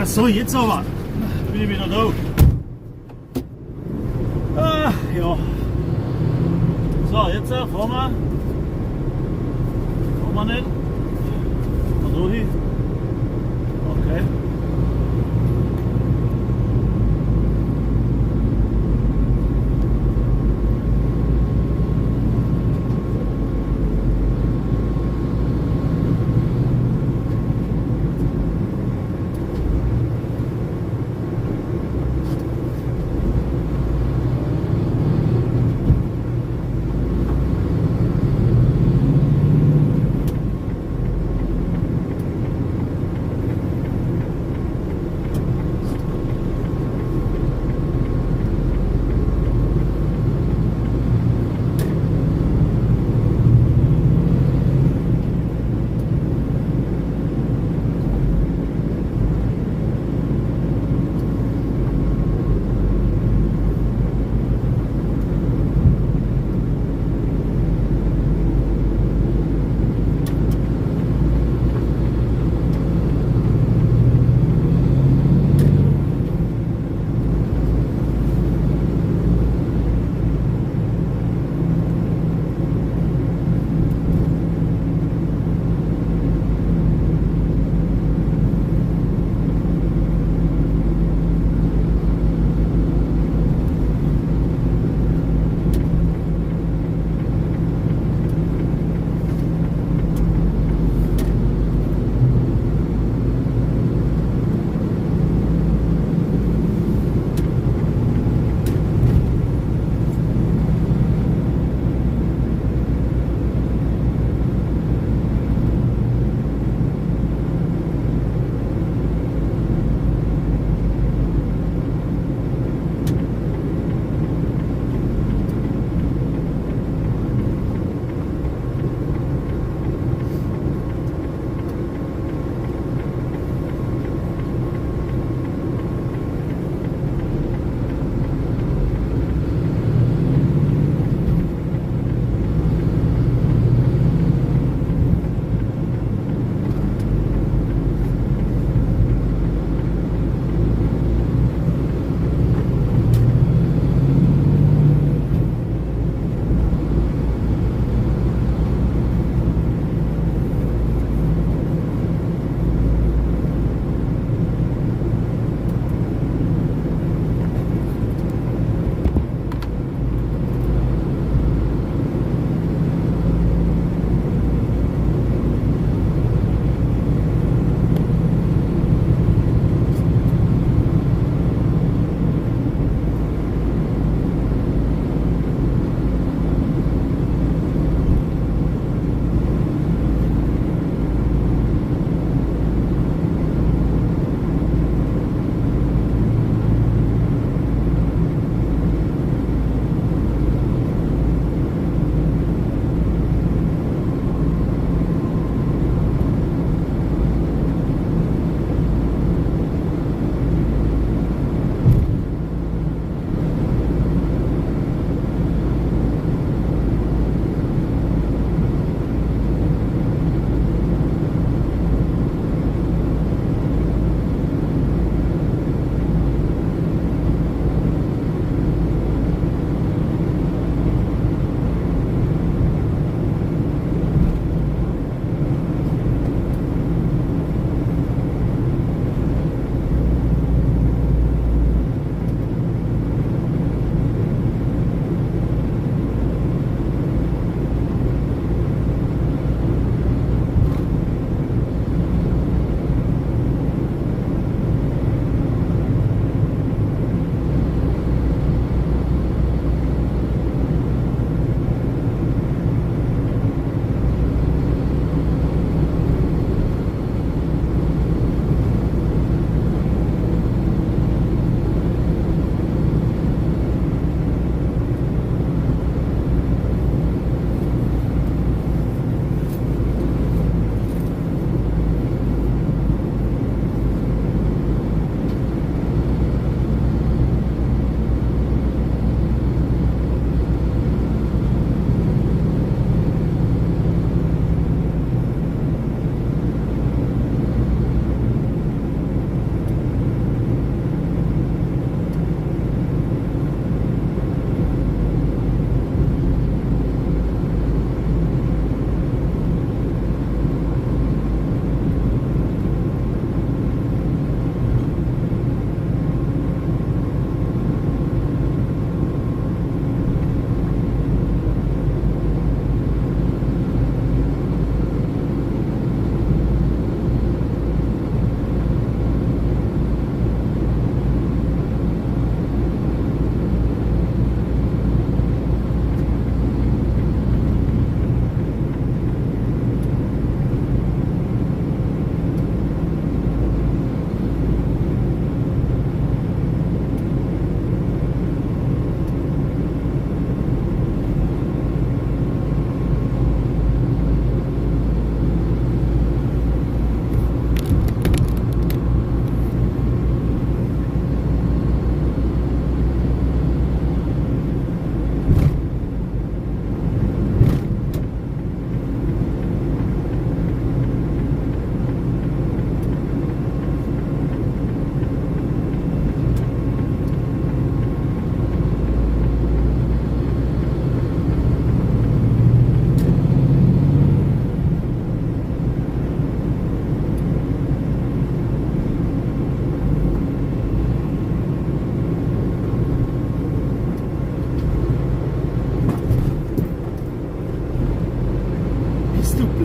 Ah, so, jetzt aber. Bin ich wieder da. Ah, ja. So, jetzt fahren wir. Fahren wir nicht. Fahren wir da hin. Okay.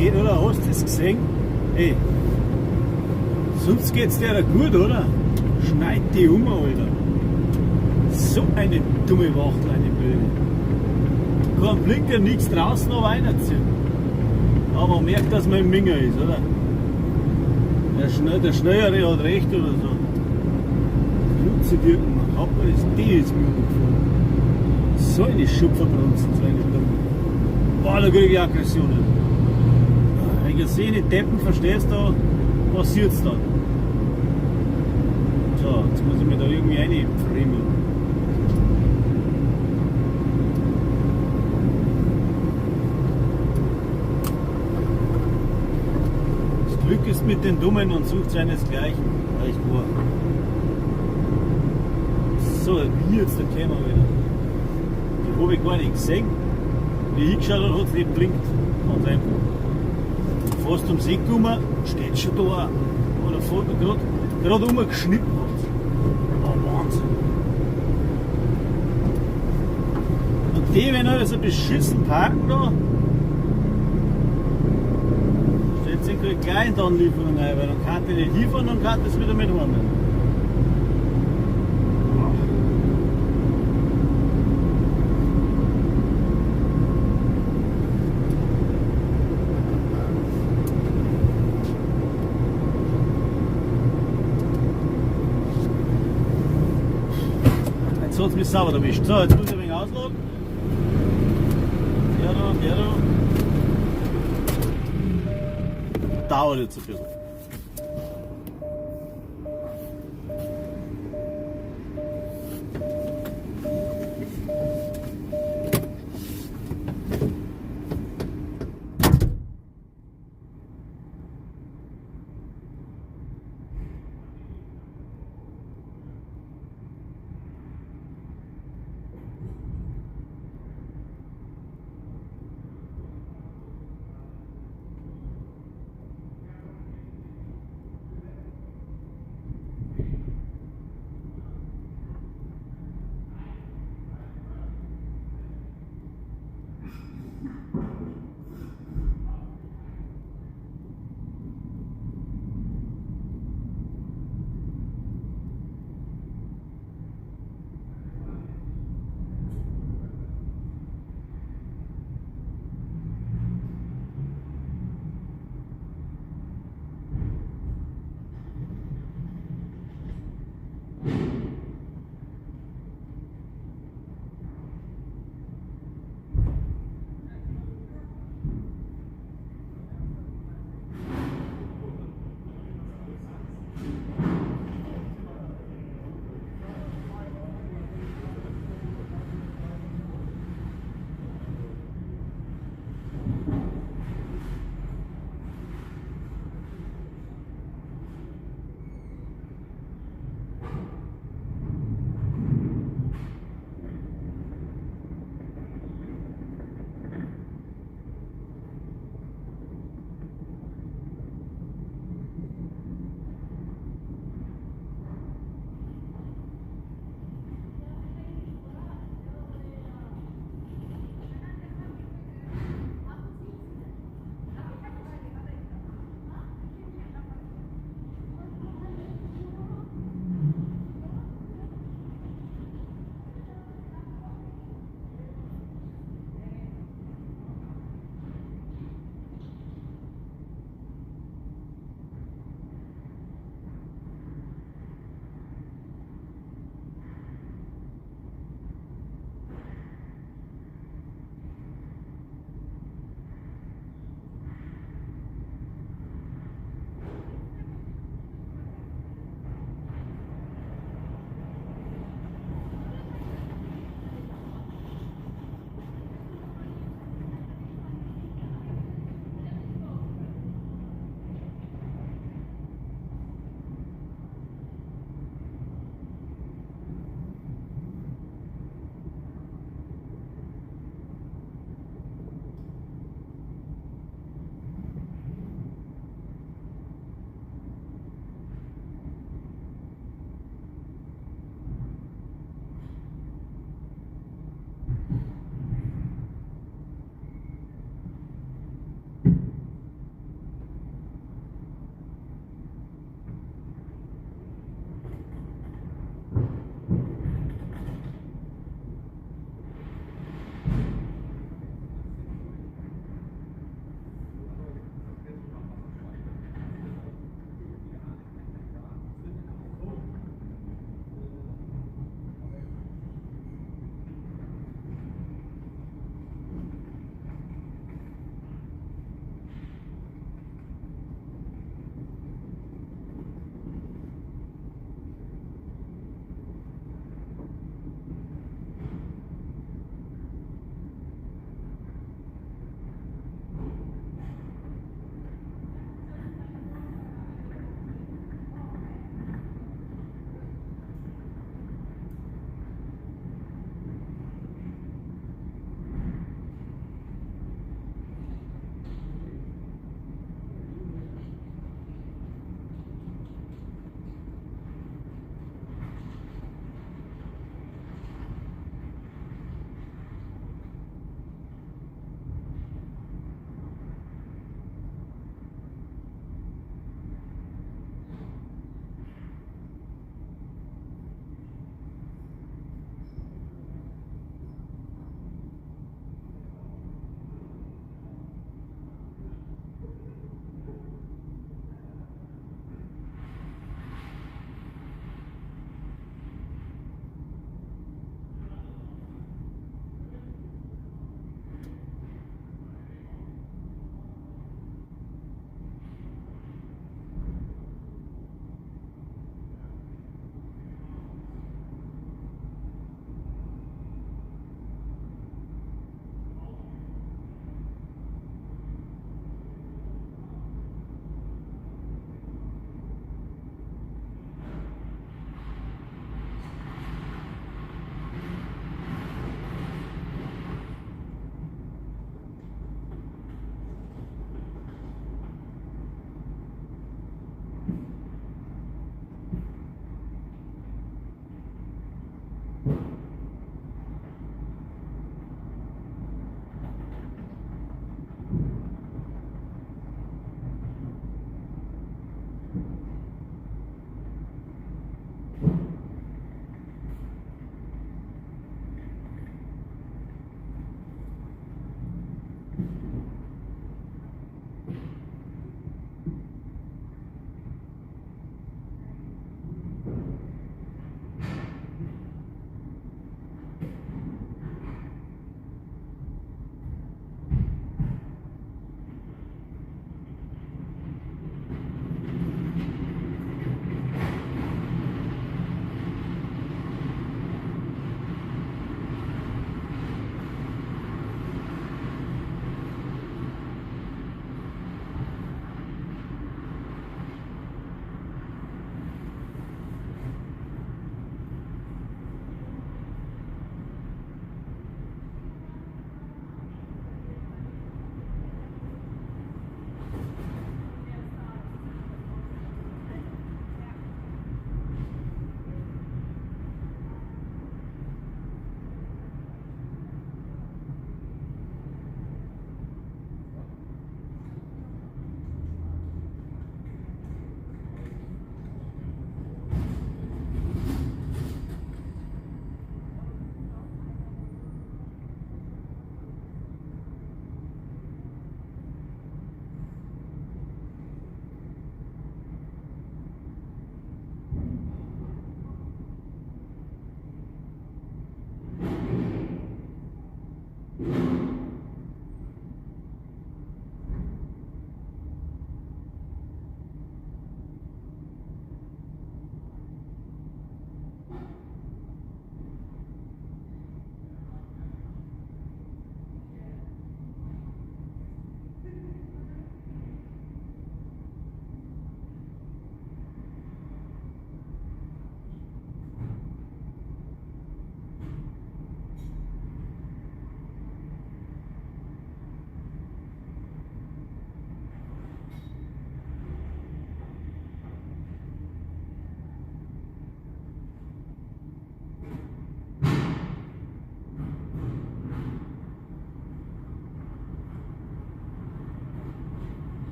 nicht, oder? Hast du das gesehen? Ey, sonst geht's dir gut, oder? Schneid die um, Alter. So eine dumme Wachtel, eine Blöde. Kein Blinker, nichts draußen noch reinziehen. Aber man merkt, dass man im Minger ist, oder? Der Schnellere hat recht oder so. Nutze die, Hauptsache die ist mir gefallen. So eine Schupferbrunzen, so eine dumme. Boah, da kriege ich Aggressionen. Wenn ich sehe, die Deppen, verstehst du, passiert's dann. So, jetzt muss ich mir da irgendwie reinfriemeln. Das Glück ist mit den Dummen und sucht seinesgleichen. Echt wahr. So, wie jetzt der Kämmer wieder. Die habe ich gar nicht gesehen. Wie ich hingeschaut habe, hat es nicht blinkt. Ganz einfach. Fast ums Eck gekommen, steht schon da. Oder gerade umgeschnitten hat. Oh, Wahnsinn. Und die, wenn alles ein beschissen parken da, steht sich gleich in der Anlieferung rein, weil dann kann die nicht hinfahren und kann das wieder mit heim. Jetzt hat es mich sauber erwischt. So, jetzt muss ich ein wenig ausladen. Der da. Dauert jetzt ein bisschen.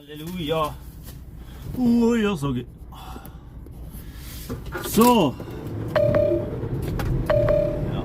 Halleluja. Ja, sag ich. So. Ja.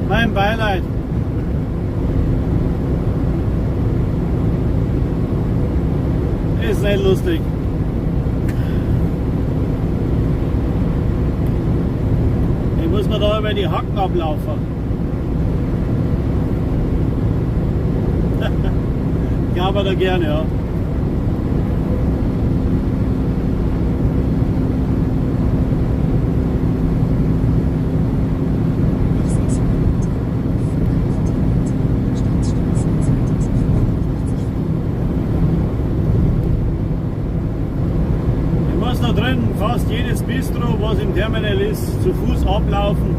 Mein Beileid. Ist nicht lustig. Ich muss mir da über die Hacken ablaufen. Ja, aber da gerne, ja. Nach 6 Kilometern auf Stadtstraße 2085 Ich muss da drin fast jedes Bistro, was im Terminal ist, zu Fuß ablaufen.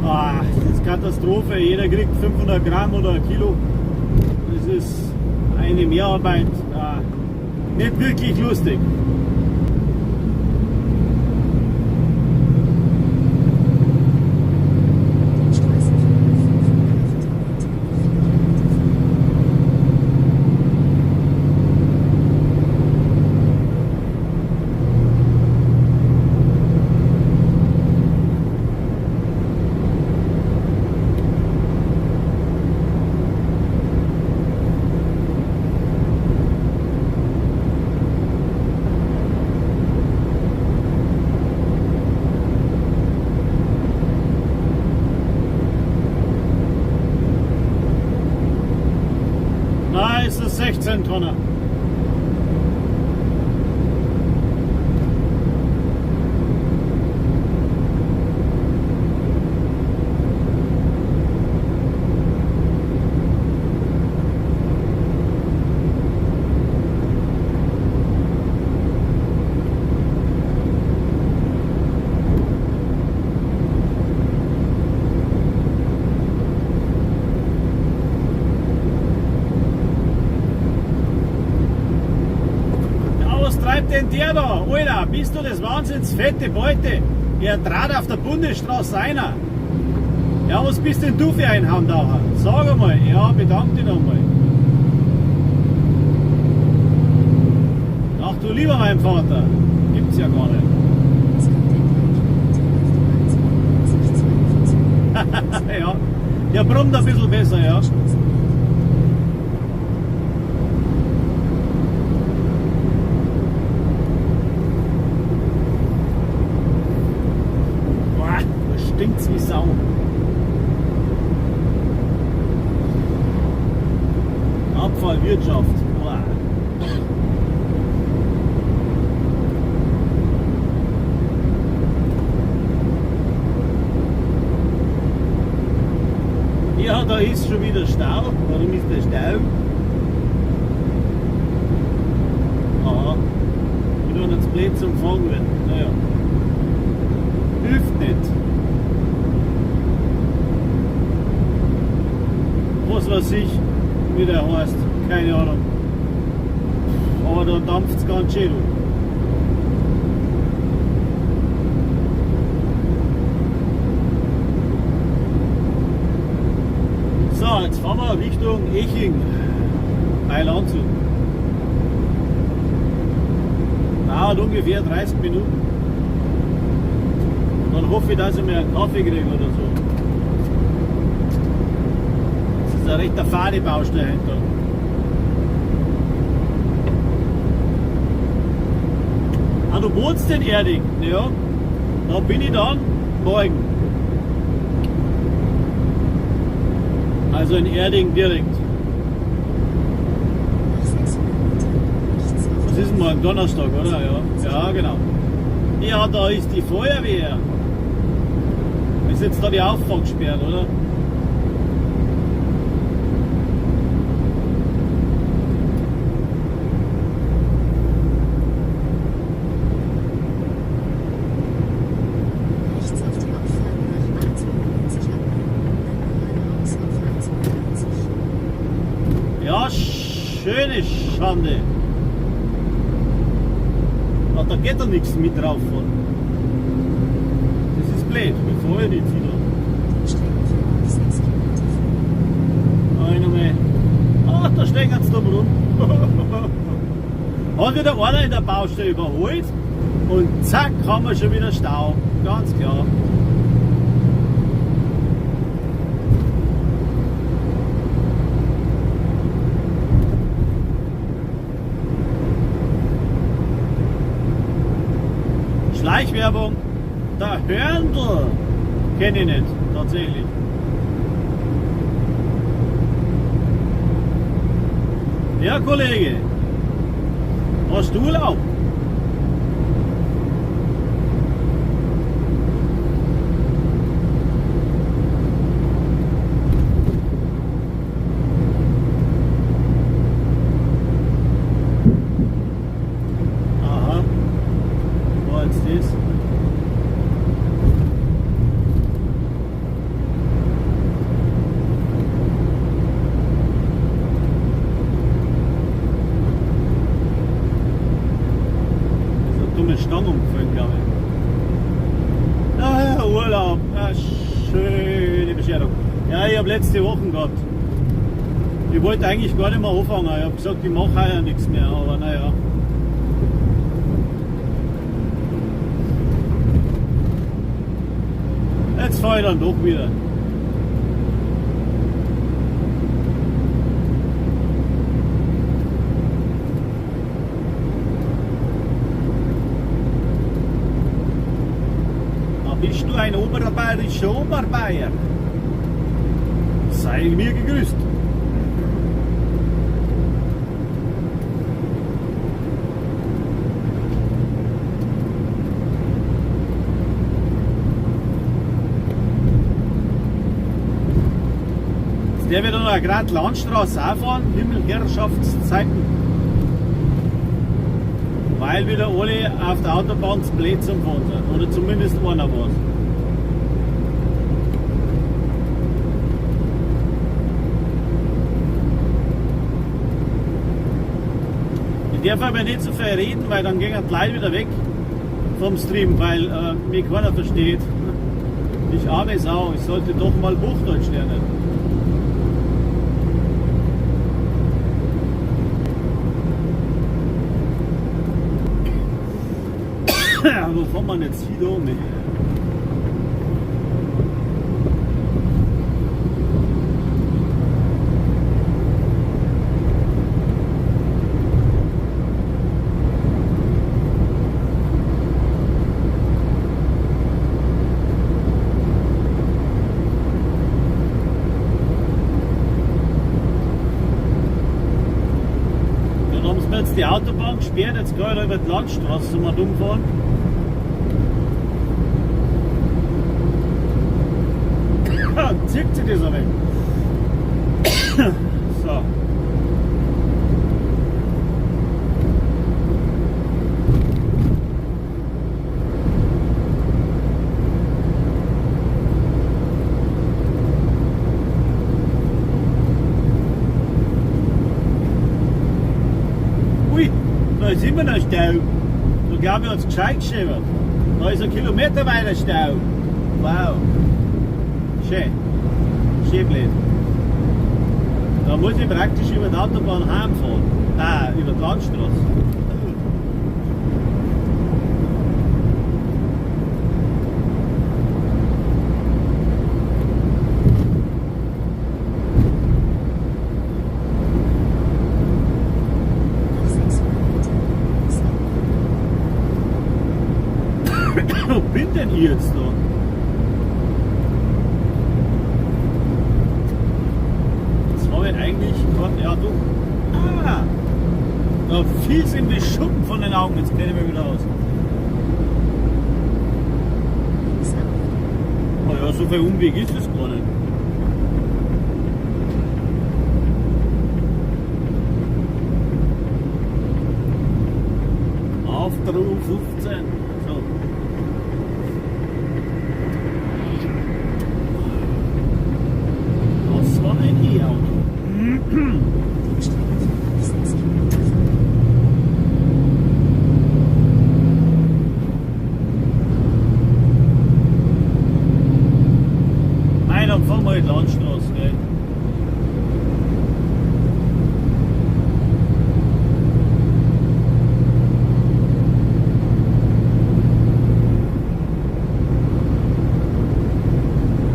Ah, das ist Katastrophe. Jeder kriegt 500 Gramm oder ein Kilo. Das ist eine Mehrarbeit. Ah, nicht wirklich lustig. Den Straßenverlauf 508 Meter nach 4 Kilometer folgen. Da ist es 16 Tonner. Was treibt denn der da? Alter, bist du des Wahnsinns, fette Beute? Er trat auf der Bundesstraße einer. Ja, was bist denn du für ein Handauer? Sag einmal, ja, bedank dich nochmal. Ach du lieber mein Vater, gibt's ja gar nicht. Es kommt in 3 Kilometer auf die A92 Ja, der brummt ein bisschen besser, ja. Boah, da stinkt's wie Sau. Abfallwirtschaft. Boah. Ja, da ist schon wieder Stau. Warum ist der Stau? Aha. Ich tue jetzt blöd zum Fahren werden. Naja. Hilft nicht. Was weiß ich, wie der heißt. Keine Ahnung. Aber da dampft es ganz schön. So, jetzt fahren wir Richtung Eching. Eilanzug. Dauert ungefähr 30 Minuten. Dann hoffe ich, dass ich mir einen Kaffee kriege oder so. Das ist eine recht fade Baustelle hinter. Ah, du wohnst in Erding? Ja. Da bin ich dann morgen. Also in Erding direkt. nach 600 Metern rechts auf Das ist morgen Donnerstag, oder? Ja, ja genau. Ja, da ist die Feuerwehr. Ist jetzt da die Auffahrt gesperrt, oder? rechts auf die Auffahrt nach A92 abbiegen, dann geradeaus auf A92. Ja, schöne Schande. Ah, da geht doch nichts mit drauf von. Das ist blöd, wir fahren jetzt wieder. Den Streckenverlauf 6 Kilometer folgen. Einmal. Ah, da stecken sie da rum. Hat wieder einer in der Baustelle überholt und zack, haben wir schon wieder Stau. Ganz klar. Schleichwerbung. Der Hörndl kenne ich nicht, tatsächlich. Ja, Kollege, hast du Urlaub? Aha, wo ist das? Dumme Stange umgefallen, glaube ich. Ja, Urlaub. Ja, schöne Bescherung. Ja, ich habe letzte Woche gehabt. Ich wollte eigentlich gar nicht mehr anfangen. Ich habe gesagt, ich mache heuer nichts mehr, aber naja. Jetzt fahre ich dann doch wieder. Bist du ein oberbayerischer Oberbayer? Sei mir gegrüßt. Der wird noch gerade Landstraße auch fahren, Himmelherrschaftszeiten. Weil wieder alle auf der Autobahn zum Blöd zum Fahren sind. Oder zumindest einer was. Ich darf aber nicht so viel reden, weil dann gehen die Leute wieder weg vom Stream, weil mich keiner versteht. Ich arme Sau, ich sollte doch mal Hochdeutsch lernen. Wo fahren wir jetzt hier um? Dann haben sie mir jetzt die Autobahn gesperrt, jetzt gehe ich da über die Landstraße zum umfahren. Zieht sich das weg. So. Ui, da ist immer noch Stau. Da glaube ich, hat es gescheit geschrieben. Da ist ein Kilometer weiter Stau. Wow. Schön. Schön blöd. Da muss ich praktisch über die Autobahn heimfahren. Über die Landstraße. Wo bin denn ich jetzt da? Eigentlich, ja du. Da fiel in die Schuppen von den Augen, jetzt kenne ich mich wieder aus. Oh ja, so viel Umweg ist es gar nicht. Auf der U15. So. Das war ein E-Auto. Nein, dann fahren wir in die Landstraße, gell?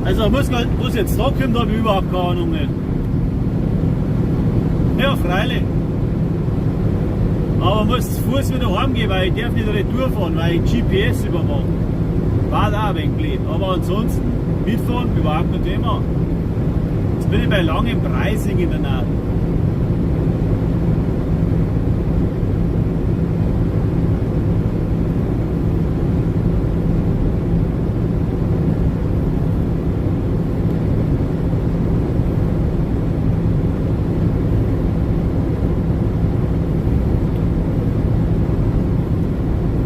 Also was jetzt da kommt, habe ich überhaupt keine Ahnung nicht. Ja, freilich. Aber muss zu Fuß wieder heimgehen, weil ich darf nicht Retour fahren, weil ich GPS überwache. War da auch ein wenig blöd. Aber ansonsten, mitfahren, überhaupt kein Thema. Jetzt bin ich bei langem Preising in der Nähe.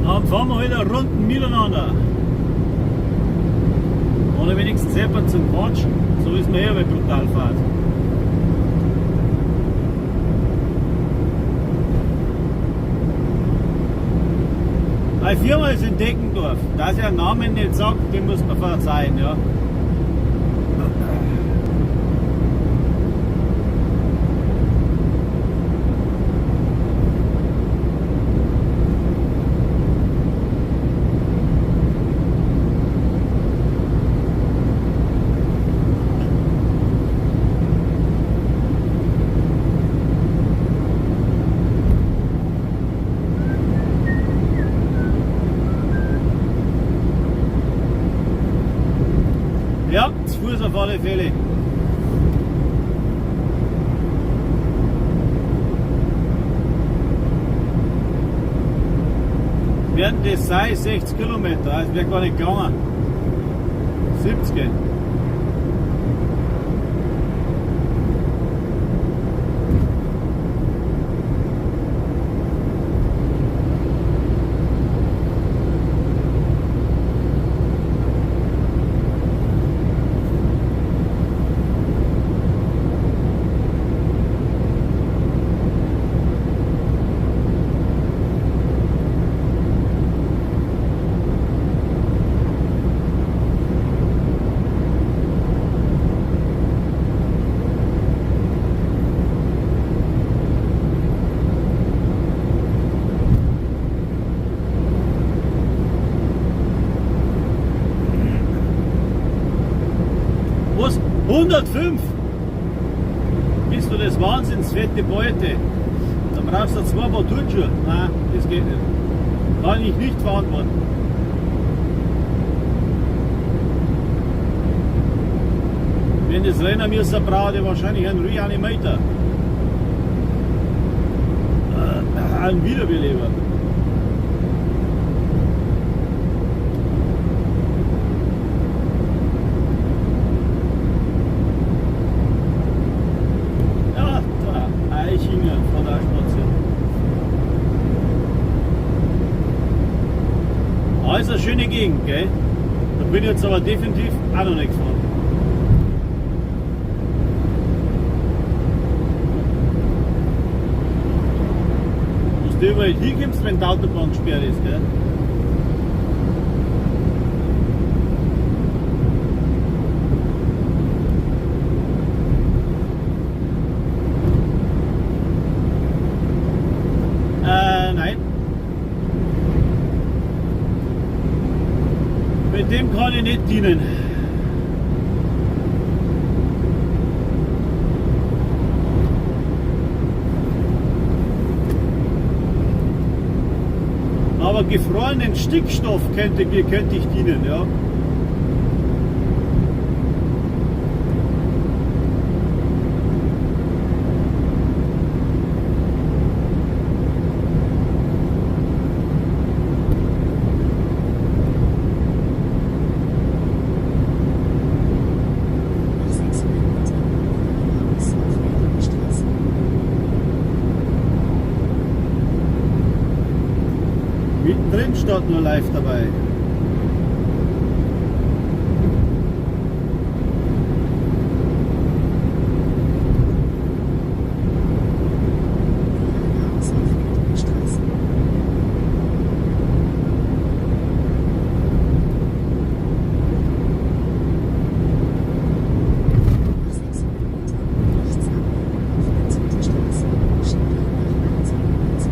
Dann fahren wir wieder Runden miteinander. Oder wenigstens jemand zum Quatschen. So ist mir bei Brutalfahrt. Meine Firma ist in Deckendorf. Da ich einen Namen nicht sagt, den muss man verzeihen. Ja. Ja, zu Fuß auf alle Fälle. Werden das sein 60 Kilometer, also wäre gar nicht gegangen. 70. Was? 105? Bist du das wahnsinnsfette Beute? Dann brauchst du zwei Paar Turnschuhe. Nein, das geht nicht. Kann ich nicht verantworten. Wenn das Rennen müssen, braucht er wahrscheinlich einen Reanimator. Einen Wiederbeleber. Ja, da, Eichingen von der Station. Ah, ist eine schöne Gegend, gell? Da bin ich jetzt aber definitiv auch noch nicht gefahren. Dass du überall hinkommst, wenn die Autobahn gesperrt ist, gell? Nein. Mit dem kann ich nicht dienen. Aber gefrorenen Stickstoff könnte ich dienen, ja. Nach 600 Metern geradeaus auf Berliner-Straße. Mittendrin steht nur live dabei. Geradeaus auf Berliner-Straße. Nach 600 Metern rechts abbiegen auf Landshütte Straße. Schiebern nach 1890.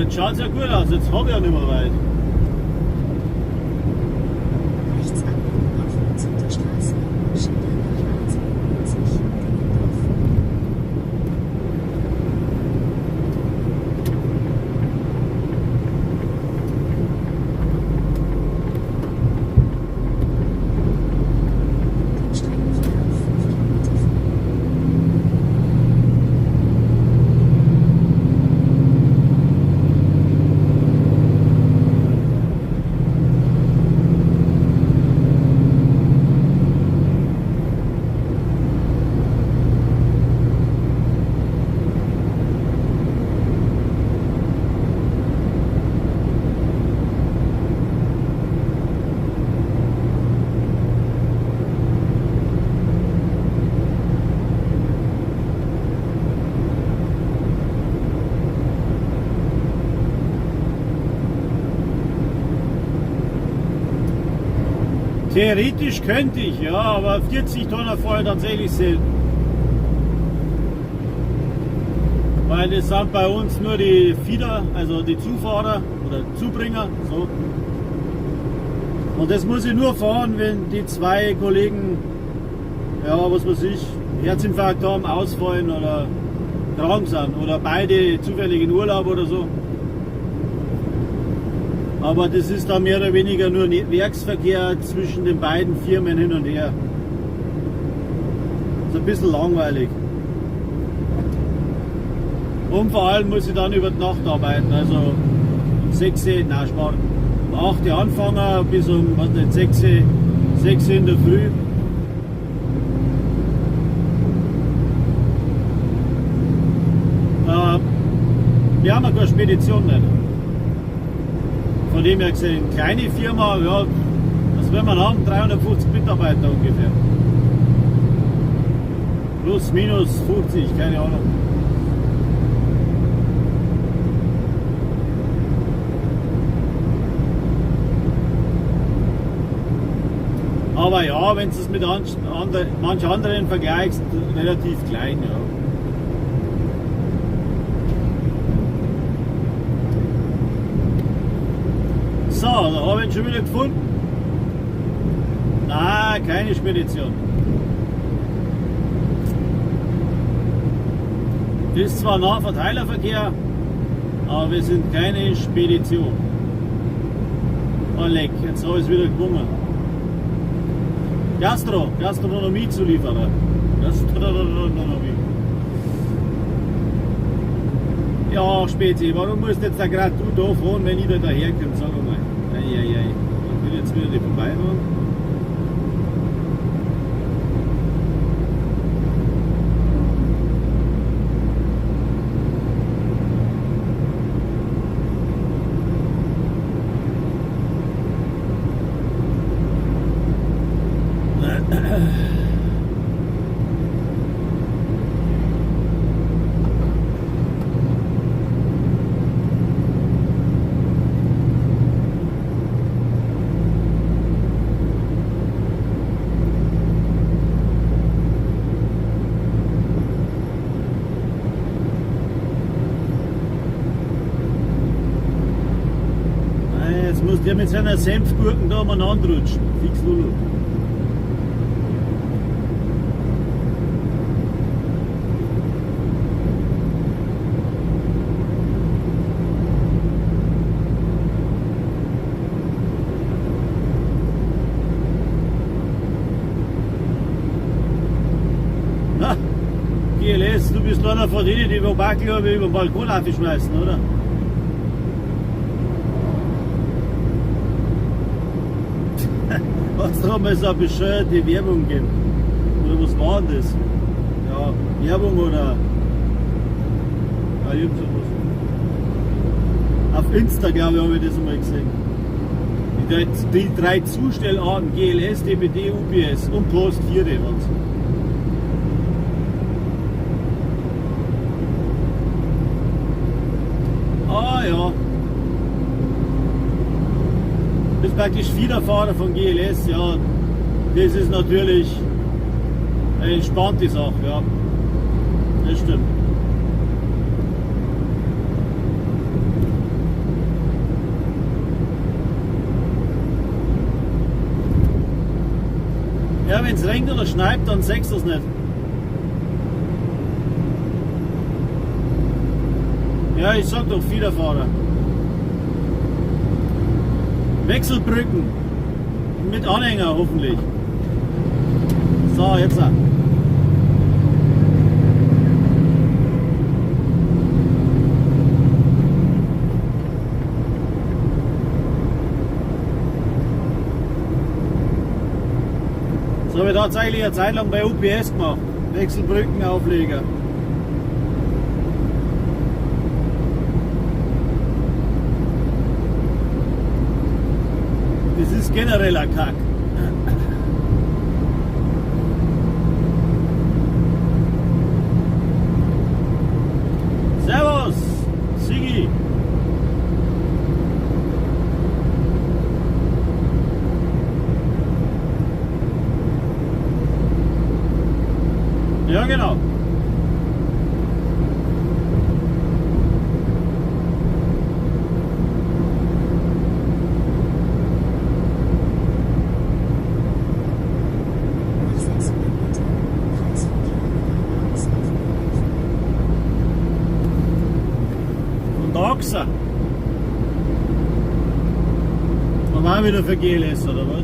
jetzt schaut es ja gut aus, jetzt habe ich ja nicht mehr weit. Rechts abbiegen auf Hunsrücker Straße. Schilder nach A92 Dingendorf. Rennstreckenverlauf 5 Kilometer vor. Theoretisch könnte ich, ja, aber 40 Tonner fahre ich tatsächlich selten. Weil das sind bei uns nur die Feeder, also die Zufahrer oder Zubringer. So. Und das muss ich nur fahren, wenn die zwei Kollegen, ja, was weiß ich, Herzinfarkt haben, ausfallen oder krank sind oder beide zufällig in Urlaub oder so. Aber das ist dann mehr oder weniger nur Werksverkehr zwischen den beiden Firmen hin und her. Das ist ein bisschen langweilig. Und vor allem muss ich dann über die Nacht arbeiten. Also um 6 Uhr, nein, Sport. Um 8 Uhr anfangen bis um 6 Uhr in der Früh. Wir haben ja keine Spedition nicht. Von dem her gesehen, kleine Firma, ja, was will man haben? 350 Mitarbeiter ungefähr. Plus, minus 50, keine Ahnung. Aber ja, wenn du es mit manch anderen vergleichst, relativ klein, ja. So, da habe ich ihn schon wieder gefunden. Nein, keine Spedition. Das ist zwar Nahverteilerverkehr, aber wir sind keine Spedition. Oh leck, jetzt habe ich es wieder gewungen. Gastronomiezulieferer. Gastronomie. Ja, Spezi, warum musst jetzt da gerade du da fahren, wenn ich da daherkomme? Sag mal. Eieiei. Ich will jetzt wieder nicht vorbeifahren. Jetzt muss der mit seiner Senfgurken da umeinander rutschen. Fix Lulu. Na, GLS, du bist einer von denen, die über Backel über den Balkon aufschmeißen, oder? Hast du mal so eine bescheuerte Werbung gegeben? Oder was war denn das? Ja, Werbung oder. Ja, irgend sowas. Auf Insta, glaube ich, habe ich das einmal gesehen. Die 3 Zustellarten GLS, DPD, UPS und Post 4 waren's. Ah ja. Du bist praktisch Fiederfahrer von GLS, ja. Das ist natürlich eine entspannte Sache, ja. Das stimmt. Ja, wenn es regnet oder schneit, dann sechst du es nicht. Ja, ich sag doch Federfahrer. Wechselbrücken. Mit Anhänger hoffentlich. So, jetzt. So habe ich tatsächlich eine Zeit lang bei UPS gemacht. Wechselbrückenaufleger. Das ist generell ein Kack. Servus, Sigi. Ja, genau. Nach 600 Metern Kreisverkehr geradeaus auf Mühlenhof. Und da Ochser. Und auch wieder für GLS, oder was?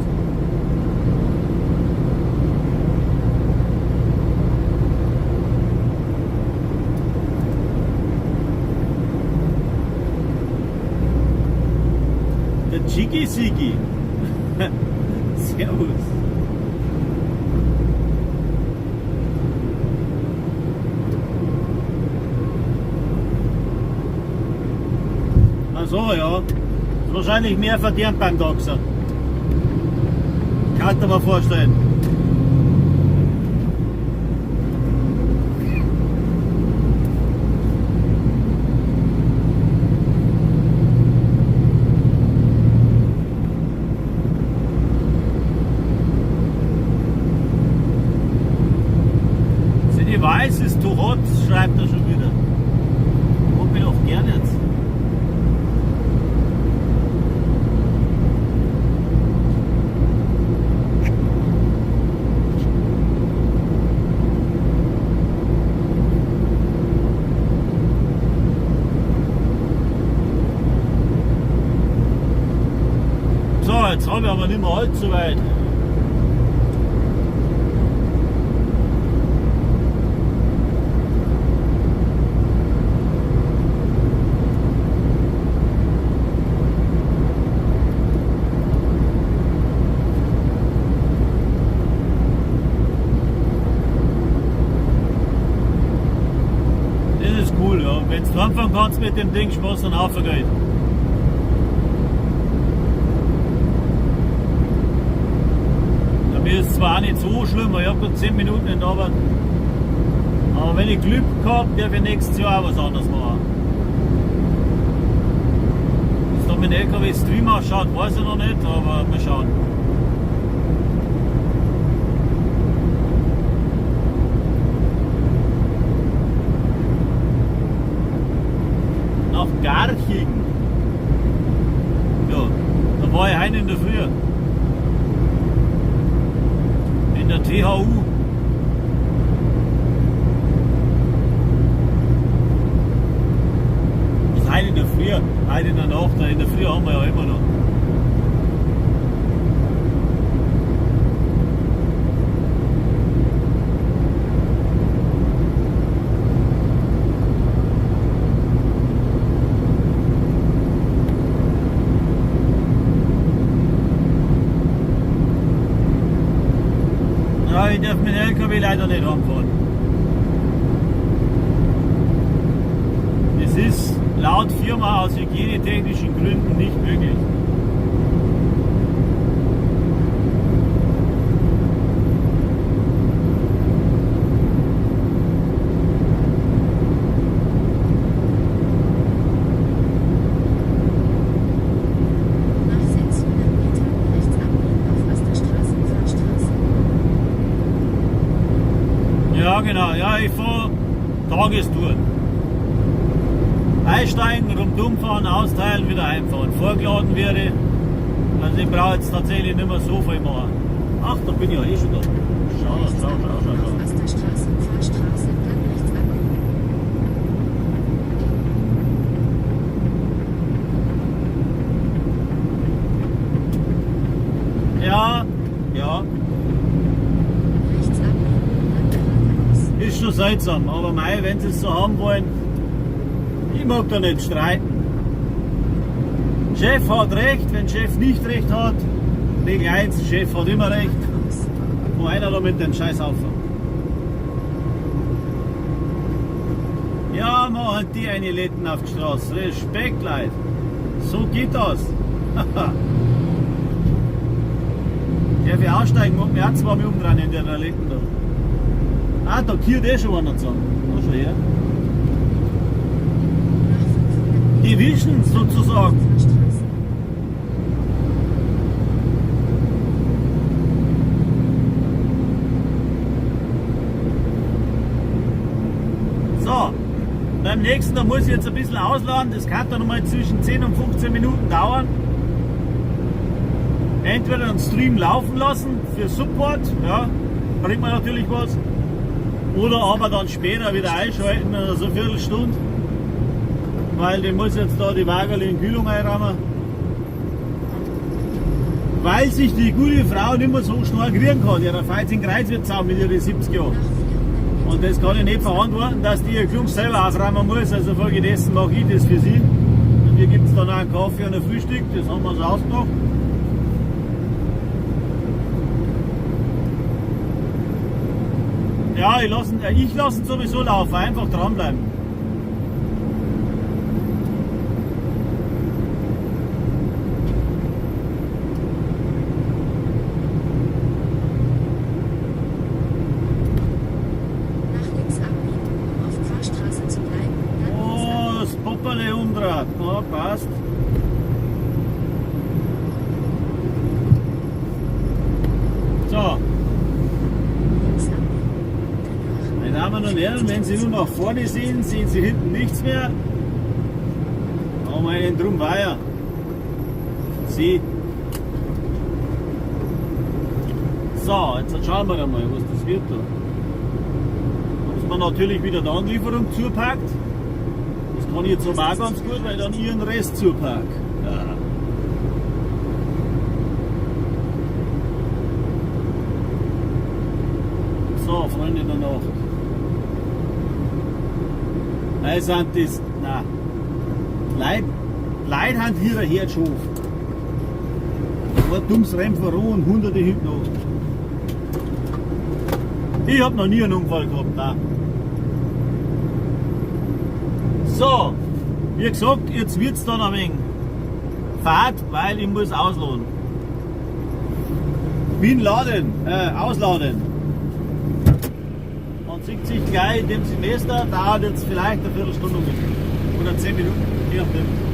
Der Chiki-Sigi. Servus. Ach so, ja. Ist wahrscheinlich mehr verdient beim Doxer. Kann ich mir vorstellen. Ich weiß, es ist zu hot, schreibt er schon wieder. Und bin auch gern jetzt. So, jetzt habe ich aber nicht mehr allzu weit. Cool, ja. Wenn du anfangen kannst mit dem Ding, sparst du einen Haufen Geld. Bei mir ist es zwar auch nicht so schlimm, ich habe gerade 10 Minuten in der Arbeit. Aber wenn ich Glück habe, darf ich nächstes Jahr auch was anderes machen. Wie es da mit dem LKW-Stream ausschaut, weiß ich noch nicht, aber mal schauen. Nach Garching. Ja, da war ich heute in der Früh. In der THU. Das ist heute in der Früh, heute in der Nacht, in der Früh haben wir ja immer noch. Ja, ich darf mit dem LKW leider nicht anfahren. Es ist laut Firma aus hygienetechnischen Gründen nicht möglich. Nach 600 Metern rechts abbiegen auf Osterstraße-Fahrstraße. Ja, genau. Ja, ich fahre Tagestour. Einsteigen, rundum fahren, austeilen, wieder heimfahren. Vorgeladen werde. Also ich brauche jetzt tatsächlich nicht mehr so viel machen. Ach, da bin ich ja eh schon da. Rechts schau, abbiegen schau, schau. auf Asterstraße, Fahrstraße, dann rechts abbiegen. Ja, ja, Rechts abbiegen, dann geradeaus. ist schon seltsam, aber mei, wenn sie es so haben wollen, ich mag da nicht streiten. Chef hat recht, wenn Chef nicht recht hat, Regel 1, Chef hat immer recht, Geradeaus. wo einer da mit dem Scheiß aufhört. Ja, machen die eine Letten auf die Straße. Respekt, Leute. So geht das. Der für aussteigen mag mich auch zweimal umdrehen in der Letten da. Ah, da kehrt eh schon einer zusammen. Da schon her. Nach 500 Die wischen sozusagen. Fahrstraße. So, beim nächsten, da muss ich jetzt ein bisschen ausladen. Das kann dann nochmal zwischen 10 und 15 Minuten dauern. Entweder einen Stream laufen lassen für Support, ja, bringt mir natürlich was. Oder aber dann später wieder einschalten, so eine Viertelstunde. Weil die muss jetzt da die Wagerl in Kühlung einrahmen. Weil sich die gute Frau nicht mehr so schnell kriegen kann. Ihre Feiz in Kreuz wird zaum mit ihren 70 Jahren. Nach 400 Und das kann ich nicht verantworten, dass die ihr Klump selber aufräumen muss. Also folgedessen mache ich das für sie. Und hier gibt es dann auch einen Kaffee und ein Frühstück, das haben wir uns ausgemacht. Ja, ich lasse ihn sowieso laufen, einfach dranbleiben. nach links abbiegen, um auf Fahrstraße zu bleiben, dann links Oh, das Popperle umdreht. Ja, passt. So, links abbiegen. meine Damen und Herren, wenn Sie nur nach vorne sehen, sehen Sie hinten nichts mehr. Haben wir einen Drumweier. Sie. So, jetzt schauen wir mal, was das wird da. Dass man natürlich wieder die Anlieferung zupackt. Das kann ich jetzt aber auch ganz gut, weil ich dann ihren Rest zupack. Ja. So, Freunde der Nacht. Nein, sind das. Nein. Leute haben hier ein Herz auf. Ein dummes Rennen voran und hunderte hinten nach. Ich habe noch nie einen Unfall gehabt, nein. So, wie gesagt, jetzt wird es dann ein wenig Fahrt, weil ich muss ausladen. Wien laden, ausladen. Man sieht sich gleich in dem Semester, dauert jetzt vielleicht eine Viertelstunde ungefähr. Oder 10 Minuten, je nachdem.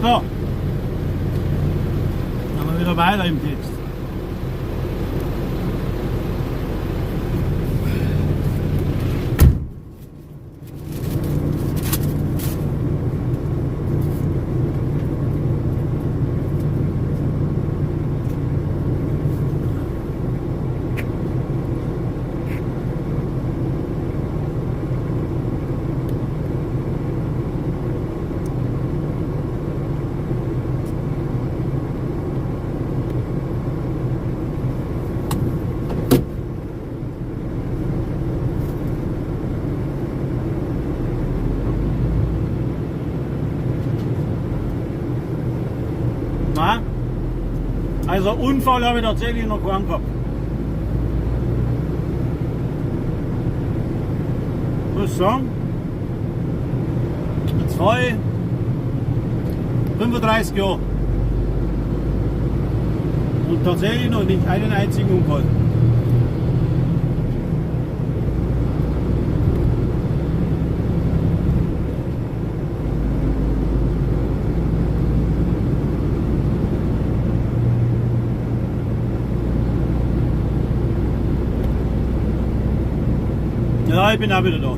So. Dann wir wieder weiter im Text. Na? Also Unfall habe ich tatsächlich noch keinen gehabt. Ich muss sagen, jetzt fahre ich 35 Jahre und tatsächlich noch nicht einen einzigen Unfall. Ja, ich bin auch wieder da.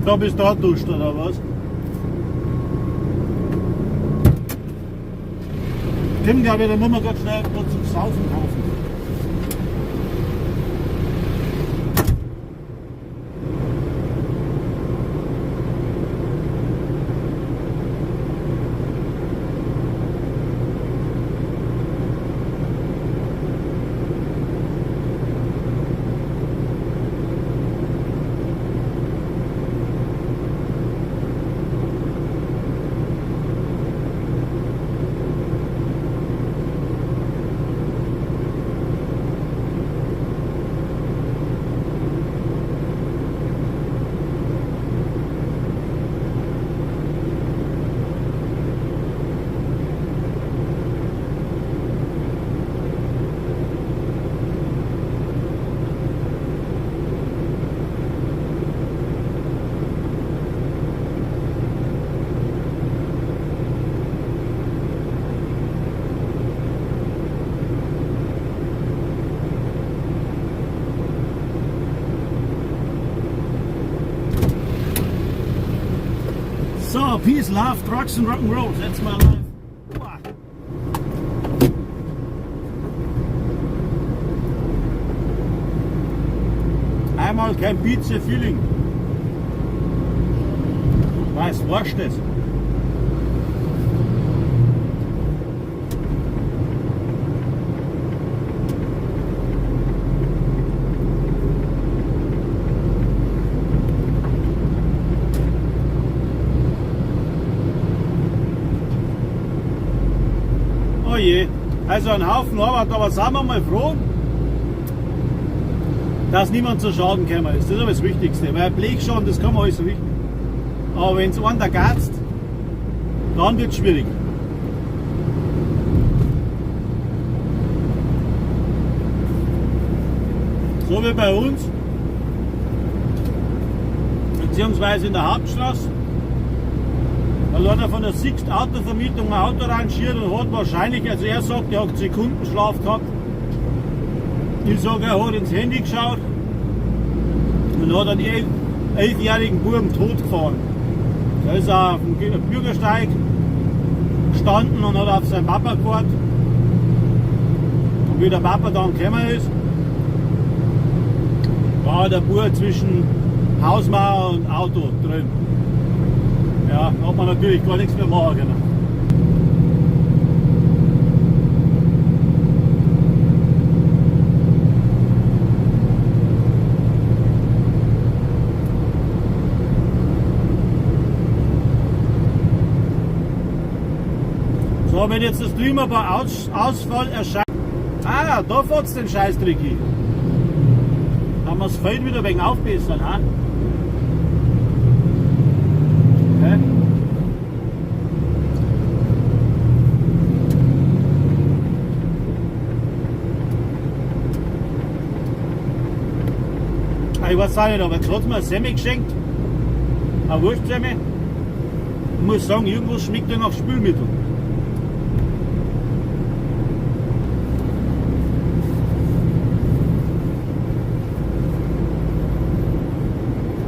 Da bist du da duscht oder was? Stimmt, glaube ich, da muss man ganz schnell was zum Saufen kaufen. So, peace, love, trucks and rock'n'roll. That's my life. Uah. Einmal kein Pizza-Feeling. Was war's das? Oh je, also ein Haufen Arbeit, aber sind wir mal froh, dass niemand zu Schaden gekommen ist. Das ist aber das Wichtigste, weil Blechschaden, das kann man alles richten. Aber wenn es einen da geizt, dann wird es schwierig. So wie bei uns, beziehungsweise in der Hauptstraße. Da hat er von der Sixt Autovermietung ein Auto rangiert und hat wahrscheinlich, also er sagt, er hat Sekundenschlaf gehabt. Ich sage, er hat ins Handy geschaut und hat einen 11-jährigen Buben tot gefahren. Da ist er auf dem Bürgersteig gestanden und hat auf seinen Papa gewartet. Und wie der Papa dann gekommen ist, war der Bub zwischen Hausmauer und Auto drin. Ja, da hat man natürlich gar nichts mehr machen können. So, wenn jetzt das drüben bei Ausfall erscheint. Ah, da fährt es den Scheißdreck hin. Kann man das Feld wieder ein wenig aufbessern, ha? Okay. Ich weiß auch nicht, aber jetzt hat mir eine Semmel geschenkt. Eine Wurstsemmel. Ich muss sagen, irgendwas schmeckt ja nach Spülmittel.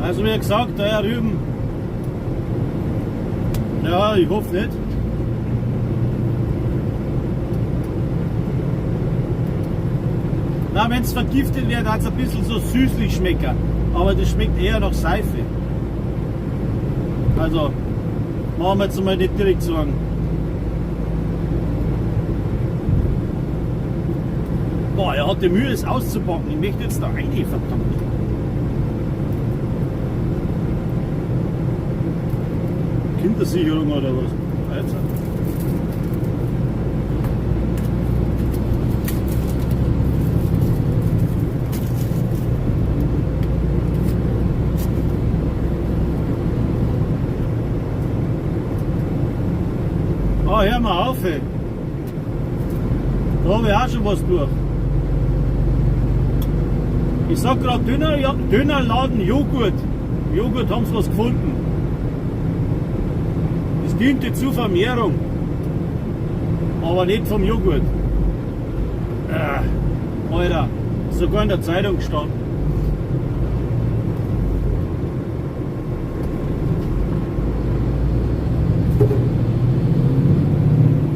Also wie gesagt, da drüben, ja, ich hoffe nicht. Na, wenn es vergiftet wird, hat es ein bisschen so süßlich schmecken, aber das schmeckt eher nach Seife. Also, machen wir jetzt mal nicht direkt sagen. Boah, er hat die Mühe, es auszupacken. Ich möchte jetzt da rein, verdammt. Kindersicherung oder was? Jetzt. Oh, hör mal auf, ey. Da habe ich auch schon was durch. Ich sag gerade Dönerladen Joghurt. Joghurt haben sie was gefunden. Das diente zur Vermehrung. Aber nicht vom Joghurt. Alter, sogar in der Zeitung gestanden.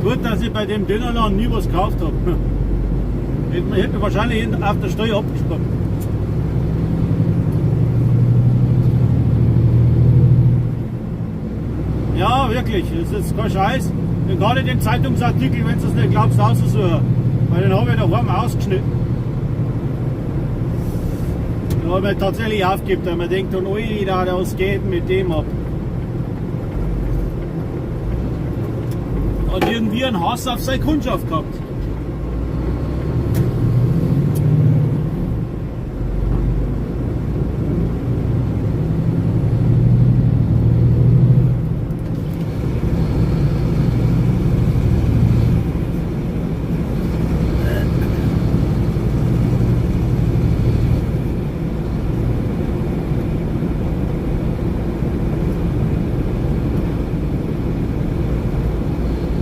Gut, dass ich bei dem Dönerladen nie was gekauft habe. Hätte mir wahrscheinlich auf der Steuer abgespart. Ja, wirklich, das ist jetzt kein Scheiß. Ich gar nicht den Zeitungsartikel, wenn du es nicht glaubst, auszusuchen. Weil den habe ich daheim ausgeschnitten. Den habe ich tatsächlich aufgegeben, weil man denkt, ui, was geht mit dem ab. Hat irgendwie einen Hass auf seine Kundschaft gehabt.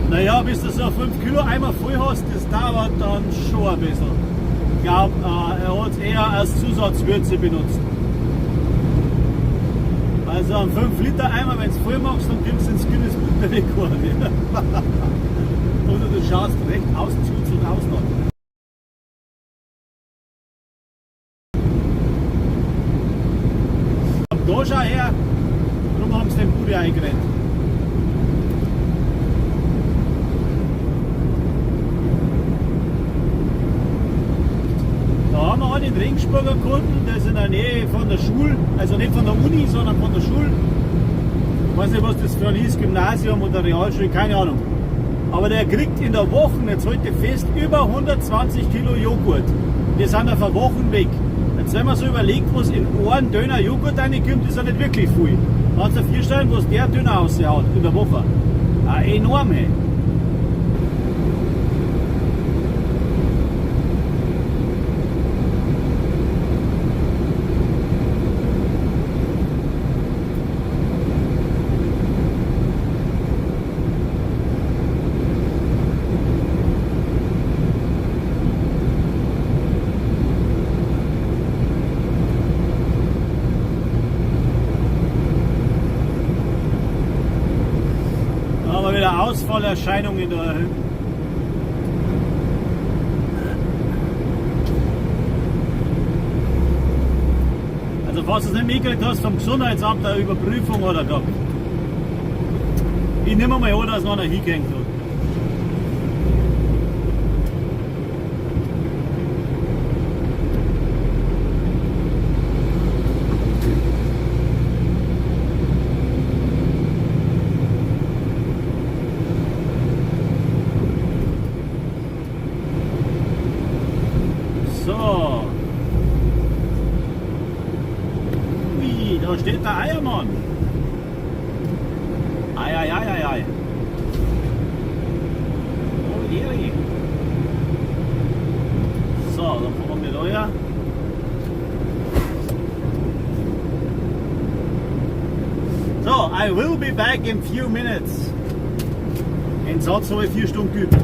Naja, bis du so 5 Kilo Eimer voll hast, das dauert dann schon ein bisschen. Ich glaube, er hat es eher als Zusatzwürze benutzt. Also einen 5 Liter Eimer, wenn du es voll machst, dann kommst du ins Guinness Buch der Rekorde. Oder du schaust recht aus zu und aus noch. Da schau her, darum haben sie den Bude eingerennt. Da haben wir auch den Ringsburger Kunden, der ist in der Nähe von der Schule, also nicht von der Uni, sondern von der Schule. Ich weiß nicht, was das für ein ist, Gymnasium oder Realschule, keine Ahnung. Aber der kriegt in der Woche, jetzt heute fest, über 120 Kilo Joghurt. Die sind auf eine Woche weg. Jetzt Jetzt, wenn man so überlegt, was in einem Döner Joghurt reinkommt, ist ja nicht wirklich viel. Kannst du dir vorstellen, was der Döner raushaut in der Woche? Enorm, hey. Aber wieder Ausfallerscheinungen da. Also falls du es nicht mitgekriegt hast, vom Gesundheitsamt eine Überprüfung oder gehabt. Ich nehme mal an, dass noch einer hingehängt hat. So. Ui, da steht der Eiermann. Ei, ei, ei, ei, ei. Oh, je. So, dann fahren wir da her. So, I will be back in few minutes. Den Satz habe ich 4 Stunden geübt.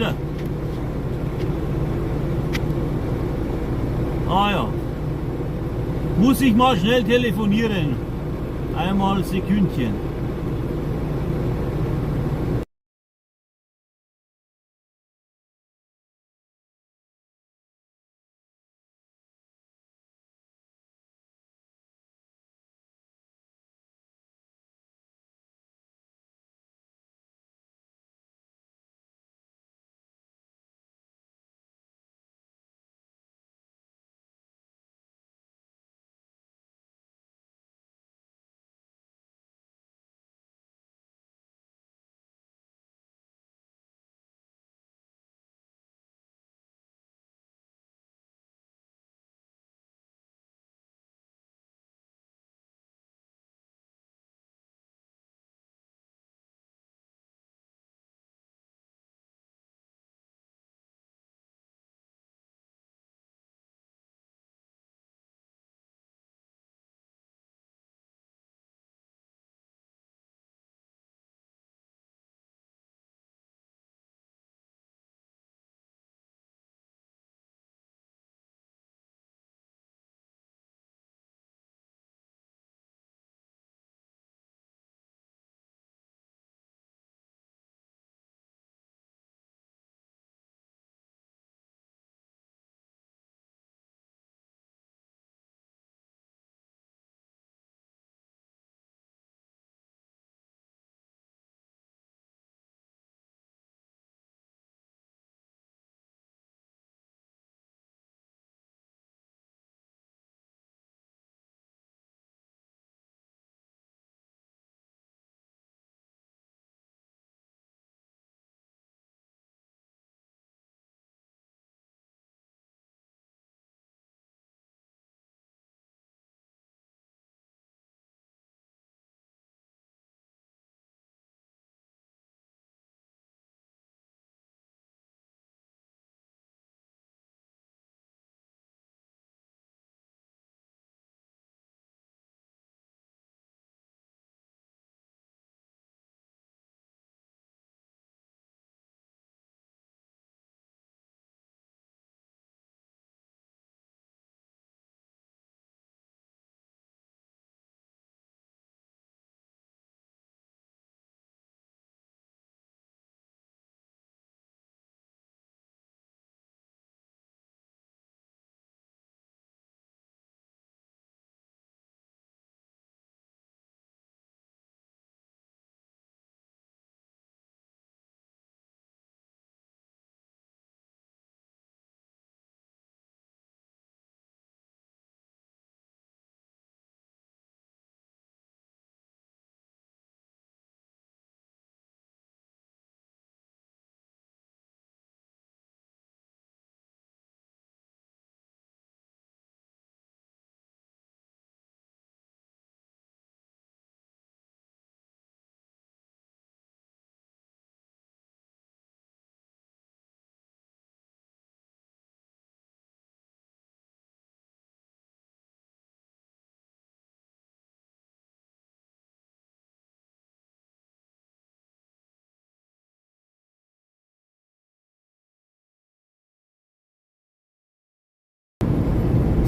wieder. Ah ja. Muss ich mal schnell telefonieren. Einmal Sekündchen.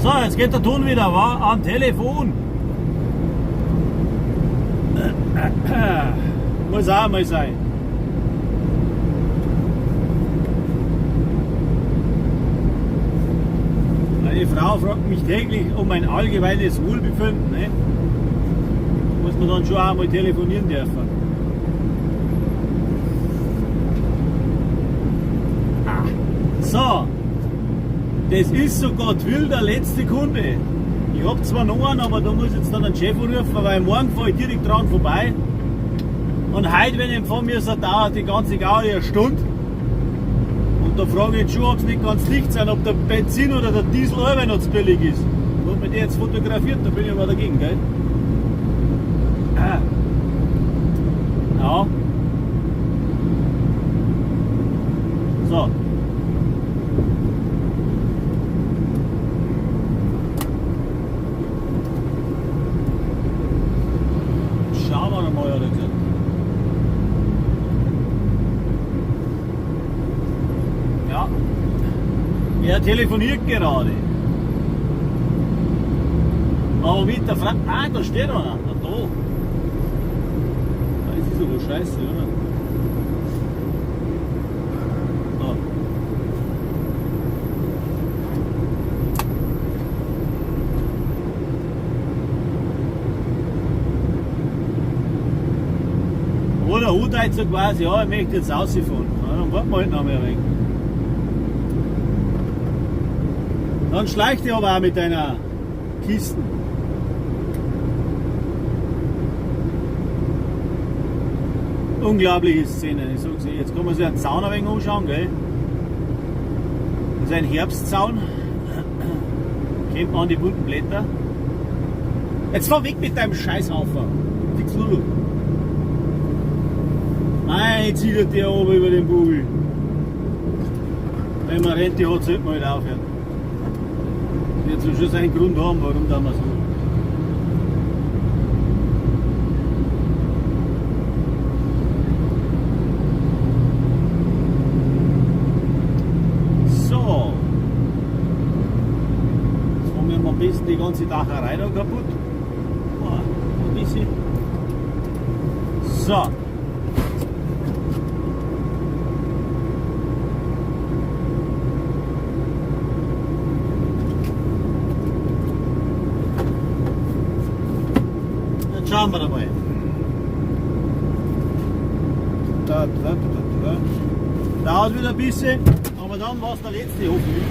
So, jetzt geht der Ton wieder, war am Telefon. Muss auch mal sein. Meine Frau fragt mich täglich um mein allgemeines Wohlbefinden. Ne? Muss man dann schon auch mal telefonieren dürfen. So. Das ist so Gott will der letzte Kunde. Ich habe zwar noch einen, aber da muss ich jetzt dann einen Chef rufen, weil morgen fahre ich direkt dran vorbei. Und heute, wenn ich empfangen müssen, dauert die ganze Gaudi eine Stunde. Und da frage ich jetzt schon, ob es nicht ganz dicht sein, ob der Benzin oder der Diesel auch noch zu billig ist. Und wenn der jetzt fotografiert, da bin ich aber dagegen, gell? Ja. So. Schauen wir mal, hat er gesagt. Ja. Er telefoniert gerade. Aber mit der Frau. Ah, da steht einer. Na, da. Das ist aber scheiße, oder? Da. Oder Hut halt so quasi, ja, ich möchte jetzt rausfahren. Ja, dann warten wir halt noch mehr weg. Dann schleicht ihr aber auch mit deiner Kisten. Unglaubliche Szene, ich sag's dir. Jetzt kann man sich einen Zaun ein wenig anschauen, gell? Das ist ein Herbstzaun. Kennt man an die bunten Blätter. Jetzt fahr weg mit deinem Scheißhaufen. Fix Lulu. Nein, jetzt zieht er der oben über den Bugel. Wenn man Rente hat, sollte man halt aufhören. Wird so schon seinen Grund haben, warum da mal so. So. Jetzt haben wir am besten die ganze Dacherei da kaputt. Boah, ein bisschen. So. Schauen wir mal. Dauert wieder ein bisschen, aber dann war es der letzte hoffentlich.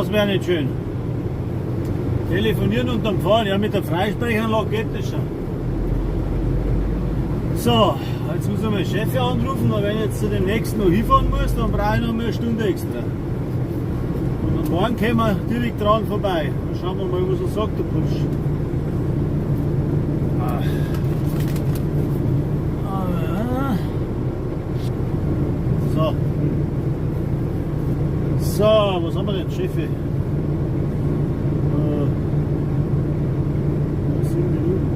Was wäre nicht schön? Telefonieren unterm Fahren, ja, mit der Freisprechanlage geht das schon. So, jetzt muss ich meinen Chef anrufen, und wenn ich jetzt zu dem nächsten noch hinfahren muss, dann brauche ich noch mal eine Stunde extra. Und am Morgen kommen wir direkt dran vorbei. Dann schauen wir mal, was er sagt, der Bursch. So. So, was haben wir denn, Chefe? 7 Minuten.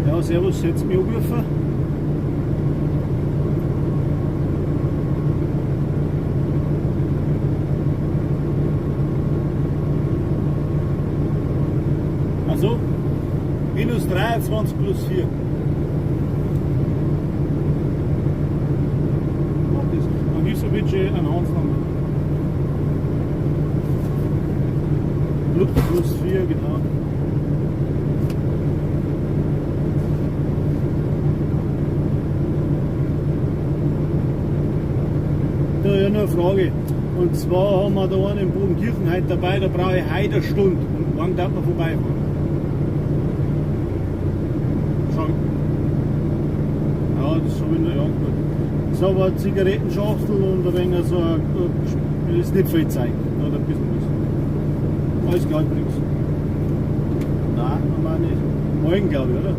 Ja, servus, setzt mich angerufen. Also, minus 23 plus 4. Dann ist ein bisschen ein Hansnummer. Plus 4, genau. Ja, nur eine Frage. Und zwar haben wir da einen in Bodenkirchen heute dabei, da brauche ich heute eine Stunde. Und morgen darf man vorbeifahren. Ja, das habe ich noch ja gut. Das ist aber eine Zigarettenschachtel und ein wenig so das ist nicht viel Zeit. Da hat ein bisschen was. Alles klar übrigens. Nein, normal nicht. Morgen glaube ich, oder?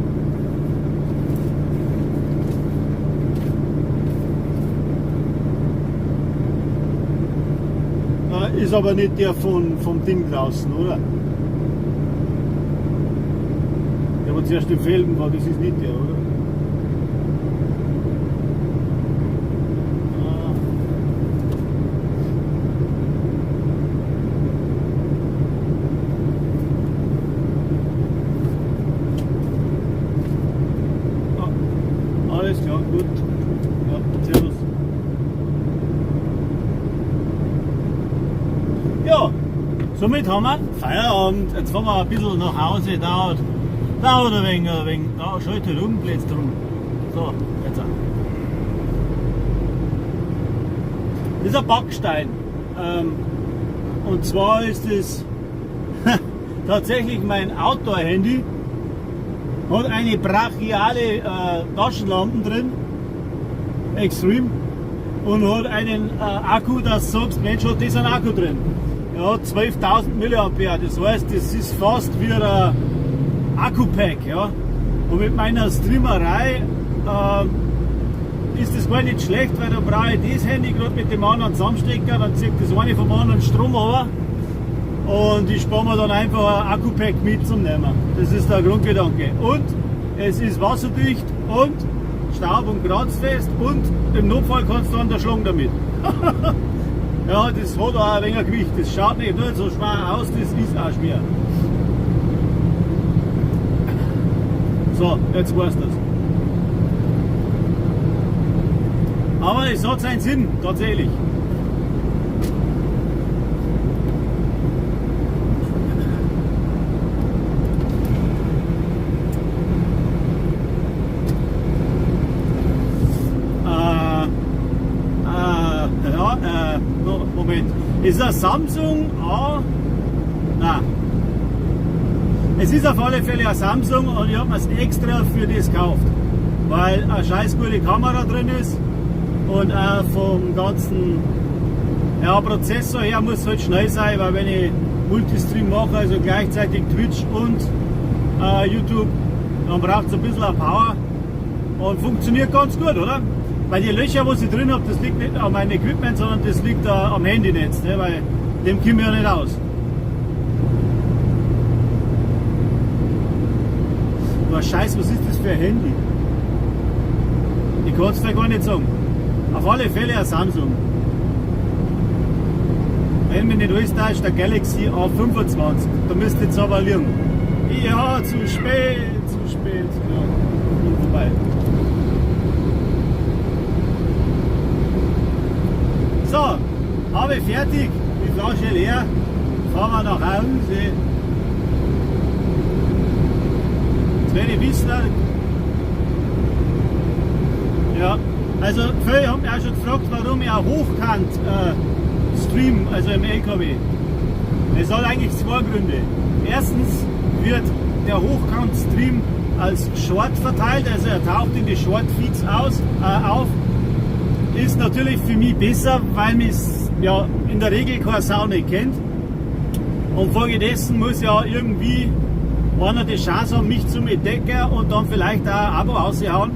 Ist aber nicht der vom Ding draußen, oder? Der, der zuerst im Felden war, das ist nicht der, oder? Alles klar, gut. Ja, servus. Ja, somit haben wir Feierabend. Jetzt fahren wir ein bisschen nach Hause. Dauert ein wenig. Da schaltet rum, bläst rum. So, jetzt auch. Das ist ein Backstein. Und zwar ist es tatsächlich mein Outdoor-Handy. Hat eine brachiale Taschenlampe drin, Extreme, und hat einen Akku, dass du sagst, Mensch, hat das einen Akku drin. Er hat 12.000 mAh, das heißt, das ist fast wie ein Akku-Pack. Ja? Und mit meiner Streamerei ist das gar nicht schlecht, weil da brauche ich das Handy gerade mit dem anderen zusammenstecken, dann zieht das eine vom anderen Strom runter. Und ich spare mir dann einfach ein Akku-Pack mit zum Nehmen. Das ist der Grundgedanke. Und es ist wasserdicht und staub- und kratzfest und im Notfall kannst du dann erschlagen damit. Ja, das hat auch ein wenig Gewicht. Das schaut nicht nur so schwer aus, das ist auch schwer. So, jetzt weißt du das. Aber es hat seinen Sinn, tatsächlich. Moment. Ist ein Samsung A? Nein. Es ist auf alle Fälle ein Samsung und ich habe mir es extra für das gekauft. Weil eine scheiß gute Kamera drin ist und auch vom ganzen Prozessor her muss es halt schnell sein, weil wenn ich Multistream mache, also gleichzeitig Twitch und YouTube, dann braucht es ein bisschen Power und funktioniert ganz gut, oder? Weil die Löcher, was ich drin habe, das liegt nicht an meinem Equipment, sondern das liegt am Handynetz, ne? Weil dem komme ich ja nicht aus. Aber Scheiße, was ist das für ein Handy? Ich kann es dir gar nicht sagen. Auf alle Fälle ein Samsung. Wenn mir nicht alles täuscht, der Galaxy A25. Da müsst ihr jetzt aber liegen. Ja, zu spät. Ja, und vorbei. So, habe ich fertig, die Flasche leer, fahren wir nach Hause. werde ich wissen. Ja, also viele haben mich auch schon gefragt, warum ich auch hochkant stream, also im LKW. Es hat eigentlich zwei Gründe. Erstens wird der Hochkant-Stream als Short verteilt, also er taucht in die Short-Feeds auf. Ist natürlich für mich besser, weil mich ja in der Regel keine Sau nicht kennt. Und folgedessen muss ja irgendwie einer die Chance haben, mich zu entdecken und dann vielleicht auch ein Abo raushauen,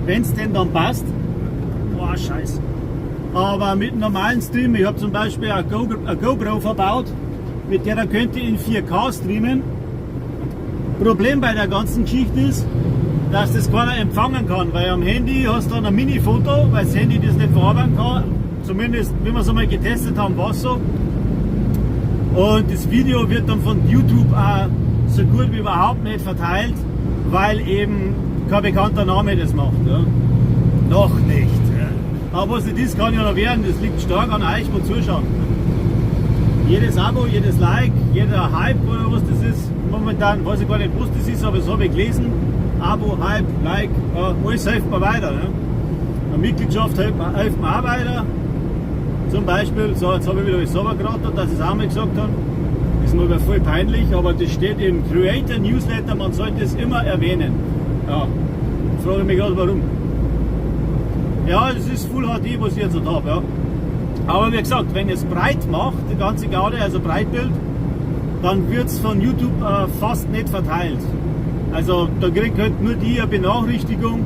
wenn es denn dann passt. Boah, scheiße. Aber mit einem normalen Stream, ich habe zum Beispiel eine GoPro verbaut, mit der könnte ich in 4K streamen. Problem bei der ganzen Geschichte ist, dass das keiner empfangen kann, weil am Handy hast du dann ein Mini-Foto, weil das Handy das nicht verarbeiten kann. Zumindest, wie wir es einmal getestet haben, war es so. Und das Video wird dann von YouTube auch so gut wie überhaupt nicht verteilt, weil eben kein bekannter Name das macht. Ja. Noch nicht. Ja. Aber was nicht ist, kann ja noch werden. Das liegt stark an euch, wo zuschauen. Jedes Abo, jedes Like, jeder Hype oder was das ist, momentan weiß ich gar nicht, was das ist, aber das habe ich gelesen. Abo, Hype, Like, alles hilft mir weiter. Ne? Eine Mitgliedschaft hilft mir auch weiter. Zum Beispiel, so jetzt habe ich wieder alles sauber geraten, dass ich es auch mal gesagt habe. Ist mir voll peinlich, aber das steht im Creator Newsletter, man sollte es immer erwähnen. Ja, ich frage mich gerade warum. Ja, das ist Full HD, was ich jetzt noch habe. Ja. Aber wie gesagt, wenn ihr es breit macht, die ganze Garde, also Breitbild, dann wird es von YouTube fast nicht verteilt. Also da kriegt halt nur die eine Benachrichtigung,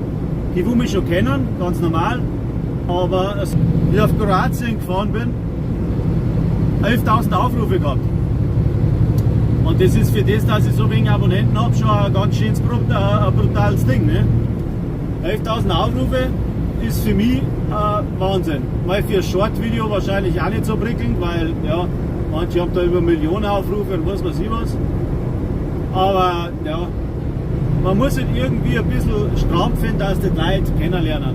die mich schon kennen, ganz normal. Aber als ich auf Kroatien gefahren bin, 11.000 Aufrufe gehabt. Und das ist für das, dass ich so wenig Abonnenten habe, schon ein ganz schönes brutales Ding. Ne? 11.000 Aufrufe ist für mich Wahnsinn. Mal für ein Short-Video wahrscheinlich auch nicht so prickelnd, weil ja, manche haben da über Millionen Aufrufe und was weiß ich was. Aber ja, man muss halt irgendwie ein bisschen strampfen, dass die Leute kennenlernen.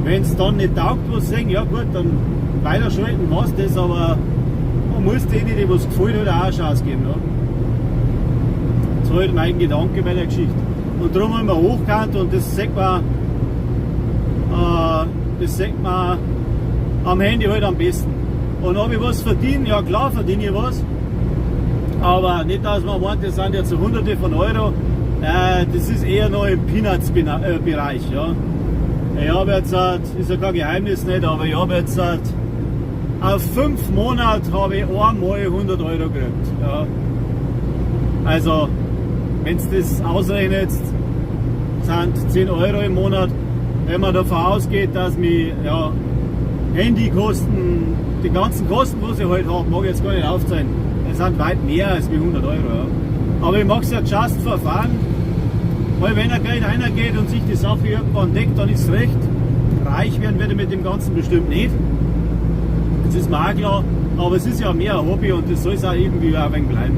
Wenn es dann nicht taugt, was sagen, ja gut, dann weiterschalten, was das, aber man muss denen, die was gefällt, halt auch eine Chance geben. Ja. Das war halt mein Gedanke bei der Geschichte. Und darum haben wir hochkant und das sieht man am Handy halt am besten. Und ob ich was verdiene, ja klar verdiene ich was, aber nicht, dass man meint, das sind jetzt Hunderte von Euro, das ist eher noch im Peanuts-Bereich. Ja. Ich habe jetzt, ist ja kein Geheimnis nicht, aber ich habe jetzt auf 5 Monate habe ich einmal 100 Euro gekriegt. Ja. Also, wenn es das ausrechnet, sind 10 Euro im Monat. Wenn man davon ausgeht, dass mich ja, Handykosten, die ganzen Kosten, die ich halt habe, mag ich jetzt gar nicht aufzählen. Das sind weit mehr als 100 Euro. Ja. Aber ich mache es ja just for fun. Weil wenn er Geld reingeht und sich die Sache irgendwann deckt, dann ist es recht. Reich werden werde ich mit dem Ganzen bestimmt nicht. Das ist mir auch klar. Aber es ist ja mehr ein Hobby und das soll es auch irgendwie auch ein wenig bleiben.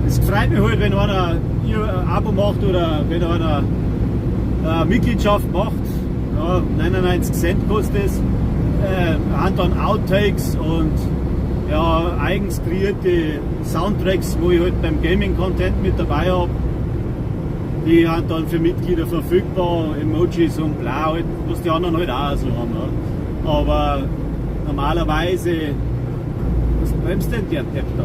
Es freut mich halt, wenn einer ein Abo macht oder wenn einer eine Mitgliedschaft macht. Ja, 99 Cent kostet es. Haben dann Outtakes und ja, eigens kreierte Soundtracks, wo ich halt beim Gaming-Content mit dabei habe. Die sind dann für Mitglieder verfügbar, Emojis und bla, halt, was die anderen halt auch so haben. Ja. Aber normalerweise, was bremst denn der Depp da?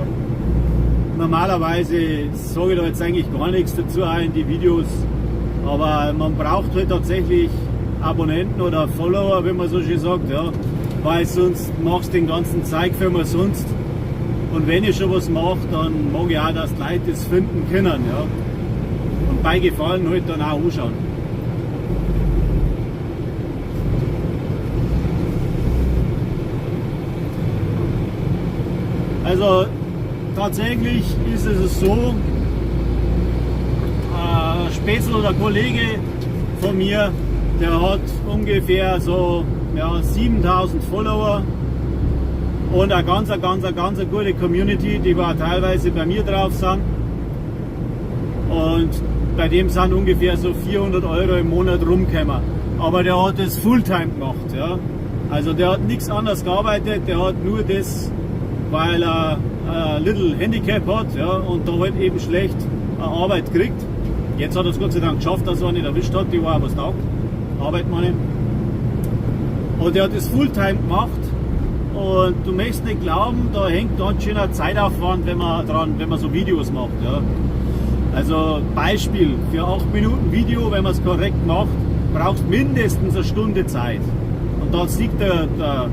Normalerweise sage ich da jetzt eigentlich gar nichts dazu auch in die Videos, aber man braucht halt tatsächlich Abonnenten oder Follower, wie man so schön sagt, ja, weil sonst machst du den ganzen Zeug für mich sonst. Und wenn ich schon was mache, dann mag ich auch, dass die Leute das finden können. Ja. Und bei Gefallen halt dann auch anschauen. Also tatsächlich ist es so, Spätzl oder Kollege von mir, der hat ungefähr so ja, 7000 Follower und eine ganz gute Community, die war teilweise bei mir drauf sind. Und bei dem sind ungefähr so 400 Euro im Monat rumgekommen. Aber der hat das Fulltime gemacht. Ja. Also der hat nichts anderes gearbeitet, der hat nur das, weil er ein Little Handicap hat, ja, und da halt eben schlecht Arbeit kriegt. Jetzt hat er es Gott sei Dank geschafft, dass er einen nicht erwischt hat, die war auch was taugt. Arbeit meine. Und er hat das Fulltime gemacht. Und du möchtest nicht glauben, da hängt ganz schön ein Zeitaufwand, wenn man so Videos macht. Ja. Also Beispiel, für 8 Minuten Video, wenn man es korrekt macht, brauchst mindestens eine Stunde Zeit. Und da sieht der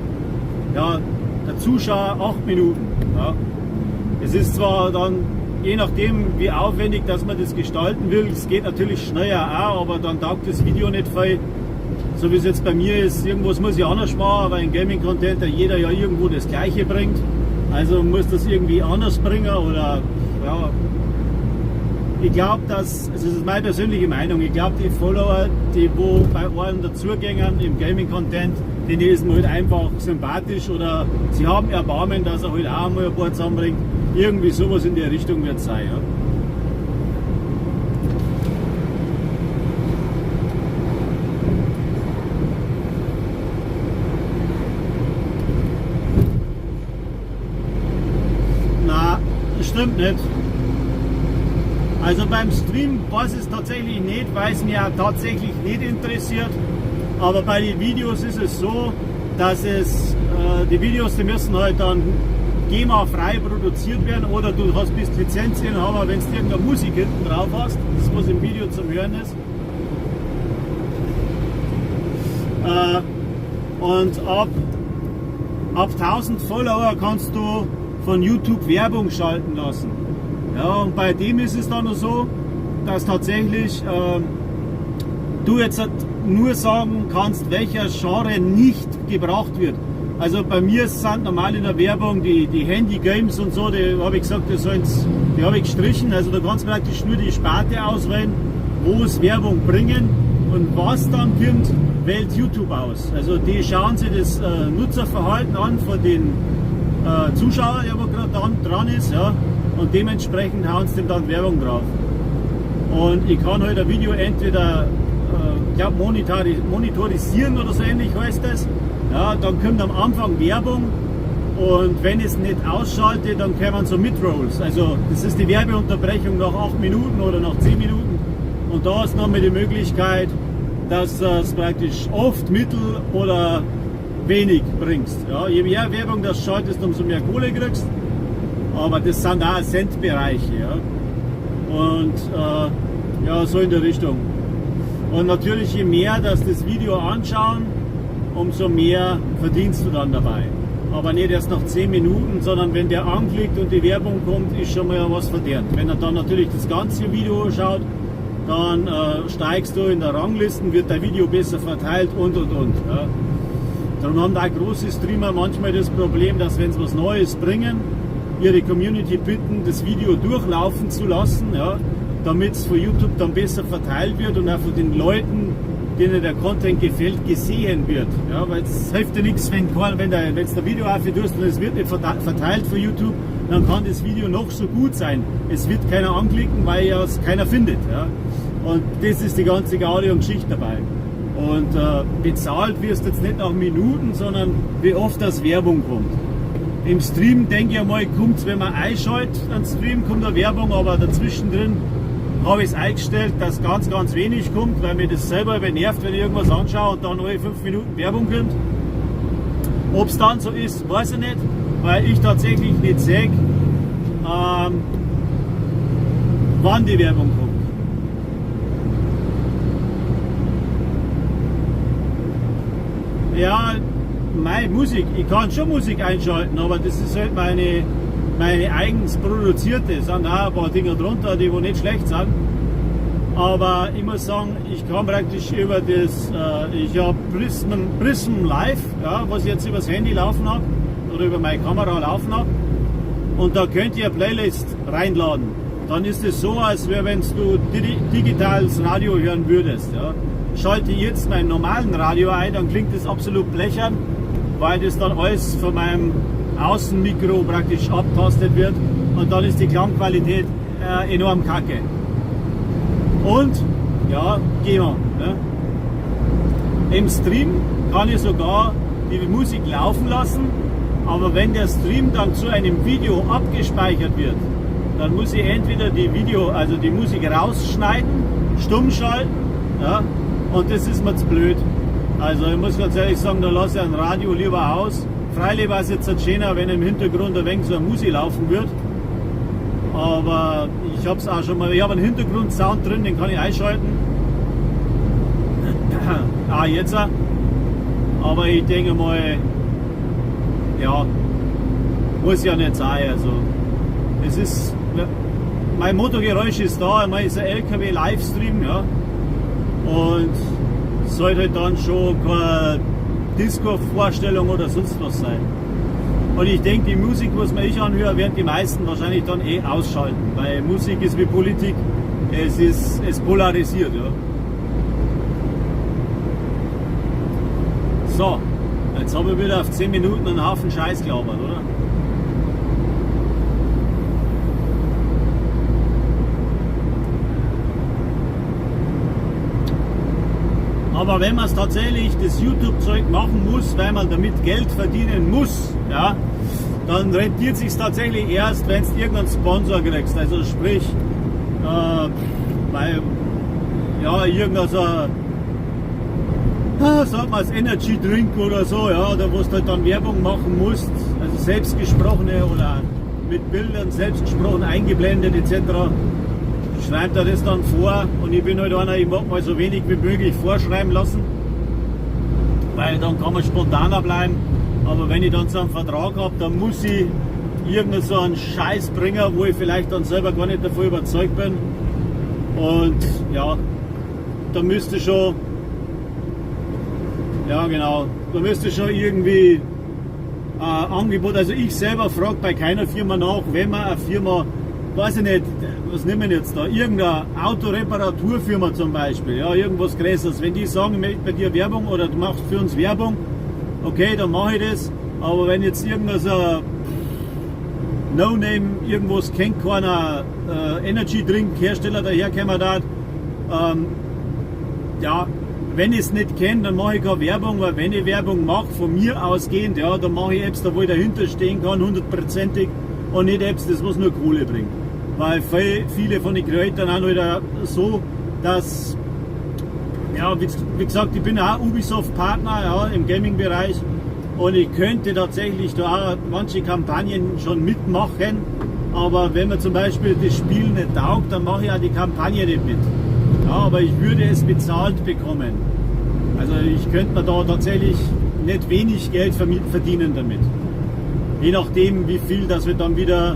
Zuschauer 8 Minuten. Ja. Es ist zwar dann, je nachdem wie aufwendig dass man das gestalten will, es geht natürlich schneller auch, aber dann taugt das Video nicht viel. So wie es jetzt bei mir ist, irgendwas muss ich anders machen, aber in Gaming-Content jeder ja irgendwo das Gleiche bringt. Also muss das irgendwie anders bringen oder ja. Ich glaube, das ist meine persönliche Meinung, ich glaube die Follower, die wo bei einem dazugängen im Gaming-Content, denen ist man halt einfach sympathisch oder sie haben Erbarmen, dass er halt auch mal ein paar zusammenbringt. Irgendwie sowas in der Richtung wird es sein. Ja. Na, das stimmt nicht. Also beim Stream weiß es tatsächlich nicht, weil es mich auch tatsächlich nicht interessiert. Aber bei den Videos ist es so, dass die Videos, die müssen halt dann GEMA-frei produziert werden oder du bist Lizenzinhaber, wenn du irgendeine Musik hinten drauf hast, das was im Video zum Hören ist. Und ab 1000 Follower kannst du von YouTube Werbung schalten lassen. Ja, und bei dem ist es dann nur so, dass tatsächlich du jetzt nur sagen kannst, welcher Genre nicht gebraucht wird. Also bei mir sind normal in der Werbung die Handy-Games und so, die habe ich gesagt, die habe ich gestrichen. Also du kannst praktisch nur die Sparte auswählen, wo es Werbung bringen und was dann kommt, wählt YouTube aus. Also die schauen sich das Nutzerverhalten an von den Zuschauern, der gerade dran ist, ja, und dementsprechend hauen sie dann Werbung drauf. Und ich kann halt ein Video entweder monetarisieren oder so ähnlich heißt das. Ja, dann kommt am Anfang Werbung und wenn es nicht ausschalte, dann kommen so Mid-Rolls. Also das ist die Werbeunterbrechung nach 8 Minuten oder nach 10 Minuten. Und da ist nochmal die Möglichkeit, dass es praktisch oft mittel oder wenig bringst. Ja, je mehr Werbung das schaltest, umso mehr Kohle kriegst. Aber das sind auch Centbereiche. Ja. Und ja, so in der Richtung. Und natürlich, je mehr dass das Video anschauen, umso mehr verdienst du dann dabei. Aber nicht erst nach 10 Minuten, sondern wenn der anklickt und die Werbung kommt, ist schon mal was verdient. Wenn er dann natürlich das ganze Video schaut, dann steigst du in der Rangliste, wird dein Video besser verteilt und. Ja. Darum haben auch große Streamer manchmal das Problem, dass wenn sie was Neues bringen, ihre Community bitten, das Video durchlaufen zu lassen, ja, damit es von YouTube dann besser verteilt wird und auch von den Leuten, denen der Content gefällt, gesehen wird. Ja, weil es hilft dir nichts, wenn du das Video aufhörst und es wird nicht verteilt von YouTube, dann kann das Video noch so gut sein. Es wird keiner anklicken, weil ja es keiner findet. Ja. Und das ist die ganze Gaudi und Geschichte dabei. Und bezahlt wirst du jetzt nicht nach Minuten, sondern wie oft das Werbung kommt. Im Stream denke ich einmal, kommt es, wenn man einschaltet, an Stream kommt eine Werbung, aber dazwischen drin habe ich es eingestellt, dass ganz, ganz wenig kommt, weil mir das selber nervt, wenn ich irgendwas anschaue und dann alle 5 Minuten Werbung kommt. Ob es dann so ist, weiß ich nicht, weil ich tatsächlich nicht sehe, wann die Werbung kommt. Ja, meine Musik, ich kann schon Musik einschalten, aber das ist halt meine eigens produzierte. Es sind auch ein paar Dinge drunter, die wo nicht schlecht sind. Aber ich muss sagen, ich kann praktisch über das, ich habe Prism Live, ja, was ich jetzt übers Handy laufen habe oder über meine Kamera laufen habe. Und da könnt ihr eine Playlist reinladen. Dann ist es so, als wäre, wenn du digitales Radio hören würdest. Ja. Schalte jetzt meinen normalen Radio ein, dann klingt das absolut blechern, weil das dann alles von meinem Außenmikro praktisch abtastet wird und dann ist die Klangqualität enorm kacke. Und ja, GEMA. Ja. Im Stream kann ich sogar die Musik laufen lassen, aber wenn der Stream dann zu einem Video abgespeichert wird, dann muss ich entweder die Musik rausschneiden stumm schalten, ja, und das ist mir zu blöd. Also ich muss ganz ehrlich sagen, da lasse ich ein Radio lieber aus. Freilich war es jetzt ein schöner, wenn im Hintergrund ein wenig so eine Musik laufen wird. Aber ich habe es auch schon mal, ich habe einen Hintergrundsound drin, den kann ich einschalten. Jetzt auch. Aber ich denke mal, ja, muss ja nicht sein. Also, es ist, mein Motorgeräusch ist da, ich meine, es ist ein LKW-Livestream, ja. Und es sollte halt dann schon keine Disco-Vorstellung oder sonst was sein. Und ich denke, die Musik, was man anhöre, werden die meisten wahrscheinlich dann ausschalten. Weil Musik ist wie Politik, es polarisiert, ja. So, jetzt haben wir wieder auf 10 Minuten einen Haufen Scheiß gelabert, oder? Aber wenn man es tatsächlich, das YouTube-Zeug machen muss, weil man damit Geld verdienen muss, ja, dann rentiert sich tatsächlich erst, wenn du irgendeinen Sponsor kriegst. Also sprich, weil, ja, irgendein so, sag mal, das Energy Drink oder so, ja, da wo du halt dann Werbung machen musst, also selbstgesprochene oder mit Bildern selbstgesprochen eingeblendet etc. Schreibt er das dann vor und ich bin halt einer, ich mag mal so wenig wie möglich vorschreiben lassen, weil dann kann man spontaner bleiben. Aber wenn ich dann so einen Vertrag habe, dann muss ich irgendeinen so einen Scheiß bringen, wo ich vielleicht dann selber gar nicht davon überzeugt bin. Und ja, da müsste schon, ja genau, da müsste schon irgendwie Angebot, also ich selber frage bei keiner Firma nach, wenn man eine Firma, weiß ich nicht, was nehmen wir jetzt da, irgendeine Autoreparaturfirma zum Beispiel, ja, irgendwas Größeres, wenn die sagen, ich möchte bei dir Werbung oder du machst für uns Werbung, okay, dann mache ich das, aber wenn jetzt irgendein so No-Name irgendwas kennt, keiner Energy-Drink-Hersteller daherkommen darf, ja, wenn ich es nicht kenne, dann mache ich keine Werbung, weil wenn ich Werbung mache, von mir ausgehend, ja, dann mache ich etwas, da wo ich dahinter stehen kann, 100%ig und nicht etwas, das was nur Kohle bringt. Weil viele von den Creatoren haben halt so, dass, ja, wie gesagt, ich bin auch Ubisoft-Partner, ja, im Gaming-Bereich und ich könnte tatsächlich da auch manche Kampagnen schon mitmachen, aber wenn mir zum Beispiel das Spiel nicht taugt, dann mache ich auch die Kampagne nicht mit. Ja, aber ich würde es bezahlt bekommen. Also ich könnte mir da tatsächlich nicht wenig Geld verdienen damit. Je nachdem, wie viel, dass wir dann wieder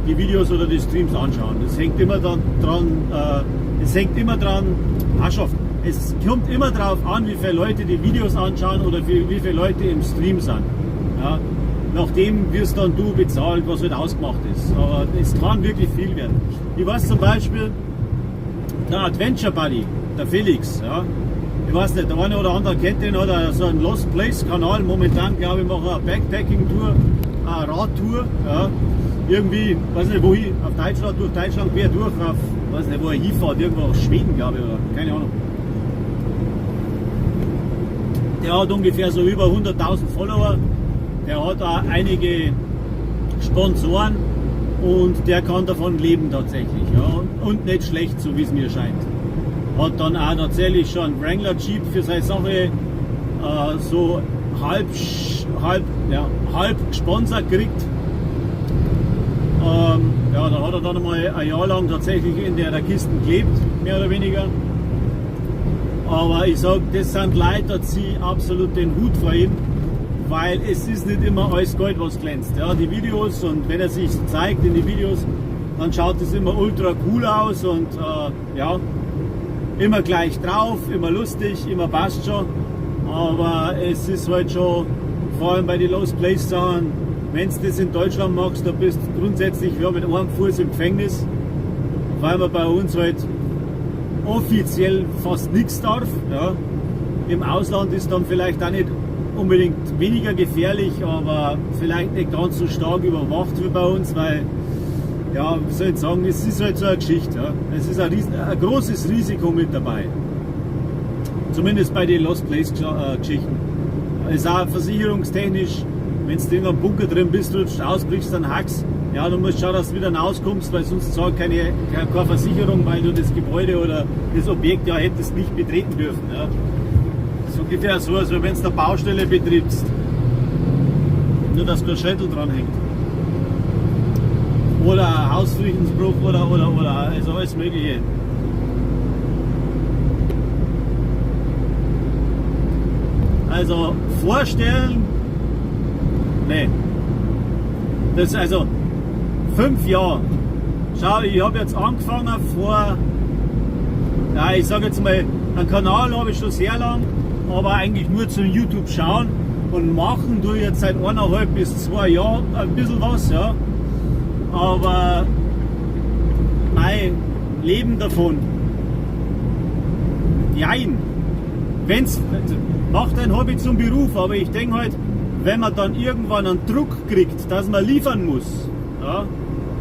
die Videos oder die Streams anschauen. Das hängt immer dran, es kommt immer darauf an, wie viele Leute die Videos anschauen oder wie viele Leute im Stream sind. Ja, nachdem wirst dann du bezahlt, was halt ausgemacht ist. Aber es kann wirklich viel werden. Ich weiß zum Beispiel, der Adventure Buddy, der Felix, ja, ich weiß nicht, der eine oder andere kennt den, hat so einen Lost Place Kanal, momentan glaube ich mache eine Backpacking Tour, eine Radtour, ja, irgendwie, weiß nicht wo durch Deutschland quer durch, auf, weiß nicht wo er hinfährt, irgendwo auf Schweden glaube ich, oder keine Ahnung. Der hat ungefähr so über 100.000 Follower, der hat auch einige Sponsoren und der kann davon leben tatsächlich, ja, und nicht schlecht, so wie es mir scheint. Hat dann auch tatsächlich schon einen Wrangler Jeep für seine Sache so halb gesponsert gekriegt. Ja, da hat er dann mal ein Jahr lang tatsächlich in der Kiste gelebt, mehr oder weniger. Aber ich sage, das sind Leute, da ziehe ich absolut den Hut vor ihm, weil es ist nicht immer alles Gold, was glänzt. Ja, die Videos, und wenn er sich so zeigt in die Videos, dann schaut es immer ultra cool aus und ja, immer gleich drauf, immer lustig, immer passt schon. Aber es ist halt schon, vor allem bei den Lost Place Sachen, wenn du das in Deutschland machst, dann bist du grundsätzlich ja, mit einem Fuß im Gefängnis, weil man bei uns halt offiziell fast nichts darf. Ja. Im Ausland ist dann vielleicht auch nicht unbedingt weniger gefährlich, aber vielleicht nicht ganz so stark überwacht wie bei uns, weil, ja, wie soll ich sagen, es ist halt so eine Geschichte. Ja. Es ist ein großes Risiko mit dabei. Zumindest bei den Lost Place Geschichten. Es ist auch versicherungstechnisch, wenn du in einem Bunker drin bist, du ausbrichst, dann hackst, Ja, du musst schauen, dass du wieder rauskommst, weil sonst zahlt keine Versicherung, weil du das Gebäude oder das Objekt ja hättest nicht betreten dürfen. Ja. Das ist ungefähr so, als wenn du eine Baustelle betriebst. Nur, dass kein Schädel dran hängt. Oder ein Hausfriedensbruch oder, also alles Mögliche. Also vorstellen, nee. Das ist also 5 Jahre. Schau, ich habe jetzt angefangen vor, ja, ich sage jetzt mal, einen Kanal habe ich schon sehr lang, aber eigentlich nur zum YouTube schauen und machen tue ich jetzt seit 1,5 bis 2 Jahren ein bisschen was, ja. Aber mein Leben davon, jein. Wenn's, macht ein Hobby zum Beruf, aber ich denke halt, wenn man dann irgendwann einen Druck kriegt, dass man liefern muss, ja,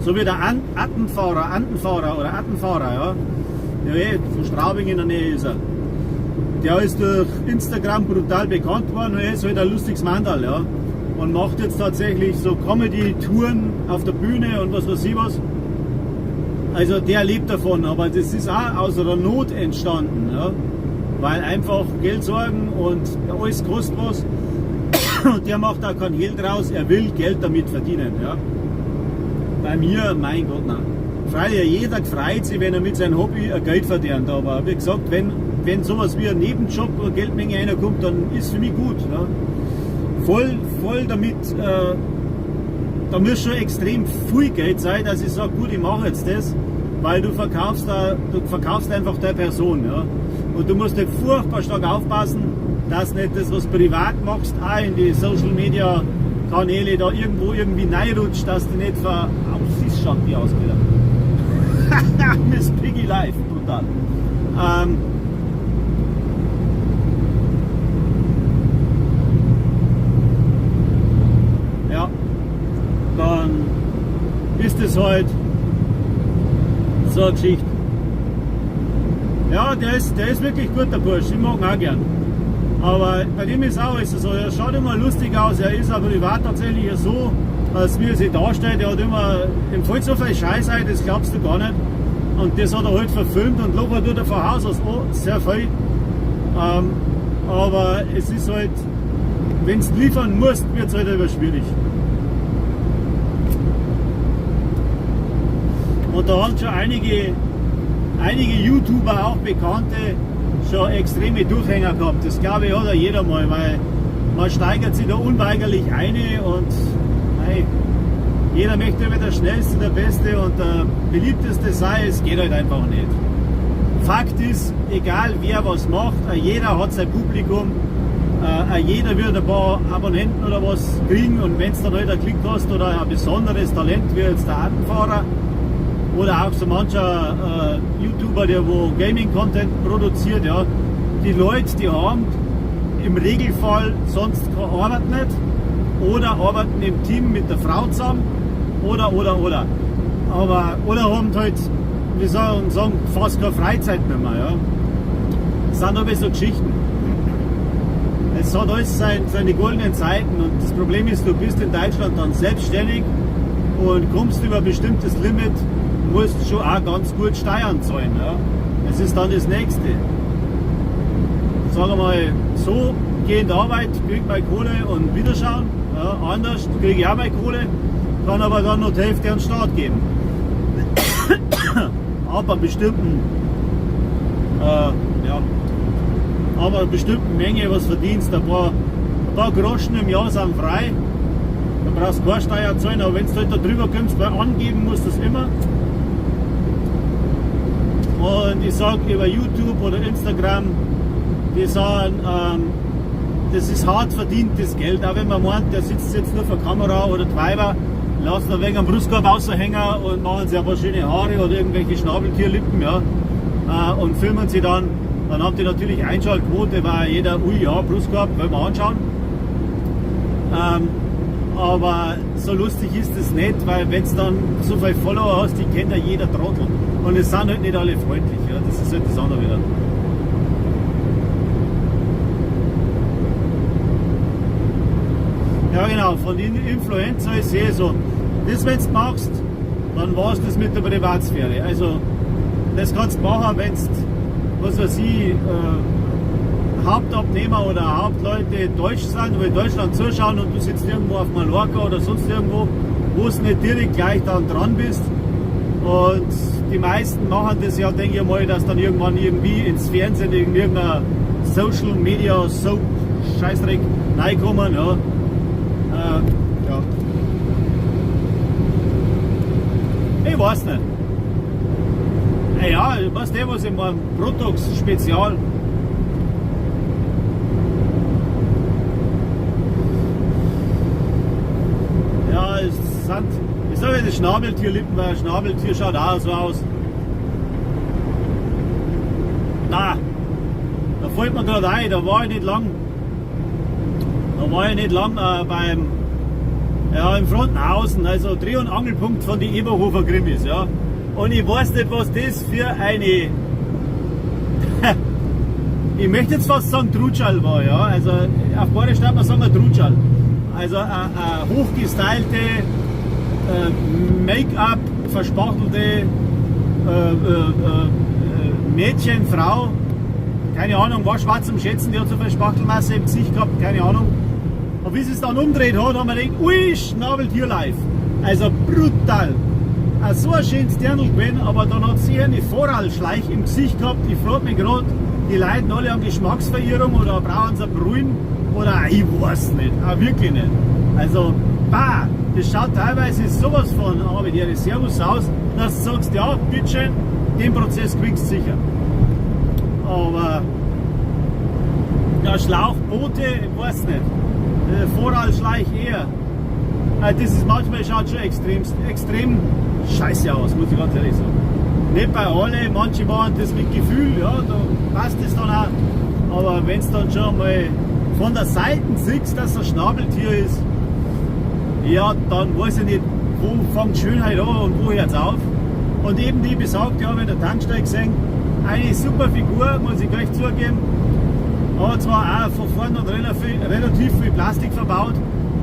so wie der Attenfahrer, ja, ja, von Straubing in der Nähe ist er. Der ist durch Instagram brutal bekannt worden und er ist halt ein lustiges Mandal, ja. Und macht jetzt tatsächlich so Comedy-Touren auf der Bühne und was weiß ich was. Also der lebt davon, aber das ist auch aus einer Not entstanden, ja. Weil einfach Geldsorgen und alles kostet was. Und der macht auch keinen Hehl draus, er will Geld damit verdienen, ja. Bei mir, mein Gott, nein. Freilich, jeder freut sich, wenn er mit seinem Hobby Geld verdient, aber wie gesagt, wenn sowas wie ein Nebenjob eine Geldmenge reinkommt, dann ist für mich gut. Ja. Voll damit, da muss schon extrem viel Geld sein, dass ich sage, gut, ich mache jetzt das, weil du verkaufst einfach deine Person. Ja. Und du musst nicht furchtbar stark aufpassen, dass nicht das, was du privat machst, auch in die Social Media Kanäle da irgendwo irgendwie reinrutscht, dass du nicht siehst schon wie ausgeht. Miss Piggy Life, brutal. Ja, dann ist es halt so eine Geschichte. Ja, der ist wirklich gut, der Bursch, ich mag ihn auch gern. Aber bei dem ist auch so, er schaut immer lustig aus, er ist aber privat tatsächlich so, als wie er sich darstellt, er hat immer, ihm fällt so viel Scheiß ein, das glaubst du gar nicht. Und das hat er halt verfilmt und locker tut er von Haus aus sehr viel. Aber es ist halt, wenn du liefern musst, wird es halt immer schwierig. Und da haben schon einige YouTuber, auch Bekannte, schon extreme Durchhänger gehabt. Das glaube ich hat ja jeder mal, weil man steigert sich da unweigerlich ein und hey, jeder möchte immer der Schnellste, der Beste und der Beliebteste sein, es geht halt einfach nicht. Fakt ist, egal wer was macht, jeder hat sein Publikum, jeder wird ein paar Abonnenten oder was kriegen und wenn es dann halt ein Klick hast oder ein besonderes Talent wie jetzt der Attenfahrer oder auch so mancher YouTuber, der wo Gaming-Content produziert, ja, die Leute, die haben im Regelfall sonst keine Arbeit nicht oder arbeiten im Team mit der Frau zusammen oder. Aber, oder haben halt, wie sagen, fast keine Freizeit mehr, ja. Das sind aber so Geschichten. Es hat alles seine goldenen Zeiten und das Problem ist, du bist in Deutschland dann selbstständig und kommst über ein bestimmtes Limit, musst schon auch ganz gut Steuern zahlen. Ja. Das ist dann das Nächste. Sagen wir mal, so gehend Arbeit, kriege meine Kohle und wieder schauen. Ja, anders kriege ich auch meine Kohle, kann aber dann noch die Hälfte an den Staat geben. Aber bestimmten, aber eine bestimmte Menge was verdienst, ein paar Groschen im Jahr sind frei. Da brauchst du keine Steuer zahlen, aber wenn du halt da drüber kommst, weil angeben musst du das immer. Und ich sage über YouTube oder Instagram, die sagen, das ist hart verdientes Geld, auch wenn man meint, der sitzt jetzt nur vor Kamera oder die Weiber, lassen wegen am Brustkorb raushängen und machen sich ein paar schöne Haare oder irgendwelche Schnabeltierlippen, ja, und filmen sie dann haben die natürlich Einschaltquote, weil jeder, ui ja, Brustkorb, wollen wir anschauen. Aber so lustig ist es nicht, weil wenn du dann so viele Follower hast, die kennt ja jeder Trottel. Und es sind halt nicht alle freundlich, ja, das ist halt das andere wieder. Ja genau, von den Influencer ist so, Das, wenn du machst, dann war es das mit der Privatsphäre. Also, das kannst du machen, wenn du, was weiß ich, Hauptabnehmer oder Hauptleute Deutsch sind, wo in Deutschland zuschauen und du sitzt irgendwo auf Mallorca oder sonst irgendwo, wo du nicht direkt gleich dann dran bist. Und die meisten machen das ja, denke ich mal, dass dann irgendwann irgendwie ins Fernsehen in irgendeiner Social Media Soap Scheißdreck reinkommen. Ja. Ja. Ich weiß nicht. Ja, ich weiß nicht, was ich meine. Protox Spezial. Ja, es sind, ich sage das Schnabeltierlippen, weil ein Schnabeltier schaut auch so aus. Na, da fällt mir gerade ein, da war ich nicht lang. Im Frontenhausen, also Dreh- und Angelpunkt von den Eberhofer Krimis, ja. Und ich weiß nicht, was das für eine, ich möchte jetzt fast sagen Trutschall war, ja. Also auf Bayerisch darf man sagen ein Trutschall. Also eine hochgestylte, Make-up verspachtelte Mädchen, Frau, keine Ahnung, war schwarz zum Schätzen, die hat so viel Spachtelmasse im Gesicht gehabt, keine Ahnung. Und wie sie es dann umdreht hat, haben wir gedacht, ui, Schnabeltier live. Also brutal. So ein schönes Dirndl gewesen, aber dann hat sie eine Vorhaltschleich im Gesicht gehabt. Ich frage mich gerade, die leiden alle an Geschmacksverirrung oder brauchen sie Brühen oder ich weiß nicht, auch wirklich nicht. Also, bah, das schaut teilweise sowas von mit ihre Servus aus, dass du sagst, ja, bitteschön, den Prozess kriegst du sicher. Aber, ja, Schlauchboote, ich weiß nicht. Vorhaltschleich eher. Das ist manchmal schaut schon extrem scheiße aus, muss ich ganz ehrlich sagen. Nicht bei allen, manche machen das mit Gefühl, ja, da passt es dann auch. Aber wenn es dann schon mal von der Seite siehst, dass es ein Schnabeltier ist, ja, dann weiß ich nicht, wo fängt Schönheit an und wo hört es auf. Und eben die besagte, habe ich in der Tankstelle gesehen, eine super Figur, muss ich gleich zugeben. Hat zwar auch von vorne und relativ viel Plastik verbaut,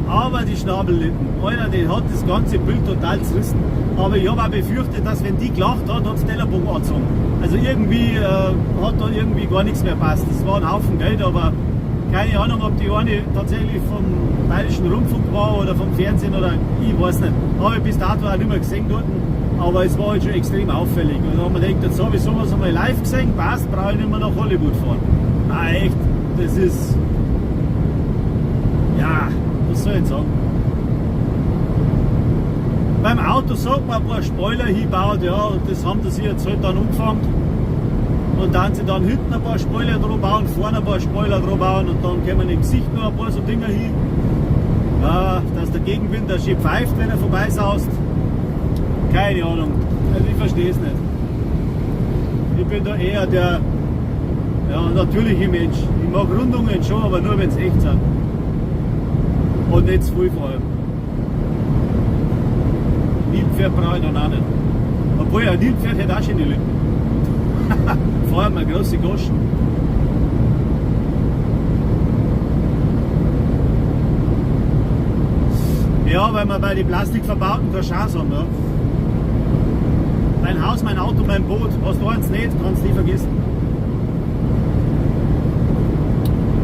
aber die Schnabellippen, Alter, die hat das ganze Bild total zerrissen. Aber ich habe auch befürchtet, dass wenn die gelacht hat, hat es Tellerbogen angezogen. Also irgendwie hat da irgendwie gar nichts mehr passt. Das war ein Haufen Geld, aber keine Ahnung, ob die eine tatsächlich vom Bayerischen Rundfunk war oder vom Fernsehen oder ich weiß nicht. Habe ich bis dato auch nicht mehr gesehen dort, aber es war halt schon extrem auffällig. Und dann haben wir gedacht, jetzt habe ich sowas einmal live gesehen, passt, brauche ich nicht mehr nach Hollywood fahren. Nein, echt, das ist, ja, was soll ich sagen? Beim Auto sagt man ein paar Spoiler hinbaut, ja, und das haben sie jetzt halt dann umgefangen. Und dann sie dann hinten ein paar Spoiler drum bauen, vorne ein paar Spoiler drum bauen und dann kommen im Gesicht noch ein paar so Dinger hin. Ja, dass der Gegenwind der schön pfeift, wenn er vorbeisaust. Keine Ahnung, also ich verstehe es nicht. Ich bin da eher der natürliche Mensch. Ich mag Rundungen schon, aber nur wenn es echt sind. Und nicht zu viel vor allem. Nilpferd brauche ich dann auch nicht. Obwohl ein Nilpferd hätte auch schöne Lippen. Vor allem eine große Goschen. Ja, weil wir bei den Plastikverbauten keine Chance haben. Ja. Mein Haus, mein Auto, mein Boot. Hast du eins nicht, kannst du nie vergessen.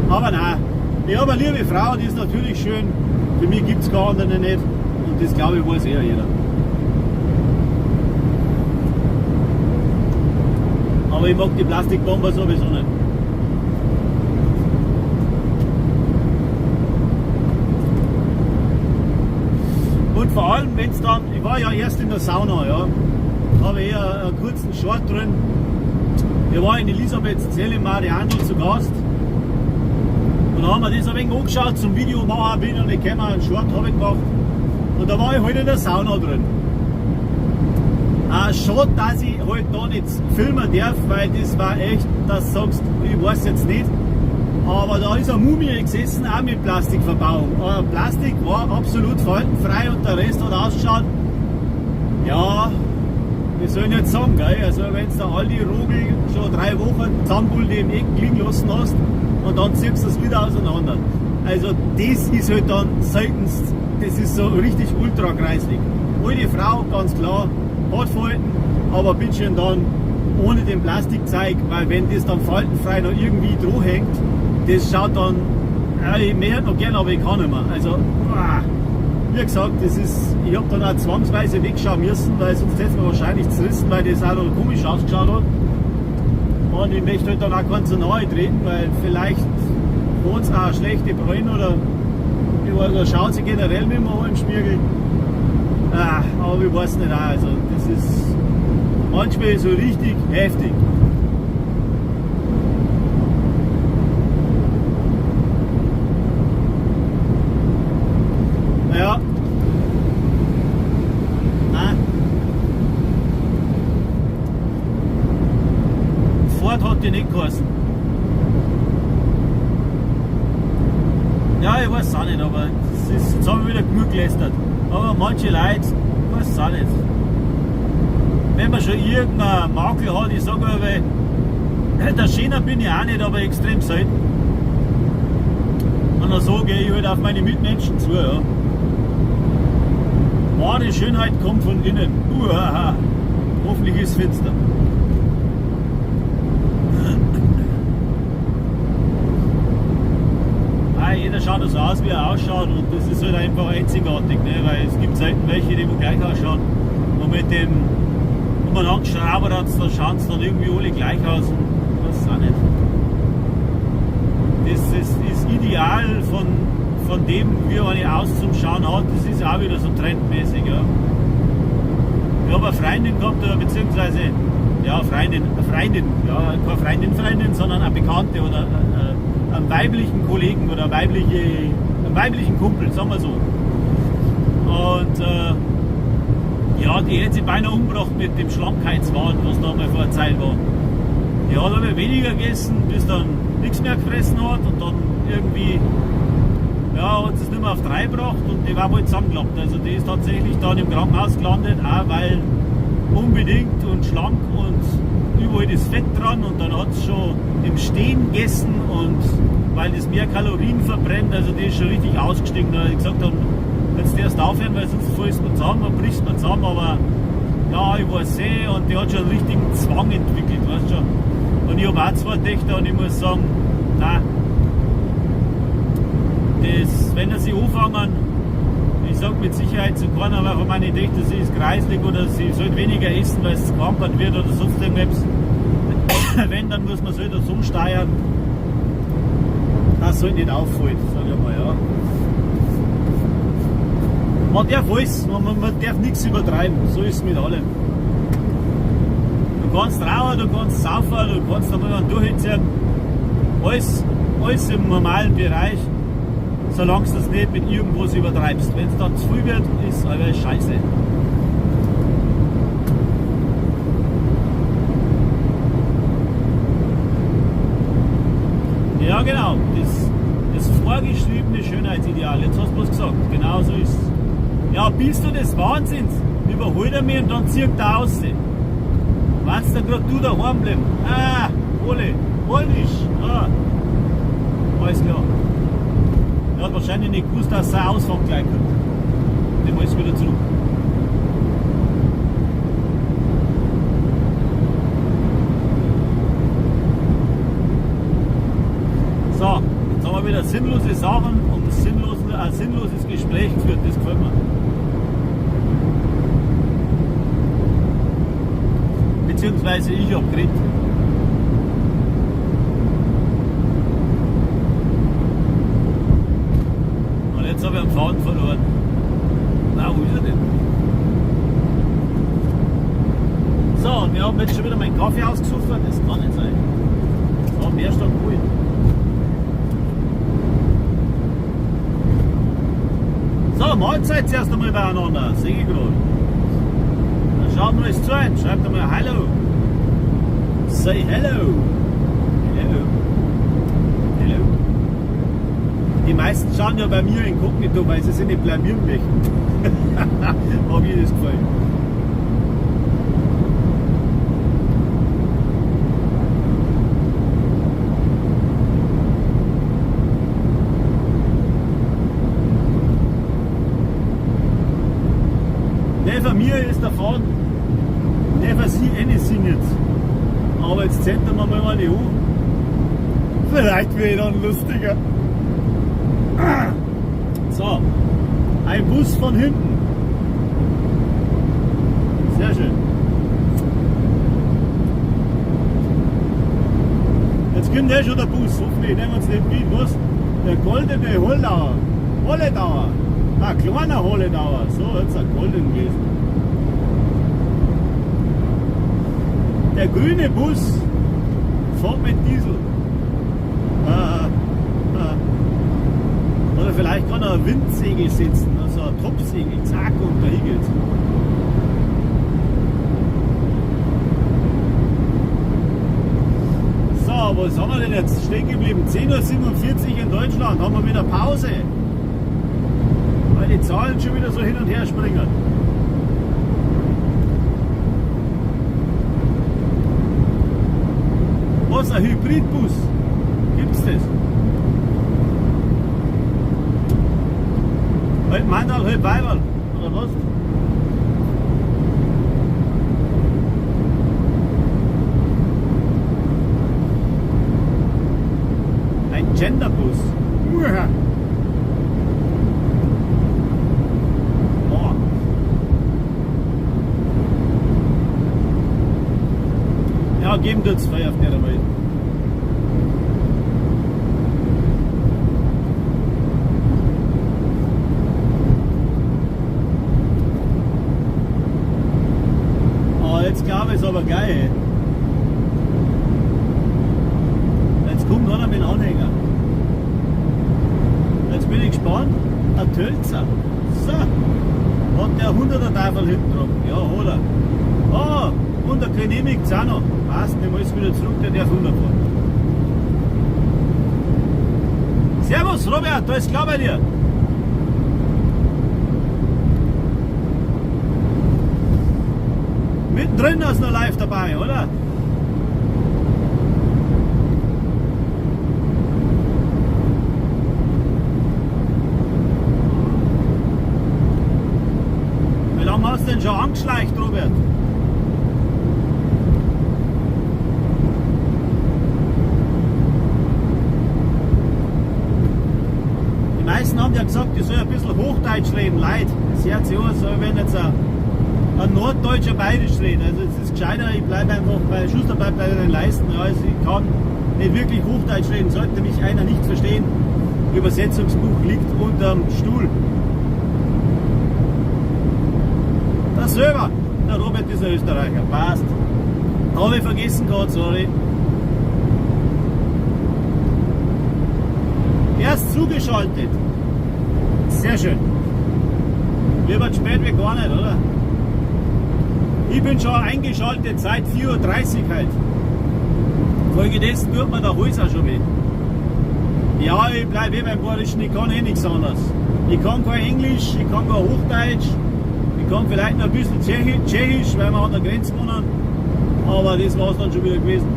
Aber nein, ich habe eine liebe Frau, die ist natürlich schön. Für mich gibt es keine andere nicht. Und das glaube ich weiß eher jeder. Aber ich mag die Plastikbomber sowieso nicht. Und vor allem, wenn es dann, ich war ja erst in der Sauna, ja, habe ich einen kurzen Short drin. Ich war in Elisabethzell im Mariandl zu Gast. Und da haben wir das ein wenig angeschaut, zum Video machen bin und ich kenne einen Short habe ich gemacht. Und da war ich halt in der Sauna drin. Schade, dass ich halt da nicht filmen darf, weil das war echt, dass du sagst, ich weiß jetzt nicht. Aber da ist eine Mumie gesessen, auch mit Plastikverbauung. Aber Plastik war absolut faltenfrei und der Rest hat ausgeschaut, ja, wie soll ich jetzt sagen, gell? Also wenn du da all die Rogel schon 3 Wochen Zahnbulle im Eck liegen lassen hast und dann ziehst du es wieder auseinander. Also das ist halt dann seltenst, das ist so richtig ultra kreislig. alte Frau, ganz klar, hat Falten, aber bitte dann ohne den Plastikzeug, weil wenn das dann faltenfrei noch irgendwie dran hängt, das schaut dann, ich möchte noch gerne, aber ich kann nicht mehr. Also, wie gesagt, ich habe dann auch zwangsweise wegschauen müssen, weil sonst hätte es mir wahrscheinlich zerrissen, weil das auch noch komisch ausgeschaut hat. Und ich möchte halt dann auch ganz so nahe treten, weil vielleicht hat es auch schlechte Bräune oder schaut sie generell nicht mehr an im Spiegel. Aber ich weiß nicht auch, also das ist manchmal so richtig heftig. Ja. Nein. Ford hat die nicht geheißen. Ja, ich weiß es auch nicht, aber jetzt haben wir wieder genug gelästert. Aber manche Leute, ich weiß es auch nicht. Wenn man schon irgendeinen Makel hat, ich sage aber, der Schöner bin ich auch nicht, aber extrem selten. Und dann so gehe ich halt auf meine Mitmenschen zu. Ja. Wahre Schönheit kommt von innen. Hoffentlich ist es finster. Jeder schaut so aus, wie er ausschaut, und das ist halt einfach einzigartig, ne? Weil es gibt selten welche, die gleich ausschauen. Und mit dem umeinander geschraubt hat, da schauen sie dann irgendwie alle gleich aus. Und das ist auch nicht. Das ist ideal von dem, wie eine aus zum Schauen hat, das ist auch wieder so trendmäßig. Ja. Ich habe eine Freundin gehabt, beziehungsweise ja, Freundin, ja, keine Freundin, sondern eine Bekannte oder einen weiblichen Kollegen oder einen weiblichen Kumpel, sagen wir so. Und ja, die hätte sich beinahe umgebracht mit dem Schlankheitswahn, was da mal vor der Zeit war. Die hat aber weniger gegessen, bis dann nichts mehr gefressen hat, und dann irgendwie ja, hat es nicht mehr auf 3 gebracht und die war wohl zusammengeklappt. Also die ist tatsächlich dann im Krankenhaus gelandet, auch weil unbedingt und schlank und überall das Fett dran, und dann hat es schon im Stehen gegessen, und weil das mehr Kalorien verbrennt, also die ist schon richtig ausgestiegen. Da habe ich gesagt, dann jetzt erst aufhören, weil sonst fällst du zusammen, dann brichst du zusammen, aber ja, ich weiß eh, und die hat schon einen richtigen Zwang entwickelt, weißt du schon. Und ich habe auch 2 Töchter und ich muss sagen, nein, wenn sie anfangen, ich sage mit Sicherheit zu keiner, weil von meinen Töchtern, sie ist kreislig oder sie sollte weniger essen, weil es krankert wird oder sonst irgendwas. Wenn, dann muss man so etwas umsteuern. Das soll nicht auffallen, sage ich mal, ja. Man darf alles, man darf nichts übertreiben, so ist es mit allem. Du kannst rauchen, du kannst saufen, du kannst einmal einen durchziehen. Alles im normalen Bereich, solange du das nicht mit irgendwas übertreibst. Wenn es dann zu viel wird, ist alles scheiße. Ja genau, das vorgeschriebene Schönheitsideal, jetzt hast du was gesagt, genau so ist es. Ja, bist du des Wahnsinns? Überholt er mich und dann zieht er aus. Wenn's da gerade du daheim bleiben? hol dich. Alles klar. Er hat wahrscheinlich nicht gewusst, dass er Ausfang gleich kommt. Dem alles wieder zurück. So, jetzt haben wir wieder sinnlose Sachen und ein sinnloses Gespräch geführt, das gefällt mir. Beziehungsweise ich habe geredet. Und jetzt habe ich einen Faden verloren. Na, wo ist er denn? So, und wir haben jetzt schon wieder meinen Kaffee ausgesucht, das kann nicht sein. So, mehr statt cool. So, Mahlzeit zuerst einmal beieinander, sehe ich gerade. Dann schauen wir uns zu ein, schreibt einmal Hallo. Say hello. Hello. Hello. Die meisten schauen ja bei mir inkognito, weil sie sich nicht blamieren möchten. Hab ich das gefallen. von mir ist davon, der von sie nicht singen. Aber jetzt zentern wir mal die an. Vielleicht wird dann lustiger. So, ein Bus von hinten. Sehr schön. Jetzt kommt ja schon der Bus. Hoffentlich nehmen wir uns nicht mit. Was? Der goldene Holldauer. Holledauer. Ein kleiner Holledauer. So, jetzt ein golden gewesen. Der grüne Bus fährt mit Diesel. Oder vielleicht kann er ein Windsegel setzen, also ein Topfsegel, zack, und dahin geht's. So, was haben wir denn jetzt stehen geblieben? 10:47 Uhr in Deutschland, haben wir wieder Pause. Weil die Zahlen schon wieder so hin und her springen. Was, ein Hybridbus? Gibt's das? Halb Mandal, halb Weiberl, oder was? Ein Genderbus. Uah. Oh. Ja, geben tut's frei auf der Welt. Jetzt glaube ich, ist aber geil. Jetzt kommt einer mit dem Anhänger. Jetzt bin ich gespannt. Ein Tölzer. So. Hat der 100er Teufel hinten dran? Ja, hat er. Ah, und der genehmigt es auch noch. Passt, nehmen wir alles wieder zurück, der darf 100 fahren. Servus, Robert, da ist klar bei dir. Mittendrin ist noch live dabei, oder? Wie lange hast du denn schon angeschleicht, Robert? Die meisten haben ja gesagt, ich soll ein bisschen Hochdeutsch reden, Leute. Das hört sich an, so wenn jetzt ein norddeutscher Bayerisch reden. Also es ist gescheiter, ich bleibe einfach bei Schuster, bleibt bei den Leisten. Ja, also ich kann nicht wirklich Hochdeutsch reden, sollte mich einer nicht verstehen. Übersetzungsbuch liegt unterm Stuhl. Das selber. Der Robert ist ein Österreicher. Passt. Habe ich vergessen gerade, sorry. Erst zugeschaltet. Sehr schön. Lieber spät wie gar nicht, oder? Ich bin schon eingeschaltet seit 4:30 Uhr halt. Folgedessen tut mir der Hals auch schon weh. Ja, ich bleibe beim Bayerischen, ich kann nichts anderes. Ich kann kein Englisch, ich kann kein Hochdeutsch, ich kann vielleicht noch ein bisschen Tschechisch, weil wir an der Grenze wohnen. Aber das war es dann schon wieder gewesen.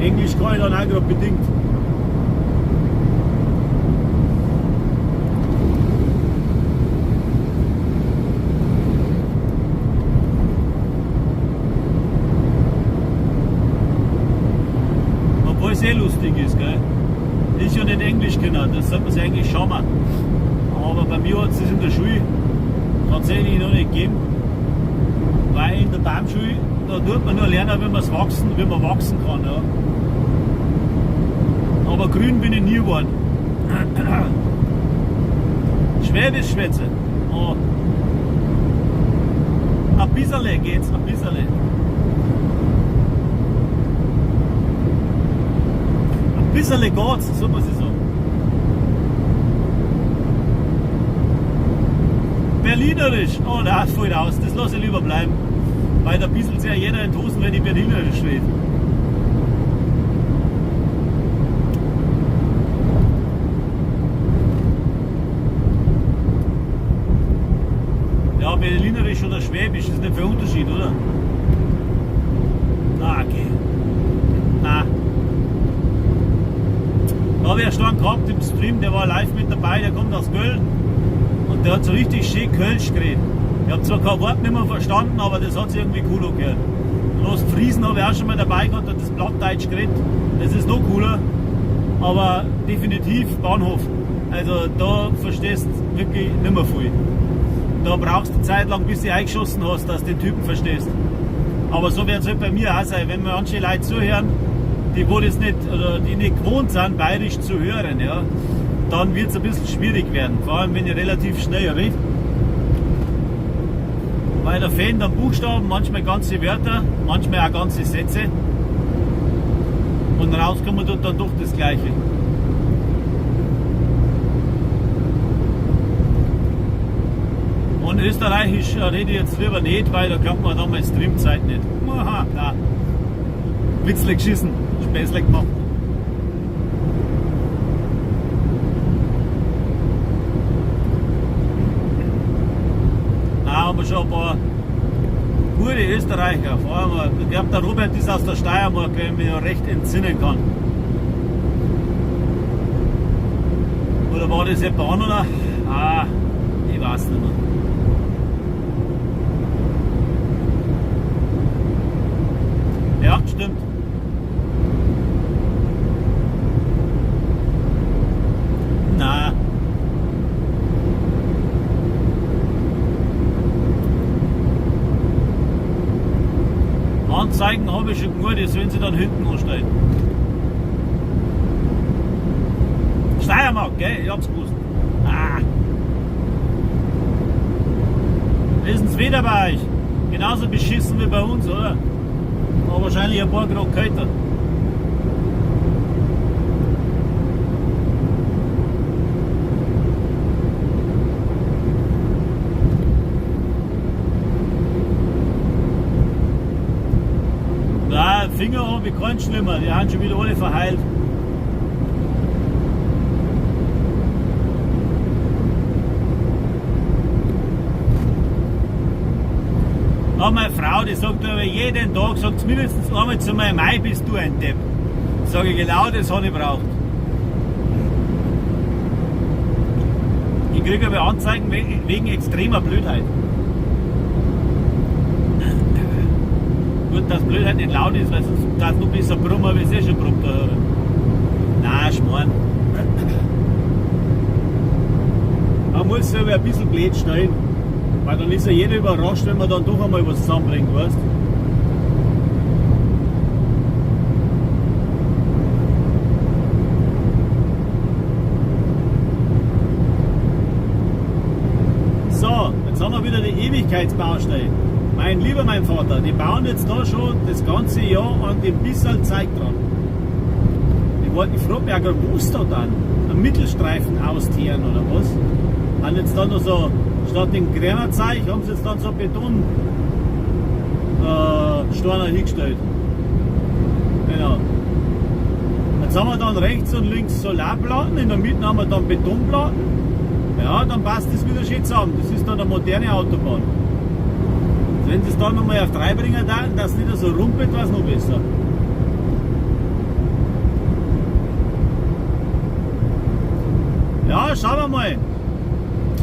Englisch kann ich dann auch gerade bedingt. Sehr lustig ist, gell? Ich ja nicht Englisch kennen, das sollte man sich eigentlich schauen. Aber bei mir hat es das in der Schule tatsächlich noch nicht gegeben. Weil in der Baumschule, da tut man nur lernen, wenn man wachsen kann. Ja. Aber grün bin ich nie geworden. Schwäbisch schwätze. Oh. Ein bisschen geht's, ein bisschen. Ein bisschen geht's, so muss ich sagen. Berlinerisch, oh, das fällt aus, das lasse ich lieber bleiben. Weil da bisselt ja jeder in die Hosen, wenn ich Berlinerisch rede. Ja, Berlinerisch oder Schwäbisch ist nicht für Unterschied, oder? Ah, okay. Nein. Da habe ich einen Stand gehabt im Stream, der war live mit dabei, der kommt aus Köln. Und der hat so richtig schön Kölsch geredet. Ich habe zwar kein Wort nicht mehr verstanden, aber das hat sich irgendwie cool angehört. Bloß Friesen habe ich auch schon mal dabei gehabt, hat das Plattdeutsch geredet. Das ist noch cooler, aber definitiv Bahnhof. Also da verstehst du wirklich nicht mehr viel. Da brauchst du eine Zeit lang, bis du eingeschossen hast, dass du den Typen verstehst. Aber so wird es halt bei mir auch sein, wenn mir manche Leute zuhören, die wo das nicht, oder die nicht gewohnt sind, bayerisch zu hören, ja, dann wird es ein bisschen schwierig werden. Vor allem wenn ich relativ schnell rede. Weil da fehlen dann Buchstaben, manchmal ganze Wörter, manchmal auch ganze Sätze. Und rauskommen tut dann doch das Gleiche. Und Österreichisch rede ich jetzt lieber nicht, weil da glaubt man dann meine Streamzeit nicht. Aha, da. Witzle geschissen, Späßle gemacht. Da haben wir schon ein paar gute Österreicher. Vor allem, ich glaube, der Robert ist aus der Steiermark, wenn ich mich noch recht entsinnen kann. Oder war das jemand anderer? Ah, ich weiß nicht mehr. Ja, stimmt. Na. Anzeigen habe ich schon gut, das wenn sie dann hinten anstellen. Steiermark, gell? Ich hab's gewusst. Ah. Ist es wieder bei euch? Genauso beschissen wie bei uns, oder? Aber wahrscheinlich ein paar Grad kälter. Nein, Finger habe ich keinen schlimmer, die haben schon wieder alle verheilt. Aber meine Frau, die sagt aber jeden Tag, sagt mindestens einmal zu mir, Mai, bist du ein Depp. Sage ich, genau das habe ich gebraucht. Ich kriege aber Anzeigen wegen extremer Blödheit. Gut, dass Blödheit nicht laut ist, weil sonst darf es noch besser brummen, wie es eh schon brummt da. Nein, Schmarrn. Man muss aber ein bisschen blöd stellen. Weil dann ist ja jeder überrascht, wenn man dann doch einmal was zusammenbringt, weißt du? So, jetzt haben wir wieder die Ewigkeitsbaustelle. Mein lieber mein Vater, die bauen jetzt da schon das ganze Jahr an dem bisschen Zeit dran. Die wollten die Froberger Muster dann, einen Mittelstreifen austeeren oder was? Haben jetzt dann noch so, statt den grünen Zeug, haben sie jetzt dann so Beton Steine hingestellt. Genau. Jetzt haben wir dann rechts und links Solarplatten, in der Mitte haben wir dann Betonplatten. Ja, dann passt das wieder schön zusammen. Das ist dann eine moderne Autobahn. Wenn sie es dann nochmal auf 3 bringen, dass es nicht so rumpelt, war es noch besser. Ja, schauen wir mal.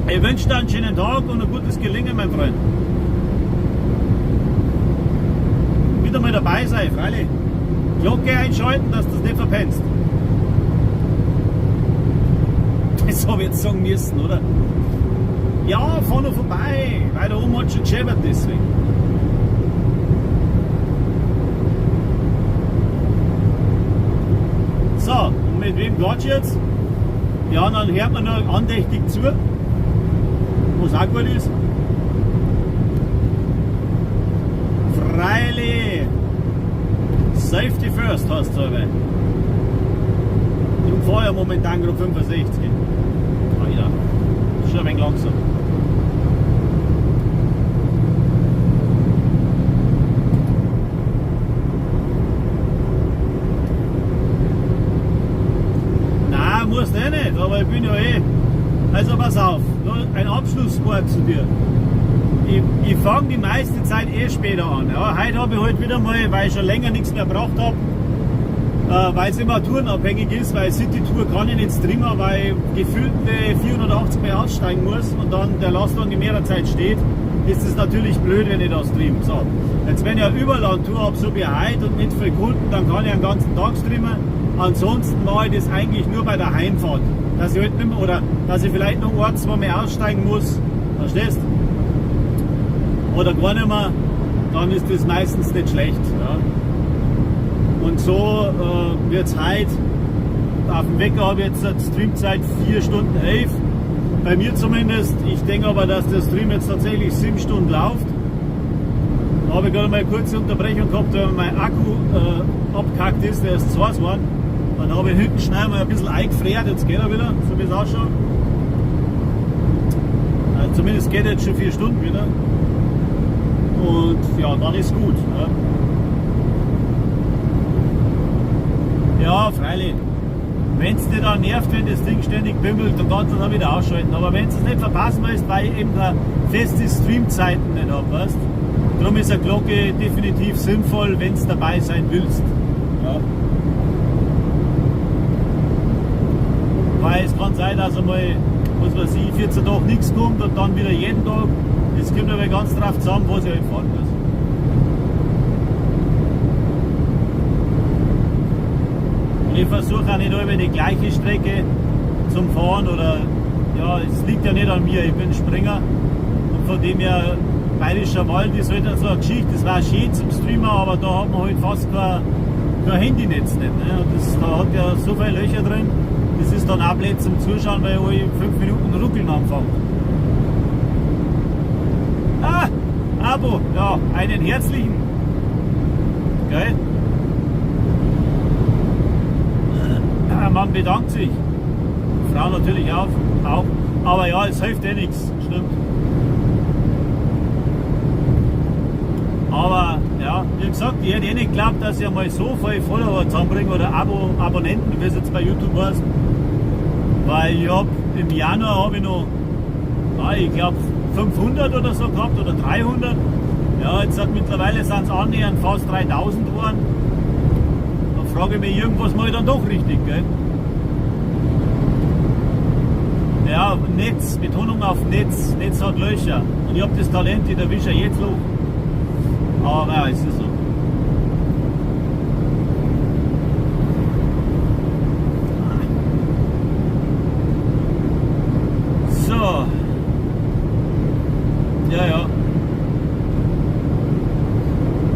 Ich wünsche dir einen schönen Tag und ein gutes Gelingen, mein Freund. Wieder mal dabei sein, freilich. Glocke einschalten, dass du das nicht verpennst. Das habe ich jetzt sagen müssen, oder? Ja, fahr noch vorbei, weil da oben hat schon gescheppert deswegen. So, und mit wem quatsch jetzt? Ja, dann hört man noch andächtig zu. Was auch gut ist. Freilich. Safety first hast du aber. Ich fahre ja momentan gerade 65. Ah ja, das ist schon ein wenig langsam. Nein, musst du nicht, aber ich bin ja eh. Also pass auf, ein Abschlusswort zu dir. Ich fange die meiste Zeit eh später an. Ja, heute habe ich halt wieder mal, weil ich schon länger nichts mehr gebracht habe, weil es immer tourenabhängig ist, weil City-Tour kann ich nicht streamen, weil gefühlt 480 Mal aussteigen muss und dann der Lastwagen die mehrere Zeit steht, ist es natürlich blöd, wenn ich da streame. So, jetzt wenn ich eine Überlandtour habe, so wie heute und mit viel Kunden, dann kann ich einen ganzen Tag streamen. Ansonsten mache ich das eigentlich nur bei der Heimfahrt, dass ich halt nicht mehr, oder dass ich vielleicht noch ein, zwei Mal aussteigen muss, verstehst? Oder gar nicht mehr, dann ist das meistens nicht schlecht. Ja. Und so wird es heute, auf dem Wecker habe ich jetzt eine Streamzeit 4 Stunden 11, bei mir zumindest. Ich denke aber, dass der Stream jetzt tatsächlich 7 Stunden läuft. Da habe ich gerade mal eine kurze Unterbrechung gehabt, weil mein Akku abgehackt ist, der ist zu heiß geworden. Dann habe ich hinten schnell mal ein bisschen eingefriert, jetzt geht er wieder, so wie es ausschaut. Zumindest geht er jetzt schon 4 Stunden wieder. Und ja, dann ist gut. Ja, freilich. Wenn es dir dann nervt, wenn das Ding ständig bimmelt, dann kannst du dann wieder ausschalten. Aber wenn du es nicht verpassen willst, weil ich eben keine feste Streamzeiten nicht habe, weißt? Darum ist eine Glocke definitiv sinnvoll, wenn du dabei sein willst. Ja. Weil es kann sein, dass einmal, was weiß ich, 14 Tage nichts kommt und dann wieder jeden Tag. Es kommt aber ganz drauf zusammen, was ich halt fahren muss. Und ich versuche auch nicht immer die gleiche Strecke zum Fahren oder, ja, es liegt ja nicht an mir, ich bin Springer und von dem her Bayerischer Wald ist halt so eine Geschichte, das war schön zum Streamen, aber da hat man halt fast kein Handynetz nicht. Ne? Und da hat ja so viele Löcher drin, das ist dann auch blöd zum Zuschauen, weil alle 5 Minuten ruckeln anfangen. Ah, Abo, ja, einen herzlichen. Geil. Man bedankt sich. Die Frau natürlich auch. Aber ja, es hilft eh nichts. Stimmt. Aber ja, wie gesagt, ich hätte eh nicht geglaubt, dass ich einmal so viele Follower zusammenbringe oder Abonnenten, wie es jetzt bei YouTube heißt. Weil ich habe im Januar habe ich noch, ich glaube 500 oder so gehabt oder 300. Ja, jetzt mittlerweile sind es annähernd fast 3000 geworden. Da frage ich mich, irgendwas mache ich dann doch richtig, gell? Ja, Netz, Betonung auf Netz. Netz hat Löcher. Und ich habe das Talent, ich erwische jetzt Loch. Aber ja, es ist so. So. Ja.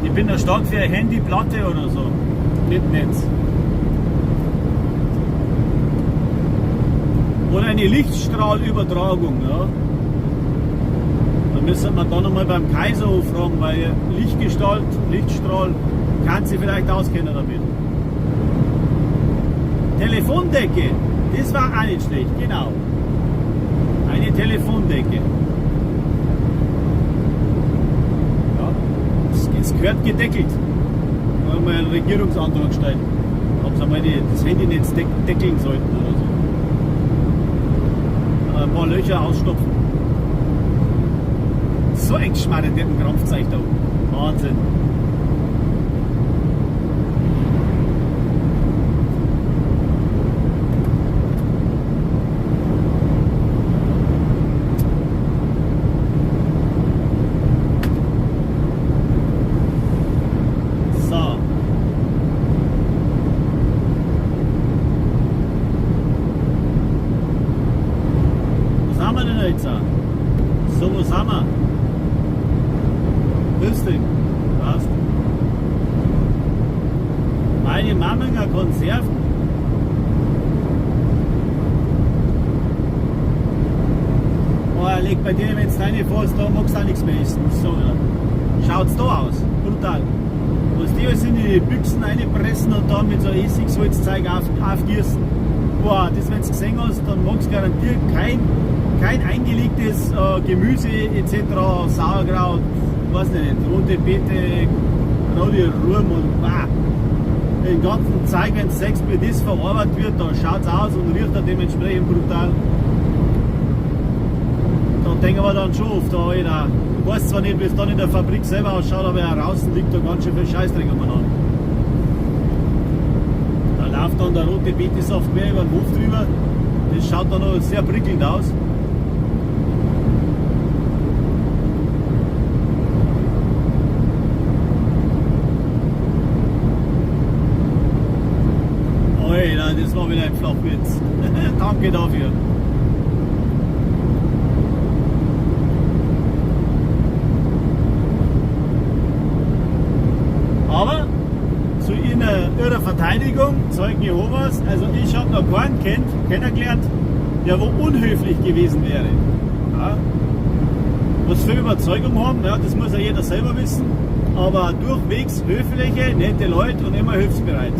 Ich bin da stark für eine Handyplatte oder so. Mit Netz. Oder eine Lichtstrahlübertragung, ja. Da müssen wir dann nochmal beim Kaiserhof fragen, weil Lichtstrahl, kann sie vielleicht auskennen damit. Telefondecke, das war auch nicht schlecht, genau. Eine Telefondecke. Ja, es gehört gedeckelt. Da haben wir einen Regierungsantrag stellen, ob sie mal das Handynetz deckeln sollten oder so. Ein paar Löcher ausstopfen. So eng schmarrt der Krampfzeug da. Wahnsinn. So, wo sind wir? Grüß dich. Passt. Meine Mamminger Konserven. Oh, leg bei dir, wenn du reinfährst, da magst du auch nichts mehr essen. So, ja. Schaut's da aus. Brutal. Was die alles in die Büchsen reinpressen und dann mit so Essigsalzzeug aufgießen. Boah, das, wenn du gesehen hast, dann magst du garantiert kein eingelegtes Gemüse etc., Sauerkraut, weiß nicht, rote Beete, rote Ruhm und den ganzen Zeug, wenn es sagst, wie das verarbeitet wird, da schaut es aus und riecht dann dementsprechend brutal. Da denken wir dann schon oft, ich weiß zwar nicht, wie es dann in der Fabrik selber ausschaut, aber draußen liegt da ganz schön viel Scheißdreck umeinander. läuft dann der rote Betesaft quer über den Hof drüber. Das schaut dann noch sehr prickelnd aus. Alter, das war wieder ein Flachwitz. Danke dafür. Aber zu ihrer Verteidigung, Zeugen Jehovas, also ich habe noch keinen kennengelernt, der wo unhöflich gewesen wäre. Ja. Was für Überzeugung haben, ja, das muss ja jeder selber wissen, aber durchwegs höfliche, nette Leute und immer hilfsbereit.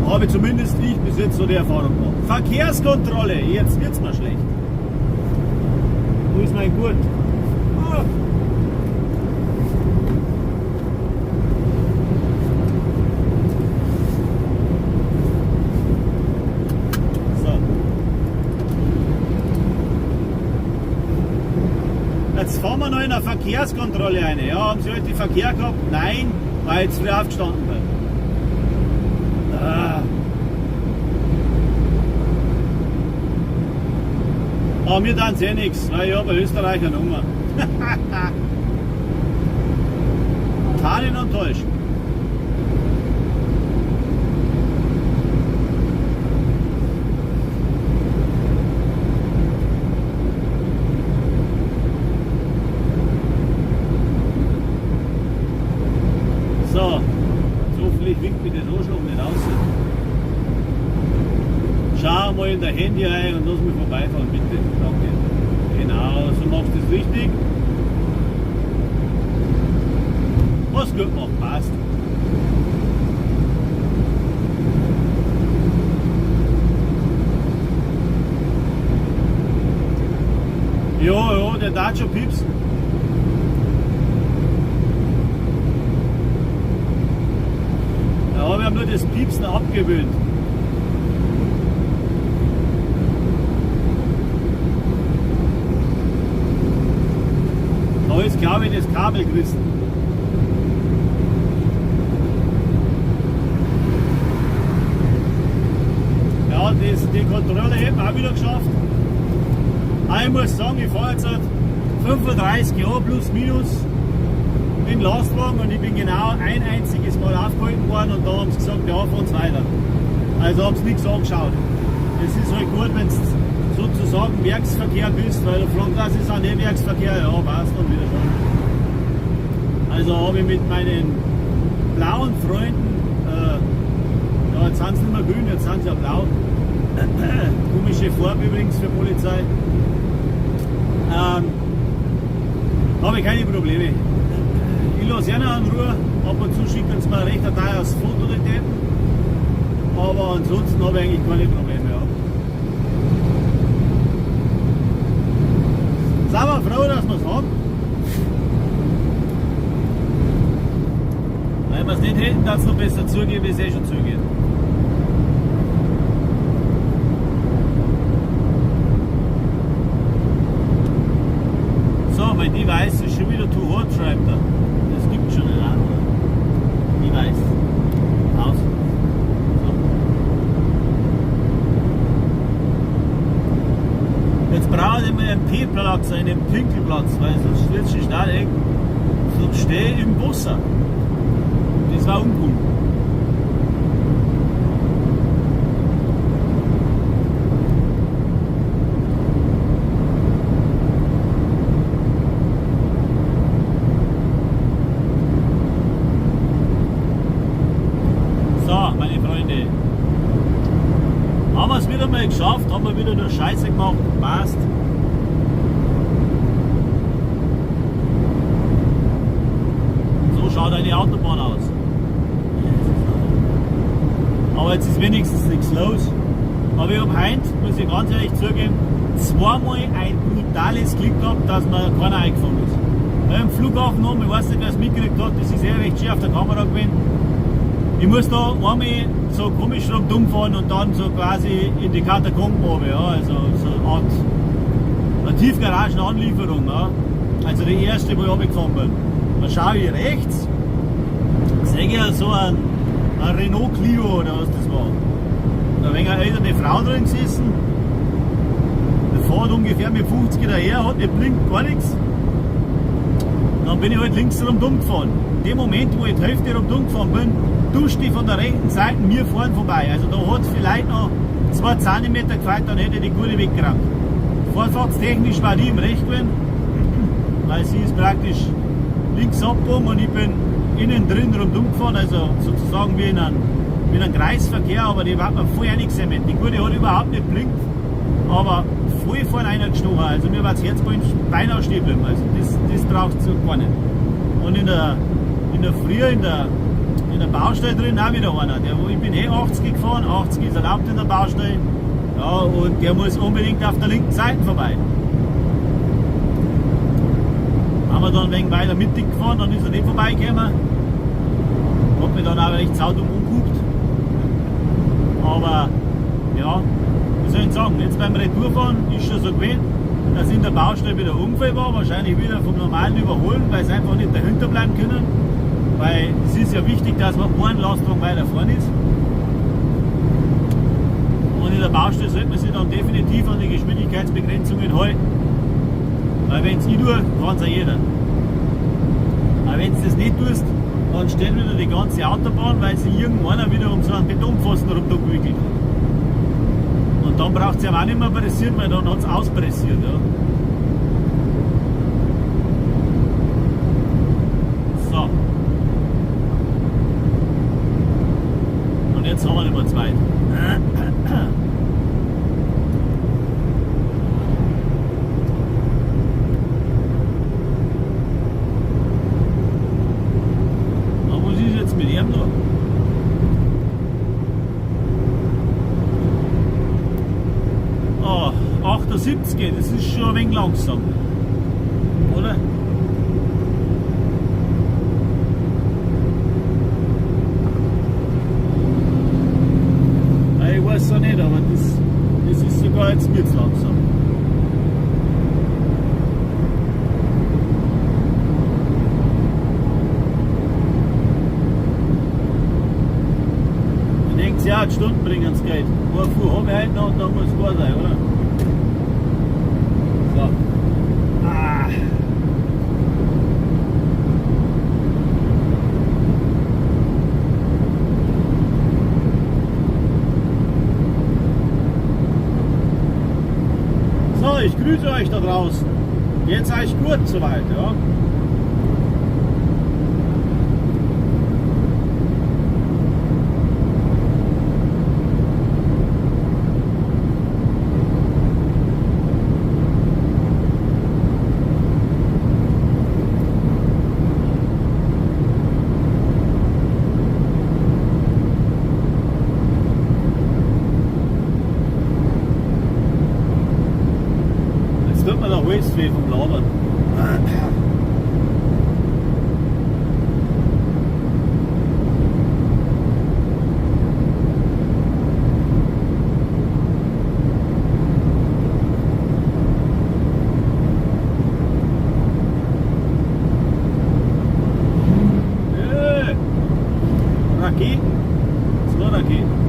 Habe zumindest ich bis jetzt so die Erfahrung gemacht. Verkehrskontrolle, jetzt wird's mal schlecht. Wo ist mein Gurt? Ah. Jetzt fahren wir noch in eine Verkehrskontrolle rein. Ja, haben Sie heute Verkehr gehabt? Nein, weil ich zu früh aufgestanden bin. Aber mir tun sie eh nichts, weil ich habe eine Österreicher Nummer. Kann ihn enttäuschen. So, hoffentlich winkt mir das Anschlag nicht aus. Schau mal in dein Handy rein und lass mich vorbeifahren, bitte. Danke. Genau, so machst du das richtig. Was gut macht, passt. Ja, der darf schon piepsen. Ja, wir haben nur das Piepsen abgewöhnt. Da ist, glaube ich, das Kabel gerissen. Ja, die Kontrolle hätten wir auch wieder geschafft. Aber ich muss sagen, ich fahre jetzt 35 Jahre plus minus mit dem Lastwagen und ich bin genau ein einziges Mal aufgehalten worden und da haben sie gesagt, ja, fahren Sie weiter. Also haben sie nichts angeschaut. Es ist halt gut, wenn du sozusagen Werksverkehr bist, weil du fragst, das ist auch nicht Werksverkehr, ja, passt dann wieder schon. Also habe ich mit meinen blauen Freunden, ja, jetzt sind sie nicht mehr grün, jetzt sind sie ja blau. Komische Farbe übrigens für Polizei. Habe ich keine Probleme. Ich lasse ihnen in Ruhe, ab und zu schicken sie mir ein recht teures Foto der Täten. Aber ansonsten habe ich eigentlich keine Probleme. Ja. Sind wir froh, dass wir es haben. Wenn wir es nicht hätten, dann es noch besser zugehen, wie es eh schon zugeht. So, mein Device ist schon wieder too hot, schreibt er. Das gibt schon einen anderen. Device. Aus. So. Jetzt brauche ich mal einen P-Platz, einen Pinkelplatz, weil sonst wird es schon schnell eng. Sonst stehe ich im Wasser. Das war uncool. Meine Freunde, haben wir es wieder mal geschafft, haben wir wieder nur Scheiße gemacht, passt. So schaut eine Autobahn aus. Aber jetzt ist wenigstens nichts los. Aber ich habe heute, muss ich ganz ehrlich zugeben, zweimal ein brutales Glück gehabt, dass mir keiner eingefahren ist. Weil am Flughafen haben, ich weiß nicht, wer es mitgekriegt hat, das ist recht schön auf der Kamera gewesen. Ich muss da einmal so komisch dumm fahren und dann so quasi in die Katakomben runter, ja, also so eine Art eine Tiefgaragenanlieferung. Ja. Also die erste, wo ich runtergefahren bin. Dann schaue ich rechts, sehe ich so einen ein Renault Clio oder was das war. Da war eine ältere Frau drin gesessen. Der fährt ungefähr mit 50 daher, hat nicht blinkt, gar nichts. Dann bin ich halt links rundum gefahren. In dem Moment, wo ich die Hälfte rundum gefahren bin, duscht die von der rechten Seite mir vorne vorbei. Also da hat es vielleicht noch 2 cm gefällt, dann hätte ich die Gurte weggerannt. Vorfahrtstechnisch war die im Recht gewesen, weil sie ist praktisch links abgebogen und ich bin innen drin rundum gefahren, also sozusagen wie in einem Kreisverkehr, aber die war mir voll eingesammelt. Die Gurte hat überhaupt nicht blinkt, aber voll vorne reingestochen. Also mir war das Herz beinahe stehen geblieben. Also das braucht es gar nicht. Und in der Früh, in der Baustelle drin auch wieder einer. Ich bin 80 gefahren, 80 ist erlaubt in der Baustelle. Ja, und der muss unbedingt auf der linken Seite vorbei. Haben wir dann wegen weiter mittig gefahren, dann ist er nicht vorbeigekommen. Hat mich dann auch recht saudumm umgeguckt. Aber ja, wie soll ich sagen, jetzt beim Retourfahren ist schon so gewesen, dass in der Baustelle wieder ein Unfall war, wahrscheinlich wieder vom normalen Überholen, weil sie einfach nicht dahinter bleiben können. Weil es ist ja wichtig, dass man einen Lastwagen weiter vorne ist. Und in der Baustelle sollte man sich dann definitiv an die Geschwindigkeitsbegrenzungen halten. Weil wenn es ich tue, kann es auch jeder. Aber wenn du das nicht tust, dann steht wieder die ganze Autobahn, weil sich irgendeiner wieder um so einen Betonpfosten rumgewickelt hat. Und dann braucht es ja auch nicht mehr pressieren, weil dann hat es auspressiert. Ja. So. Und jetzt haben wir nicht mehr zwei. Mit ihm noch. Oh, 78, das ist schon ein wenig langsam. Oder? Ich weiß auch nicht, aber das ist sogar jetzt mir zu langsam. Ja, die Stunden bringen es Geld. Nur Fuhr habe ich heute noch und dann muss es gut sein, oder? So. Ah. So, ich grüße euch da draußen. Geht's euch gut soweit, ja? Tut mir der Hals weh vom Labern. Raketen. 2 Raketen.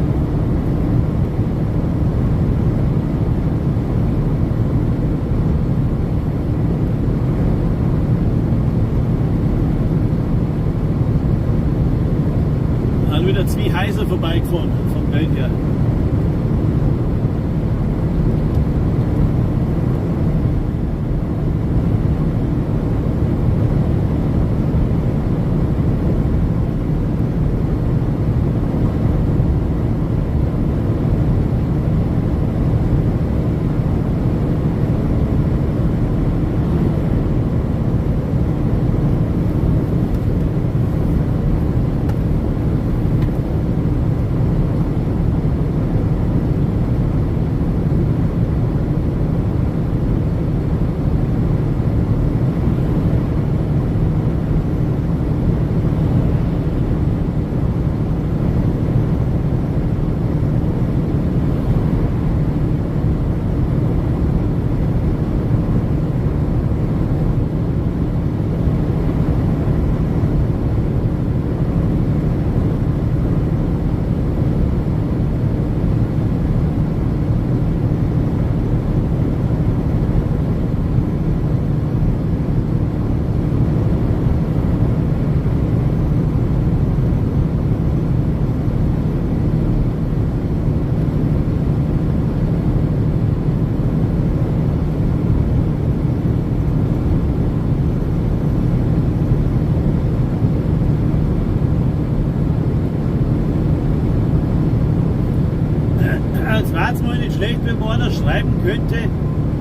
Es wäre jetzt mal nicht schlecht, wenn man einer schreiben könnte,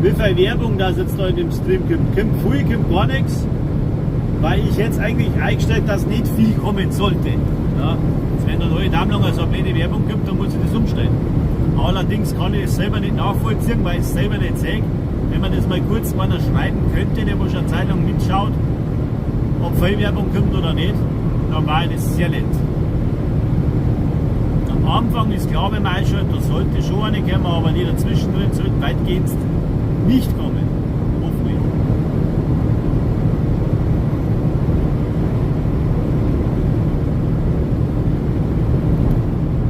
wie viel Werbung das jetzt da in dem Stream kommt. Kommt viel, kommt gar nichts, weil ich jetzt eigentlich eingestellt, dass nicht viel kommen sollte. Ja? Wenn dann alle Daumen lang so eine blöde Werbung kommt, dann muss ich das umstellen. Allerdings kann ich es selber nicht nachvollziehen, weil ich es selber nicht sehe. Wenn man das mal kurz einer schreiben könnte, der wo schon eine Zeit lang mitschaut, ob viel Werbung kommt oder nicht, dann war das sehr nett. Am Anfang ist klar, wenn man einschaltet, da sollte schon eine kommen, aber die dazwischen drin sollte weitgehend nicht kommen. Hoffentlich.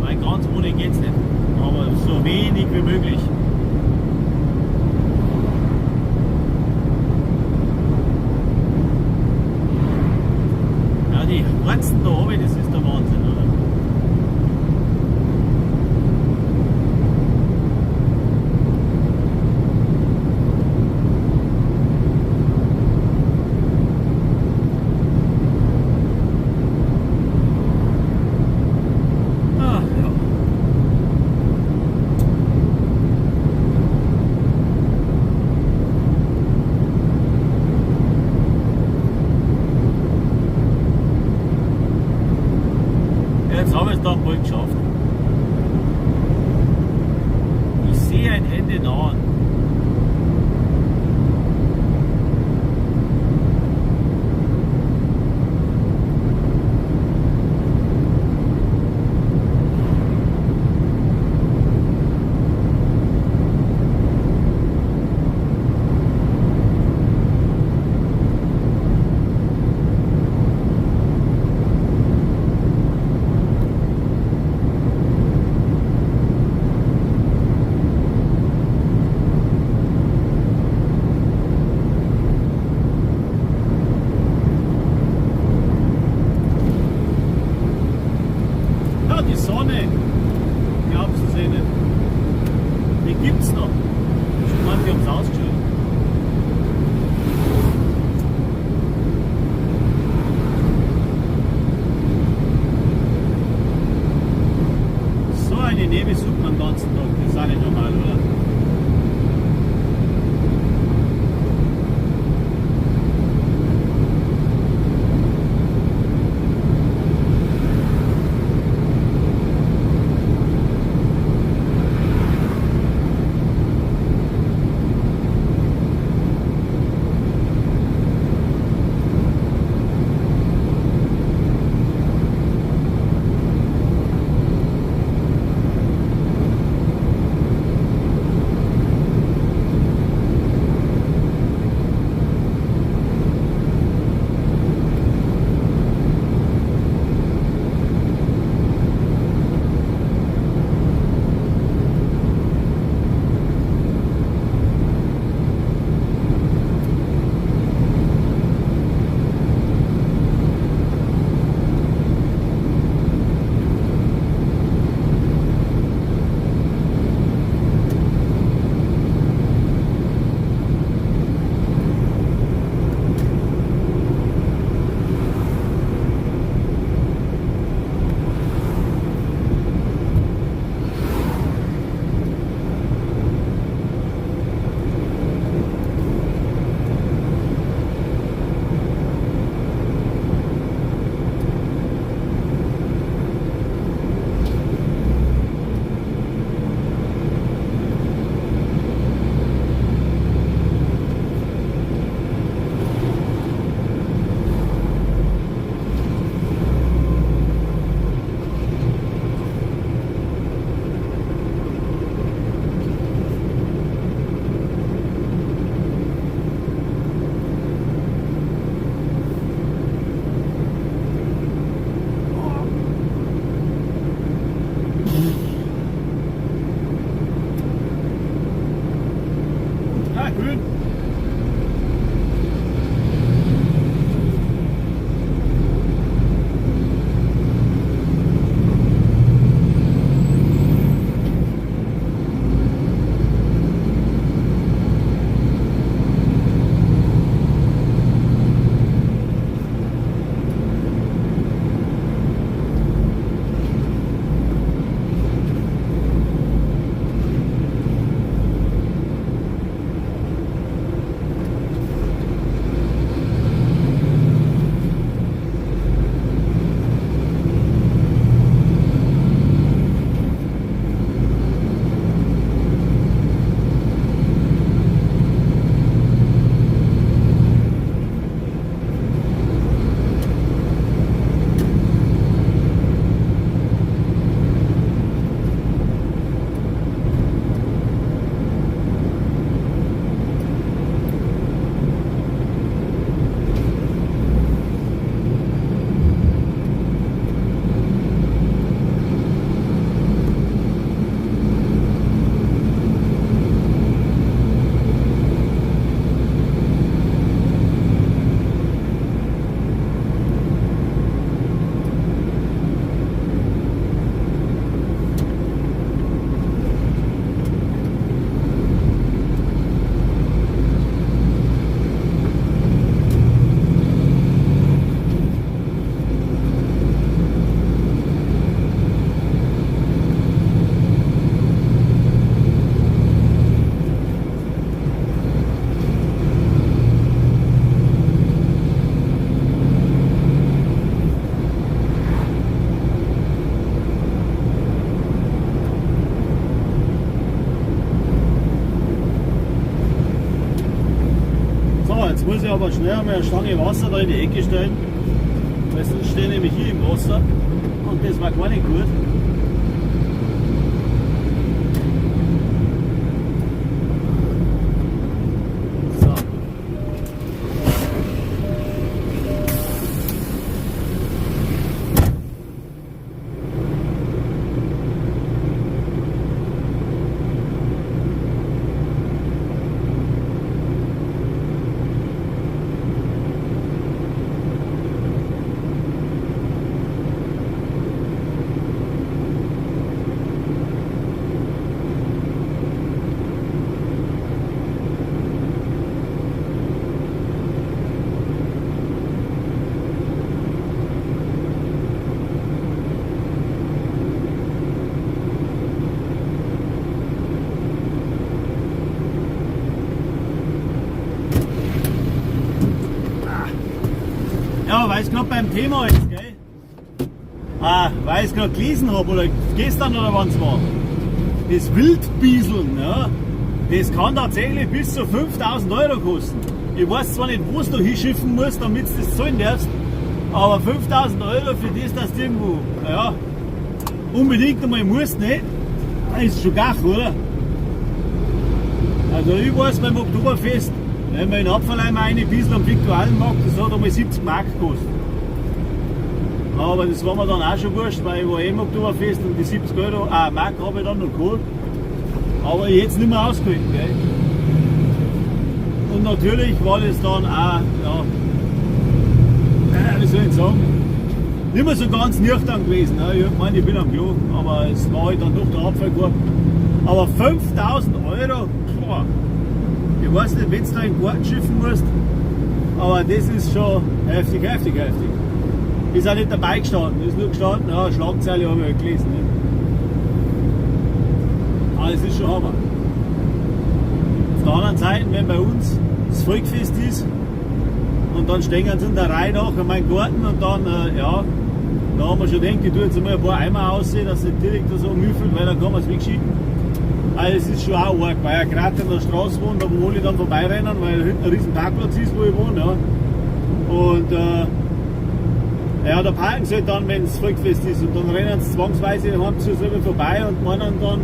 Weil ganz ohne geht's nicht. Aber so wenig wie möglich. Ja, die Praxen da oben, das ist der Wahnsinn, oder? Ach ja. Jetzt habe ich es dann bald geschafft. Ich sehe ein Ende nahen. Ja, die Sonne, glaubst du sie nicht? Die gibt's noch. Ich meine, die haben es ausgestellt. So eine Nebel sucht man den ganzen Tag, das ist auch nicht normal, oder? ich aber schnell mal eine Stange Wasser da in die Ecke stellen, weil sonst stehe ich nämlich hier im Wasser und das war gar nicht gut. So. Ja, weil es gerade beim Thema ist, gell? Weil ich es gerade gelesen habe, oder gestern oder wann es war. Das Wildbieseln, ja, das kann tatsächlich bis zu 5000 Euro kosten. Ich weiß zwar nicht, wo du hinschiffen musst, damit du das zahlen darfst, aber 5000 Euro für das, dass du irgendwo, ja, unbedingt einmal musst, ne? Das ist schon gach, oder? Also ich weiß beim Oktoberfest, wenn wir in Apfelheim eine Biesel am Viktualienmarkt, das hat einmal 70 Mark gekostet. Aber das war mir dann auch schon wurscht, weil ich war im Oktoberfest und die 70 Euro, Mark habe ich dann noch geholt. Aber ich hätte es nicht mehr ausgehalten, gell. Und natürlich war das dann auch, ja, wie soll ich sagen, nicht mehr so ganz nüchtern gewesen. Ne? Ich meine, ich bin am Klo, aber es war halt dann doch der Abfallkorb. Aber 5000 Euro, boah. Ich weiß nicht, wenn du da in den Garten schiffen musst, aber das ist schon heftig, heftig, heftig. Ist auch nicht dabei gestanden, ist nur gestanden, ja, Schlagzeile habe ich halt gelesen. Ne? Aber es ist schon Hammer. Auf der anderen Seite, wenn bei uns das Volkfest ist und dann stehen sie in der Reihe nach in meinem Garten und dann, ja, da haben wir schon gedacht, ich tue jetzt einmal ein paar Eimer aussehen, dass es nicht direkt so müffelt, weil dann kann man es wegschicken. Also es ist schon auch arg, weil ich gerade an der Straße wohne, da wo ich dann vorbeirennen, weil hinten ein riesen Parkplatz ist, wo ich wohne. Ja. Und ja, da parken sie halt dann, wenn es Volksfest ist. Und dann rennen sie zwangsweise haben sie selber vorbei und meinen dann,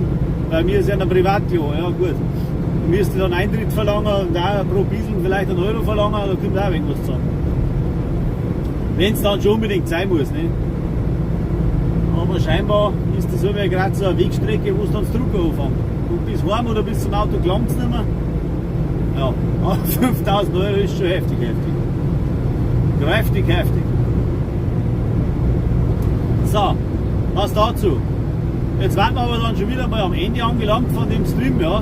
bei mir ist ja ein Privatklo, ja gut. Du müsst dann Eintritt verlangen und auch pro Biesel vielleicht einen Euro verlangen, da kommt auch irgendwas zusammen. Wenn es dann schon unbedingt sein muss. Ne? Aber scheinbar ist das so wie gerade so eine Wegstrecke, wo es dann das Drucker anfängt. Und bis heim oder bis zum Auto gelangt es nicht mehr. Ja, aber 5000 Euro ist schon heftig, heftig. Kräftig, heftig. So, was dazu. Jetzt waren wir aber dann schon wieder mal am Ende angelangt von dem Stream, ja.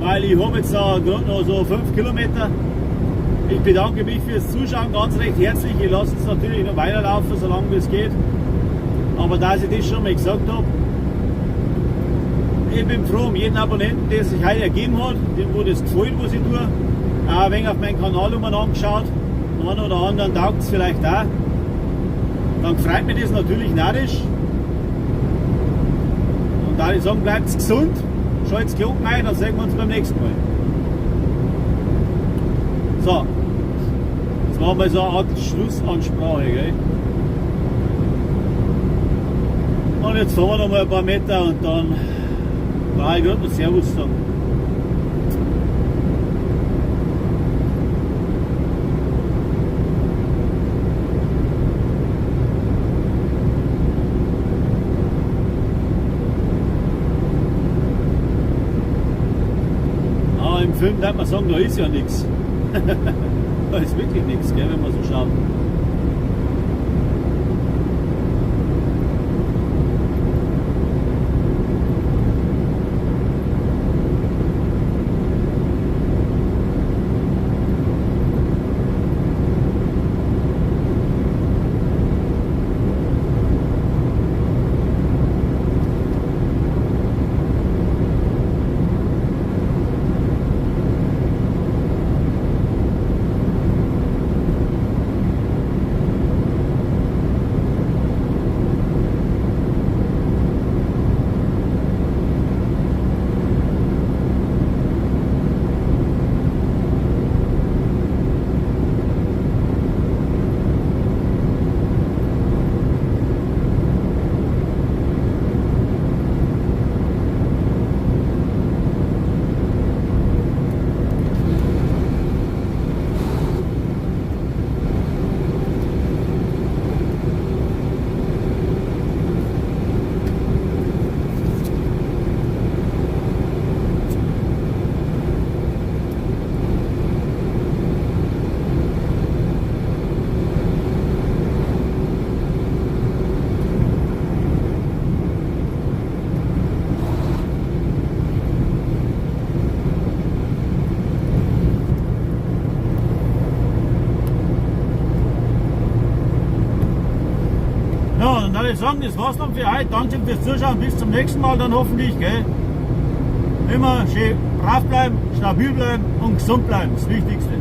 Weil ich habe jetzt da gerade noch so 5 Kilometer. Ich bedanke mich fürs Zuschauen ganz recht herzlich. Ich lasse es natürlich noch weiterlaufen, solange es geht. Aber da ich das schon mal gesagt habe, ich bin froh um jeden Abonnenten, der sich heute ergeben hat, dem wo das gefällt, was ich tue. Auch ein wenig auf meinen Kanal angeschaut. Den einen oder anderen taugt es vielleicht auch. Dann freut mich das natürlich narrisch. Und da ich sagen, bleibt gesund, schaltet die Glocken ein, dann sehen wir uns beim nächsten Mal. So, das war mal so eine Art Schlussansprache, gell? Und jetzt fahren wir noch mal ein paar Meter und dann brauche ich gerade noch Servus sagen. Im Film darf man sagen, da ist ja nichts. Da ist wirklich nichts, gell, wenn man so schaut. würde ich sagen, das war's dann für heute. Danke fürs Zuschauen. Bis zum nächsten Mal dann hoffentlich. Gell? Immer schön brav bleiben, stabil bleiben und gesund bleiben. Das Wichtigste.